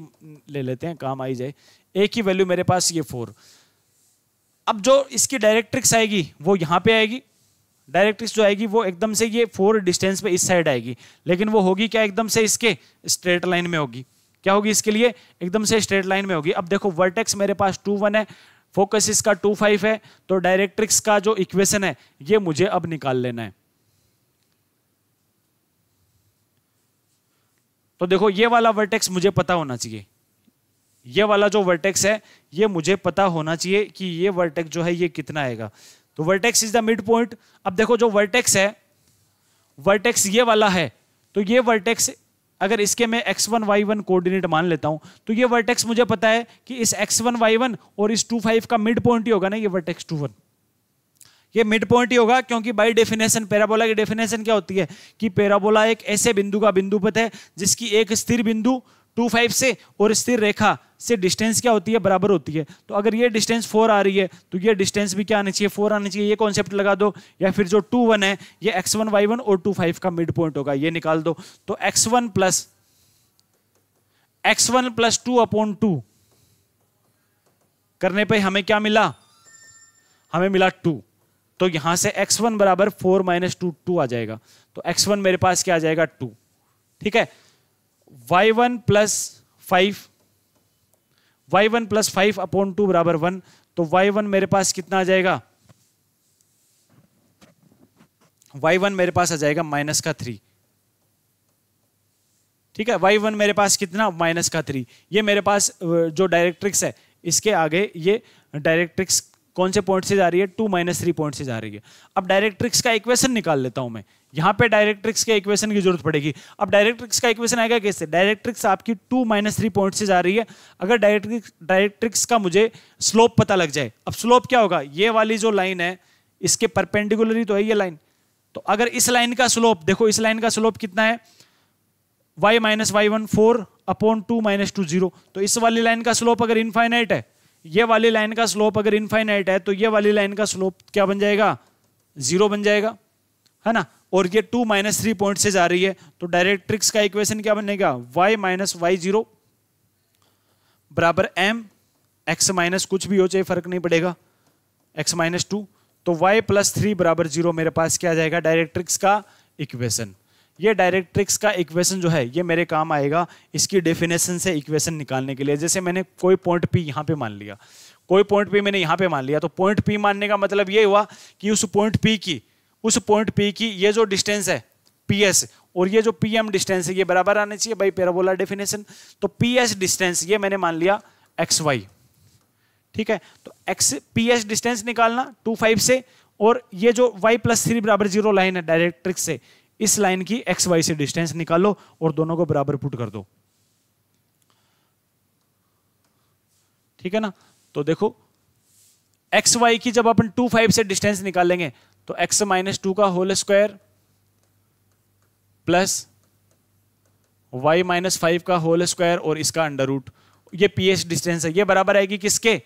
ले लेते हैं, काम आई जाए। a की वैल्यू मेरे पास ये 4। अब जो इसकी डायरेक्ट्रिक्स आएगी वो यहां पे आएगी, डायरेक्ट्रिक्स जो आएगी वो एकदम से ये 4 डिस्टेंस पे इस साइड आएगी, लेकिन वो होगी क्या, एकदम से इसके स्ट्रेट लाइन में होगी। क्या होगी इसके लिए, एकदम से स्ट्रेट लाइन में होगी। अब देखो वर्टेक्स मेरे पास 21 है, फोकस इसका 25 है, तो डायरेक्ट्रिक्स का जो इक्वेशन है ये मुझे अब निकाल लेना है। तो देखो ये वाला वर्टेक्स मुझे पता होना चाहिए, ये वाला जो वर्टेक्स है ये मुझे पता होना चाहिए कि ये वर्टेक्स जो है ये कितना आएगा। तो vertex is the mid point. अब देखो जो वर्टेक्स है, वर्टेक्स ये वाला है, तो ये वर्टेक्स अगर इसके मैं x1 y1 कोऑर्डिनेट मान लेता हूं तो ये वर्टेक्स मुझे पता है कि इस x1 y1 और इस 2 5 का मिड पॉइंट ही होगा ना, ये वर्टेक्स 2 1, ये मिड पॉइंट ही होगा। क्योंकि बाय डेफिनेशन पैराबोला की डेफिनेशन क्या होती है कि पैराबोला एक ऐसे बिंदु का बिंदुपथ है जिसकी एक स्थिर बिंदु 2 5 से और स्थिर रेखा से डिस्टेंस क्या होती है, बराबर होती है। तो अगर ये डिस्टेंस 4 आ रही है तो ये डिस्टेंस भी क्या आनी चाहिए, 4 आनी चाहिए। ये कॉन्सेप्ट लगा दो। या फिर जो 2 1 है ये x1 y1 और 2 5 का मिड पॉइंट होगा, ये निकाल दो। तो x1 प्लस 2/2 करने पे हमें क्या मिला, हमें मिला 2। तो यहां से x1 बराबर 4 - 2 2 आ जाएगा। तो x1 मेरे पास क्या आ जाएगा 2। ठीक है, y1 प्लस 5/2 बराबर 1। तो y1 मेरे पास कितना आ जाएगा, y1 मेरे पास आ जाएगा -3। ठीक है, y1 मेरे पास कितना, -3। ये मेरे पास जो डायरेक्ट्रिक्स है इसके आगे ये डायरेक्ट्रिक्स कौन से पॉइंट से जा रही है, 2 - 3 पॉइंट से जा रही है। अब डायरेक्ट्रिक्स का इक्वेशन निकाल लेता हूं मैं। यहां पे डायरेक्ट्रिक्स के इक्वेशन की जरूरत पड़ेगी। अब डायरेक्ट्रिक्स का इक्वेशन आएगा कैसे, डायरेक्ट्रिक्स आपकी 2 - 3 पॉइंट से जा रही है। अगर डायरेक्ट्रिक्स का मुझे स्लोप पता लग जाए, अब स्लोप क्या होगा, ये वाली जो लाइन है इसके परपेंडिकुलर ही तो है ये लाइन। तो अगर इस लाइन का स्लोप देखो, इस लाइन का स्लोप कितना है, y - y1 4/2 - 2 0। तो इस वाली लाइन का स्लोप अगर इनफाइनाइट है, ये वाली लाइन का स्लोप अगर इनफाइनाइट है, तो ये वाली लाइन का स्लोप क्या बन जाएगा, 0 बन जाएगा, है ना। और ये 2 - 3 पॉइंट से जा रही है। तो डायरेक्ट्रिक्स का इक्वेशन क्या बनेगा, y - y0 बराबर m, x माइनस कुछ भी हो चाहे फर्क नहीं पड़ेगा, x - 2। तो y + 3 बराबर 0 मेरे पास क्या आ जाएगा, डायरेक्ट्रिक्स का इक्वेशन। ये डायरेक्ट्रिक्स का इक्वेशन जो है ये मेरे काम आएगा इसकी डेफिनेशन से इक्वेशन निकालने के लिए। जैसे मैंने कोई पॉइंट P यहाँ पे मान लिया, कोई पॉइंट P मैंने यहाँ पे मान लिया, तो पॉइंट P मानने का मतलब ये हुआ कि उस पॉइंट P की ये जो डिस्टेंस है PS और ये जो PM डिस्टेंस है ये बराबर आने चाहिए बाई पैराबोला डेफिनेशन। तो PS डिस्टेंस ये मैंने मान लिया XY। ठीक है, तो PS डिस्टेंस निकालना 2 5 से, और ये जो y + 3 बराबर 0 लाइन है डायरेक्ट्रिक्स से, इस लाइन की XY से डिस्टेंस निकालो और दोनों को बराबर पुट कर दो। ठीक है ना। तो देखो XY की जब अपन 2 5 से डिस्टेंस निकालेंगे तो x - 2 का होल स्क्वायर प्लस y - 5 का होल स्क्वायर और इसका अंडर रूट, ये PS डिस्टेंस है, ये बराबर आएगी किसके,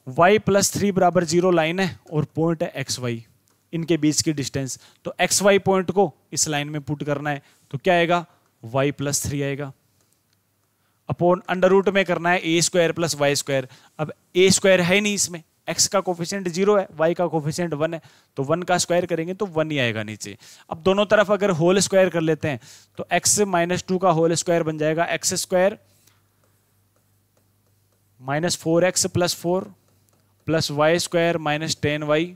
y + 3 बराबर 0 लाइन है और पॉइंट है XY, इनके बीच की डिस्टेंस। तो XY पॉइंट को इस लाइन में पुट करना है, तो क्या आएगा, y + 3 आएगा, अपॉन अंडर रूट में करना है a² + y²। अब a² है नहीं इसमें, x का कोफिशिएंट 0 है, y का कोफिशिएंट 1 है, तो 1 का स्क्वायर करेंगे तो 1 ही आएगा नीचे। अब दोनों तरफ अगर होल स्क्वायर कर लेते हैं तो x - 2 का होल स्क्वायर बन जाएगा x² - 4x + 4 plus y² - 10y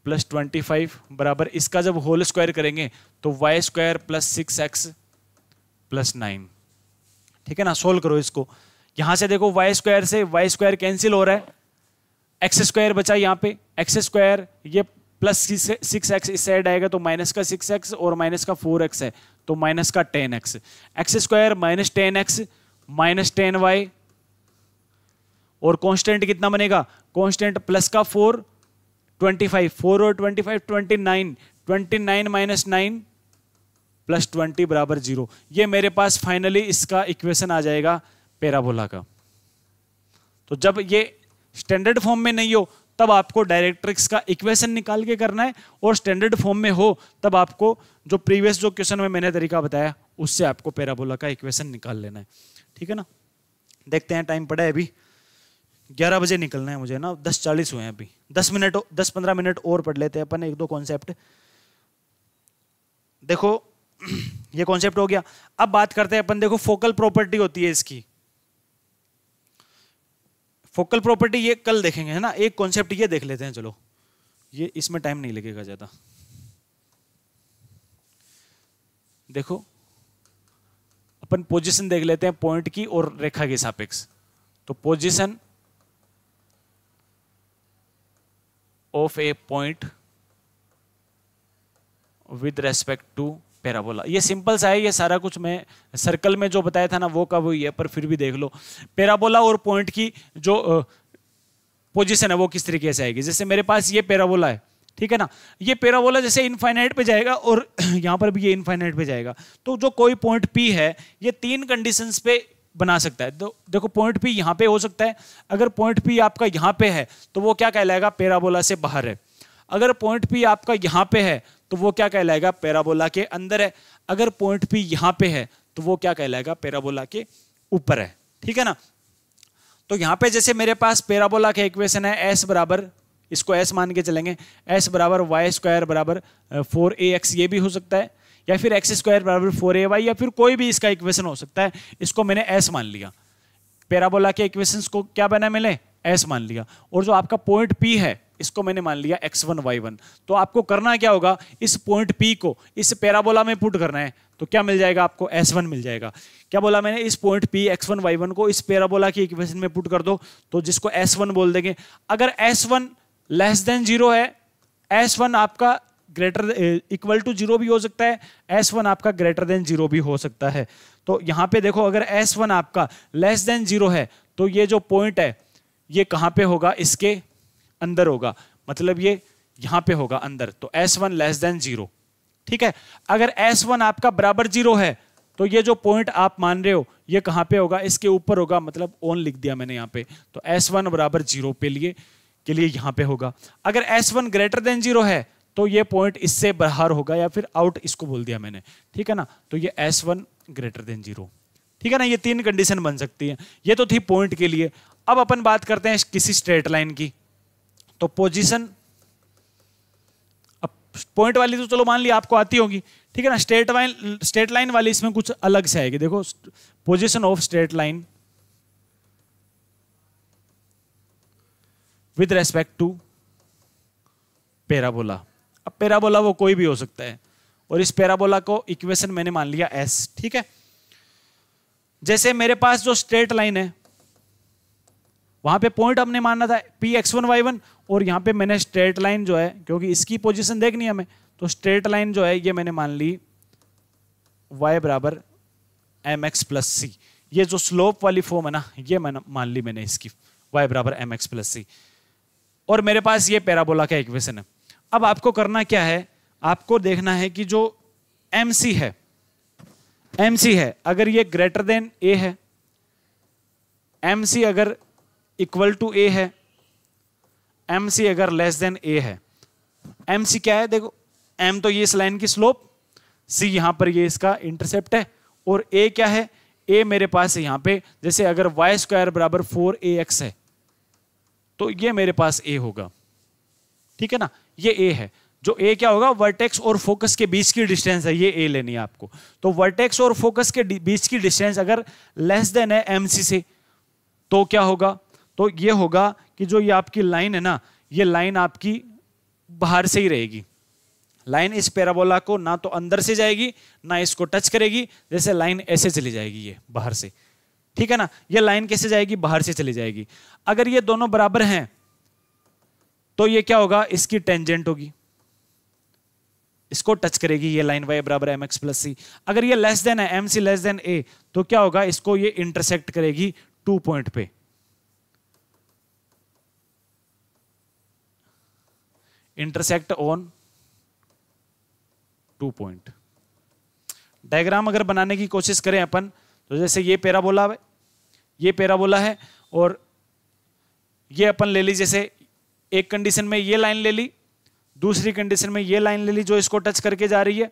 plus 25 बराबर, इसका जब होल स्क्वायर करेंगे तो y² + 6x + 9। ठीक है ना, सोल्व करो इसको। यहां से देखो y² से y² कैंसिल हो रहा है, x² बचा यहाँ पे, x² ये प्लस 6x इस साइड आएगा तो माइनस का 6x और माइनस का 4x है तो माइनस का 10x, x² - 10x - 10y, और कांस्टेंट कितना बनेगा, कांस्टेंट प्लस का 4 25, 4 और 25 29, 29 - 9 + 20 बराबर 0। ये मेरे पास फाइनली इसका इक्वेशन आ जाएगा पैराबोला का। तो जब ये स्टैंडर्ड फॉर्म में नहीं हो तब आपको डायरेक्ट्रिक्स का इक्वेशन निकाल के करना है, और स्टैंडर्ड फॉर्म में हो तब आपको जो प्रीवियस जो क्वेश्चन में मैंने तरीका बताया उससे आपको पैराबोला का इक्वेशन निकाल लेना है। ठीक है ना, देखते हैं, टाइम पड़ा है अभी, 11 बजे निकलना है मुझे ना, 10:40 हुए हैं अभी, 10-15 मिनट और पढ़ लेते हैं अपन 1-2 कॉन्सेप्ट। देखो ये कॉन्सेप्ट हो गया। अब बात करते हैं अपन, देखो फोकल प्रॉपर्टी होती है इसकी, फोकल प्रॉपर्टी ये कल देखेंगे, है ना। एक कॉन्सेप्ट ये देख लेते हैं, चलो ये इसमें टाइम नहीं लगेगा ज्यादा। देखो अपन पोजीशन देख लेते हैं पॉइंट की और रेखा के सापेक्ष। तो position of a point with respect to parabola, ये सिंपल सा है, ये सारा कुछ मैं सर्कल में जो बताया था ना वो का वही है, पर फिर भी देख लो पैराबोला और पॉइंट की जो पोजीशन है वो किस तरीके से आएगी। जैसे मेरे पास ये पैराबोला है, ठीक है ना, ये पैराबोला जैसे इनफाइनाइट पे जाएगा और यहां पर भी ये इनफाइनाइट पे जाएगा, तो जो कोई पॉइंट P है ये 3 कंडीशंस पे बना सकता है। तो देखो पॉइंट P यहां पे हो सकता है, अगर पॉइंट P आपका यहां पे है तो वो क्या कहलाएगा, पैराबोला से बाहर है। अगर पॉइंट P आपका यहां पे है तो वो क्या कहलाएगा, पैराबोला के अंदर है। अगर पॉइंट P यहां पे है तो वो क्या कहलाएगा, पैराबोला के ऊपर है, ठीक है ना। तो यहां पे जैसे मेरे पास पैराबोला का इक्वेशन है s बराबर, इसको s मान के चलेंगे, s बराबर वाई स्क्वायर बराबर 4ax, ये भी हो सकता है, या फिर x स्क्वायर बराबर 4ay, या फिर कोई भी इसका इक्वेशन हो सकता है। इसको मैंने s मान लिया, पैराबोला के इक्वेशंस को क्या बना मैंने, s मान लिया। और जो आपका पॉइंट P है इसको मैंने मान लिया x1 y1। तो आपको करना क्या होगा, इस पॉइंट P को इस पैराबोला में पुट करना है, तो क्या मिल जाएगा आपको, s1 मिल जाएगा। क्या बोला मैंने, इस पॉइंट P x1 y1 को इस पैराबोला की इक्वेशन में पुट कर दो, तो जिसको s1 बोल देंगे। अगर s1 लेस देन 0 है, s1 आपका ग्रेटर इक्वल टू 0 भी हो सकता है, s1 आपका ग्रेटर देन 0 भी हो सकता है। तो यहां पे देखो अगर s1 आपका लेस देन 0 है तो ये जो पॉइंट है ये कहां पे होगा, इसके अंदर होगा, मतलब ये यहां पे होगा अंदर, तो s1 लेस देन 0, ठीक है। अगर s1 आपका बराबर 0 है तो ये जो पॉइंट आप मान रहे हो ये कहां पे होगा, इसके ऊपर होगा, मतलब ऑन लिख दिया मैंने यहां पे, तो s1 बराबर 0 के लिए यहां पे होगा। अगर s1 ग्रेटर देन 0 है तो ये पॉइंट इससे बाहर होगा, या फिर आउट इसको बोल दिया मैंने, ठीक है ना। तो ये s1 ग्रेटर देन 0, ठीक है ना। ये 3 कंडीशन बन सकती है, ये तो थी पॉइंट के लिए। अब अपन बात करते हैं किसी स्ट्रेट लाइन की। तो पोजीशन, अब पॉइंट वाली तो चलो मान लिया आपको आती होगी, ठीक है ना। स्ट्रेट लाइन वाली इसमें कुछ अलग से आएगी। देखो position of straight line with respect to parabola. अब पैराबोला वो कोई भी हो सकता है, और इस पैराबोला को इक्वेशन मैंने मान लिया s, ठीक है। जैसे मेरे पास जो स्ट्रेट लाइन है वहां पे पॉइंट हमने मानना था P x1 y1, और यहां पे मैंने स्ट्रेट लाइन जो है, क्योंकि इसकी पोजीशन देखनी है हमें, तो स्ट्रेट लाइन जो है ये मैंने मान ली y बराबर mx प्लस सी। ये जो स्लोप वाली फॉर्म है ना, ये मैंने मान ली मैंने इसकी y बराबर mx प्लस सी, और मेरे पास ये पैराबोला का इक्वेशन है। अब आपको करना क्या है, आपको देखना है कि जो MC है अगर ये ग्रेटर देन a है, MC अगर इक्वल टू a है, MC अगर लेस देन a है। MC क्या है, देखो m तो ये इस लाइन की स्लोप, C यहां पर ये इसका इंटरसेप्ट है, और a क्या है, a मेरे पास है यहां पे, जैसे अगर y स्क्वायर बराबर 4ax है तो ये मेरे पास a होगा, ठीक है ना। ये a है, जो a क्या होगा, वर्टेक्स और फोकस के बीच की डिस्टेंस है, ये a लेनी है आपको। तो वर्टेक्स और फोकस के बीच की डिस्टेंस अगर लेस देन है MC से, तो क्या होगा, तो ये होगा कि जो ये आपकी लाइन है ना, ये लाइन आपकी बाहर से ही रहेगी। लाइन इस पैराबोला को ना तो अंदर से जाएगी ना इसको टच करेगी, जैसे लाइन ऐसे चली जाएगी ये बाहर से, ठीक है ना। ये लाइन कैसे जाएगी, बाहर से चली जाएगी। अगर ये दोनों बराबर हैं तो ये क्या होगा, इसकी टेंजेंट होगी, इसको टच करेगी ये लाइन y बराबर mx प्लस सी। अगर ये लेस देन है, MC लेस देन a, तो क्या होगा, इसको ये इंटरसेक्ट करेगी 2 पॉइंट पे। Intersect on 2 point. डायग्राम अगर बनाने की कोशिश करें अपन, तो जैसे ये पैराबोला है, और ये अपन ले ली, जैसे एक कंडीशन में ये लाइन ले ली, दूसरी कंडीशन में ये लाइन ले ली जो इसको टच करके जा रही है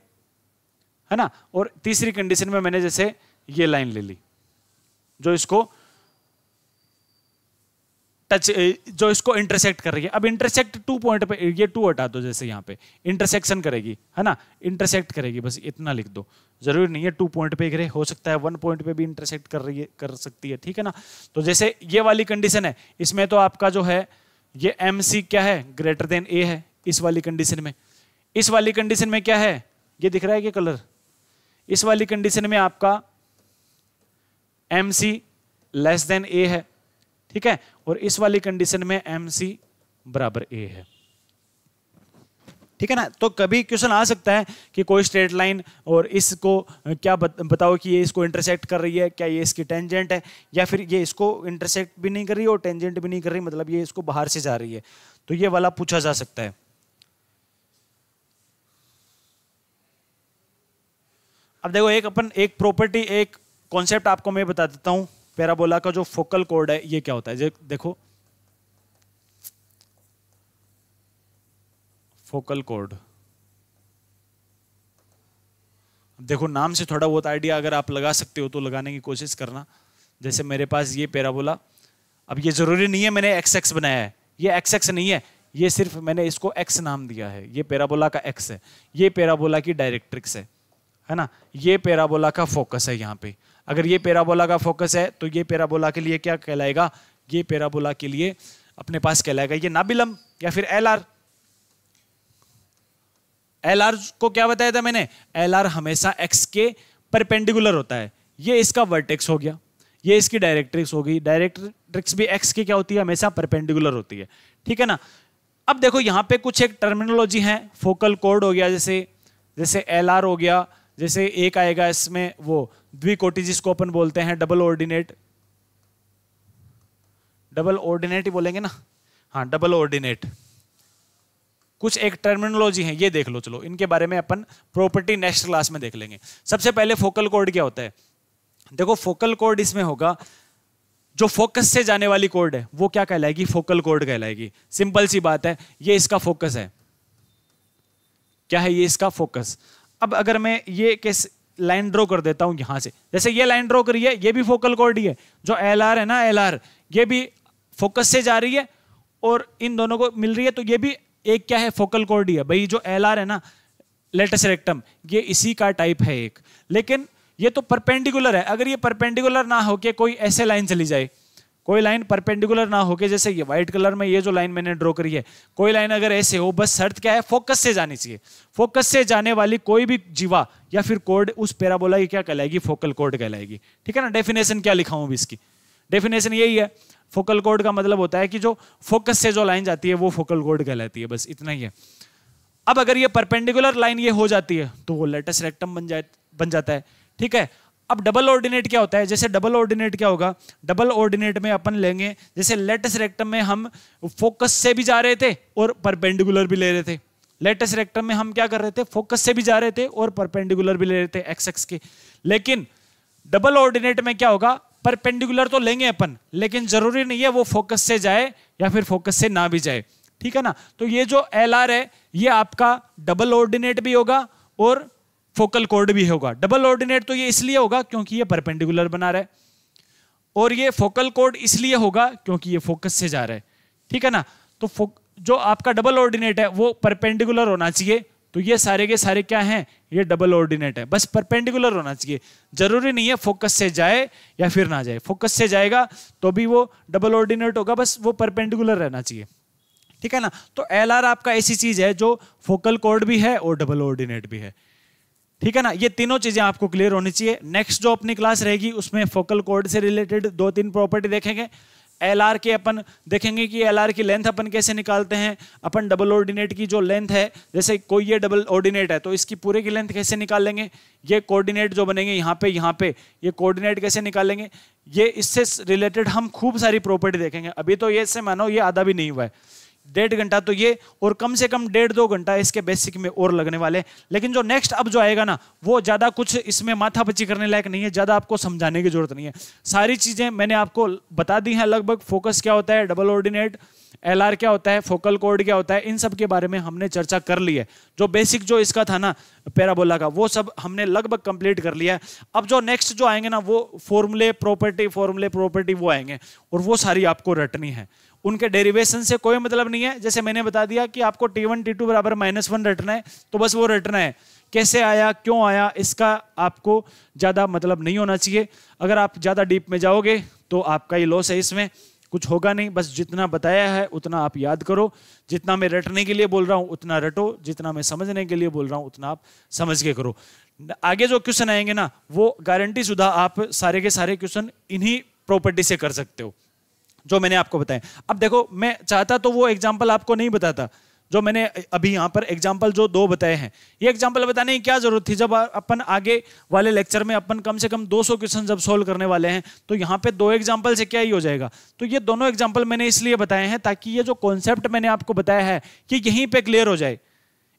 ना, और तीसरी कंडीशन में मैंने जैसे ये लाइन ले ली जो इसको इंटरसेक्ट कर रही है। अब इंटरसेक्ट 2 पॉइंट पे, ये 2 हटा दो, जैसे यहाँ पे इंटरसेक्शन करेगी, है ना, इंटरसेक्ट करेगी, बस इतना लिख दो। जरूरी नहीं है 2 पॉइंट पे करे, हो सकता है 1 पॉइंट पे भी इंटरसेक्ट कर सकती है, ठीक है ना। तो जैसे ये वाली कंडीशन है, इसमें तो आपका जो है ये MC क्या है, ग्रेटर देन a है इस वाली कंडीशन में। इस वाली कंडीशन में क्या है, ये दिख रहा है कि कलर, इस वाली कंडीशन में आपका एम सी लेस देन ए है, ठीक है, और इस वाली कंडीशन में एम सी बराबर ए है, ठीक है ना। तो कभी क्वेश्चन आ सकता है कि कोई स्ट्रेट लाइन और इसको क्या बताओ कि ये इसको इंटरसेक्ट कर रही है, क्या ये इसकी टेंजेंट है, या फिर ये इसको इंटरसेक्ट भी नहीं कर रही और टेंजेंट भी नहीं कर रही, मतलब ये इसको बाहर से जा रही है, तो ये वाला पूछा जा सकता है। अब देखो एक प्रॉपर्टी, एक कॉन्सेप्ट आपको मैं बता देता हूं। पैराबोला का जो फोकल कोड है ये क्या होता है, देखो फोकल कोड, देखो नाम से थोड़ा बहुत आइडिया अगर आप लगा सकते हो तो लगाने की कोशिश करना। जैसे मेरे पास ये पैराबोला, अब ये जरूरी नहीं है मैंने एक्स एक्स बनाया है, ये एक्स एक्स नहीं है, ये सिर्फ मैंने इसको एक्स नाम दिया है, ये पैराबोला का एक्स है, ये पैराबोला की डायरेक्ट्रिक्स है ना, ये पैराबोला का फोकस है यहाँ पे। अगर ये पैराबोला का फोकस है तो ये पैराबोला के लिए क्या कहलाएगा, ये पैराबोला के लिए अपने पास कहलाएगा ये नाबिलम या फिर एल आर। एल आर को क्या बताया था मैंने, एल आर हमेशा एक्स के परपेंडिकुलर होता है, ये इसका वर्टेक्स हो गया, ये इसकी डायरेक्ट्रिक्स होगी, डायरेक्ट्रिक्स भी एक्स की क्या होती है, हमेशा परपेंडिकुलर होती है, ठीक है ना। अब देखो यहाँ पे कुछ एक टर्मिनोलॉजी है, फोकल कोड हो गया, जैसे एल आर हो गया, जैसे एक आएगा इसमें वो द्विकोटि जिसको अपन बोलते हैं डबल ऑर्डिनेट ही बोलेंगे ना, हाँ डबल ऑर्डिनेट, कुछ एक टर्मिनोलॉजी है, ये देख लो। चलो इनके बारे में अपन प्रॉपर्टी नेक्स्ट क्लास में देख लेंगे। सबसे पहले फोकल कोड क्या होता है, देखो फोकल कोड इसमें होगा, जो फोकस से जाने वाली कोड है वो क्या कहलाएगी, फोकल कोड कहलाएगी। सिंपल सी बात है, ये इसका फोकस है, क्या है, ये इसका फोकस। अब अगर मैं ये केस लाइन ड्रॉ कर देता हूं यहां से, जैसे ये लाइन ड्रॉ करी है, ये भी फोकल कोड ही है, जो एल आर है ना, एल आर ये भी फोकस से जा रही है और इन दोनों को मिल रही है, तो ये भी एक क्या है, फोकल कोड ही है भाई। जो एल आर है ना, लेटस रेक्टम, ये इसी का टाइप है एक, लेकिन ये तो परपेंडिकुलर है। अगर ये परपेंडिकुलर ना होके कोई ऐसे लाइन चली जाए, कोई लाइन परपेंडिकुलर ना होके, जैसे ये व्हाइट कलर में ये जो लाइन मैंने ड्रॉ करी है, कोई लाइन अगर ऐसे हो, बस शर्त क्या है, फोकस से जानी चाहिए। फोकस से जाने वाली कोई भी जीवा या फिर कोड उस पैराबोला की क्या कहलाएगी, फोकल कोड कहलाएगी, ठीक है ना। डेफिनेशन क्या लिखा हूं इसकी, डेफिनेशन यही है, फोकल कोड का मतलब होता है कि जो फोकस से जो लाइन जाती है वो फोकल कोड कहलाती है, बस इतना ही है। अब अगर ये परपेंडिकुलर लाइन ये हो जाती है तो वो लेटस रेक्टम बन जाता है, ठीक है। अब डबल ऑर्डिनेट क्या होता है, जैसे डबल ऑर्डिनेट क्या होगा, डबल ऑर्डिनेट में अपन लेंगे, जैसे लेटस रेक्टम में हम फोकस से भी जा रहे थे और परपेंडिकुलर भी ले रहे थे, लेटस रेक्टम में हम क्या कर रहे थे, फोकस से भी जा रहे थे और परपेंडिकुलर भी ले रहे थे एक्स एक्स के। लेकिन डबल ऑर्डिनेट में क्या होगा, परपेंडिकुलर तो लेंगे अपन, लेकिन जरूरी नहीं है वो फोकस से जाए या फिर फोकस से ना भी जाए, ठीक है ना। तो ये जो एल आर है ये आपका डबल ऑर्डिनेट भी होगा और फोकल कोड भी होगा। डबल ऑर्डिनेट तो ये इसलिए होगा क्योंकि ये परपेंडिकुलर बना रहा है, और ये फोकल कोड इसलिए होगा क्योंकि ये फोकस से जा रहा है, ठीक है ना। तो जो आपका डबल ऑर्डिनेट है वो परपेंडिकुलर होना चाहिए, तो ये सारे के सारे क्या हैं, ये डबल ऑर्डिनेट है, बस परपेंडिकुलर होना चाहिए। जरूरी नहीं है फोकस से जाए या फिर ना जाए, फोकस से जाएगा तो भी वो डबल ऑर्डिनेट होगा, बस वो परपेंडिकुलर रहना चाहिए, ठीक है ना। तो एल आर आपका ऐसी चीज है जो फोकल कोड भी है और डबल ऑर्डिनेट भी है, ठीक है ना। ये तीनों चीजें आपको क्लियर होनी चाहिए। नेक्स्ट जो अपनी क्लास रहेगी उसमें फोकल कोड से रिलेटेड 2-3 प्रॉपर्टी देखेंगे। एल आर के अपन देखेंगे कि एल आर की लेंथ अपन कैसे निकालते हैं, अपन डबल ऑर्डिनेट की जो लेंथ है, जैसे कोई ये डबल ऑर्डिनेट है तो इसकी पूरे की लेंथ कैसे निकाल लेंगे, ये कोऑर्डिनेट जो बनेंगे यहाँ पे ये कोऑर्डिनेट कैसे निकालेंगे, ये इससे रिलेटेड हम खूब सारी प्रॉपर्टी देखेंगे। अभी तो ये से मानो ये आधा भी नहीं हुआ है, 1.5 घंटा तो ये, और कम से कम 1.5-2 घंटा इसके बेसिक में और लगने वाले। लेकिन जो नेक्स्ट अब जो आएगा ना, वो ज्यादा कुछ इसमें माथापच्ची करने लायक नहीं है, ज्यादा आपको समझाने की जरूरत नहीं है। सारी चीजें मैंने आपको बता दी हैं लगभग। फोकस क्या होता है, डबल ऑर्डिनेट, एल आर क्या होता है, फोकल कोड क्या होता है, इन सब के बारे में हमने चर्चा कर ली है। जो बेसिक जो इसका था ना पैराबोला का, वो सब हमने लगभग कंप्लीट कर लिया है। अब जो नेक्स्ट जो आएंगे ना, वो फॉर्मूले प्रॉपर्टी वो आएंगे, और वो सारी आपको रटनी है। उनके डेरिवेशन से कोई मतलब नहीं है। जैसे मैंने बता दिया कि आपको T1 T2 बराबर -1 रटना है, तो बस वो रटना है। कैसे आया, क्यों आया, इसका आपको ज्यादा मतलब नहीं होना चाहिए। अगर आप ज्यादा डीप में जाओगे तो आपका ही लॉस है, इसमें कुछ होगा नहीं, बस जितना बताया है उतना आप याद करो, जितना मैं रटने के लिए बोल रहा हूं उतना रटो, जितना मैं समझने के लिए बोल रहा हूं उतना आप समझ के करो। आगे जो क्वेश्चन आएंगे ना वो गारंटी शुदा आप सारे के सारे क्वेश्चन इन्हीं प्रॉपर्टी से कर सकते हो जो मैंने आपको बताया। अब देखो मैं चाहता तो वो एग्जाम्पल आपको नहीं बताता जो मैंने अभी यहाँ पर एग्जाम्पल जो 2 बताए हैं। ये एग्जाम्पल बताने की क्या जरूरत थी जब अपन आगे वाले लेक्चर में अपन कम से कम 200 क्वेश्चन जब सोल्व करने वाले हैं, तो यहाँ पे 2 एग्जाम्पल से क्या ही हो जाएगा। तो ये दोनों एग्जाम्पल मैंने इसलिए बताए हैं ताकि ये जो कॉन्सेप्ट मैंने आपको बताया है कि यहीं पे क्लियर हो जाए।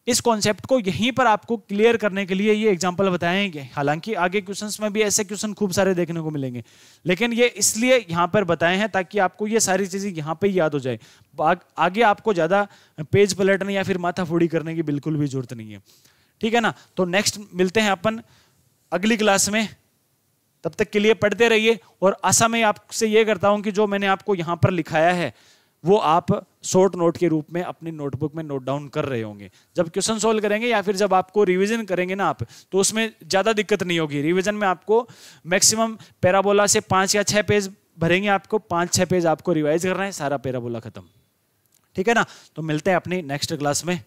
इस कॉन्सेप्ट को यहीं पर आपको क्लियर करने के लिए ये एग्जाम्पल बताएंगे। हालांकि आगे क्वेश्चंस में भी ऐसे क्वेश्चन खूब सारे देखने को मिलेंगे, लेकिन ये इसलिए यहाँ पर बताए हैं ताकि आपको ये सारी चीजें यहाँ पे याद हो जाए। आगे आपको ज्यादा पेज पलटने या फिर माथाफोड़ी करने की बिल्कुल भी जरूरत नहीं है, ठीक है ना। तो नेक्स्ट मिलते हैं अपन अगली क्लास में, तब तक के लिए पढ़ते रहिए। और आशा मैं आपसे ये करता हूँ कि जो मैंने आपको यहाँ पर लिखाया है वो आप शॉर्ट नोट के रूप में अपनी नोटबुक में नोट डाउन कर रहे होंगे। जब क्वेश्चन सोल्व करेंगे या फिर जब आपको रिवीजन करेंगे ना आप, तो उसमें ज्यादा दिक्कत नहीं होगी। रिवीजन में आपको मैक्सिमम पैराबोला से 5 या 6 पेज भरेंगे, आपको 5-6 पेज आपको रिवाइज करना है, सारा पैराबोला खत्म, ठीक है ना। तो मिलते हैं अपनी नेक्स्ट क्लास में।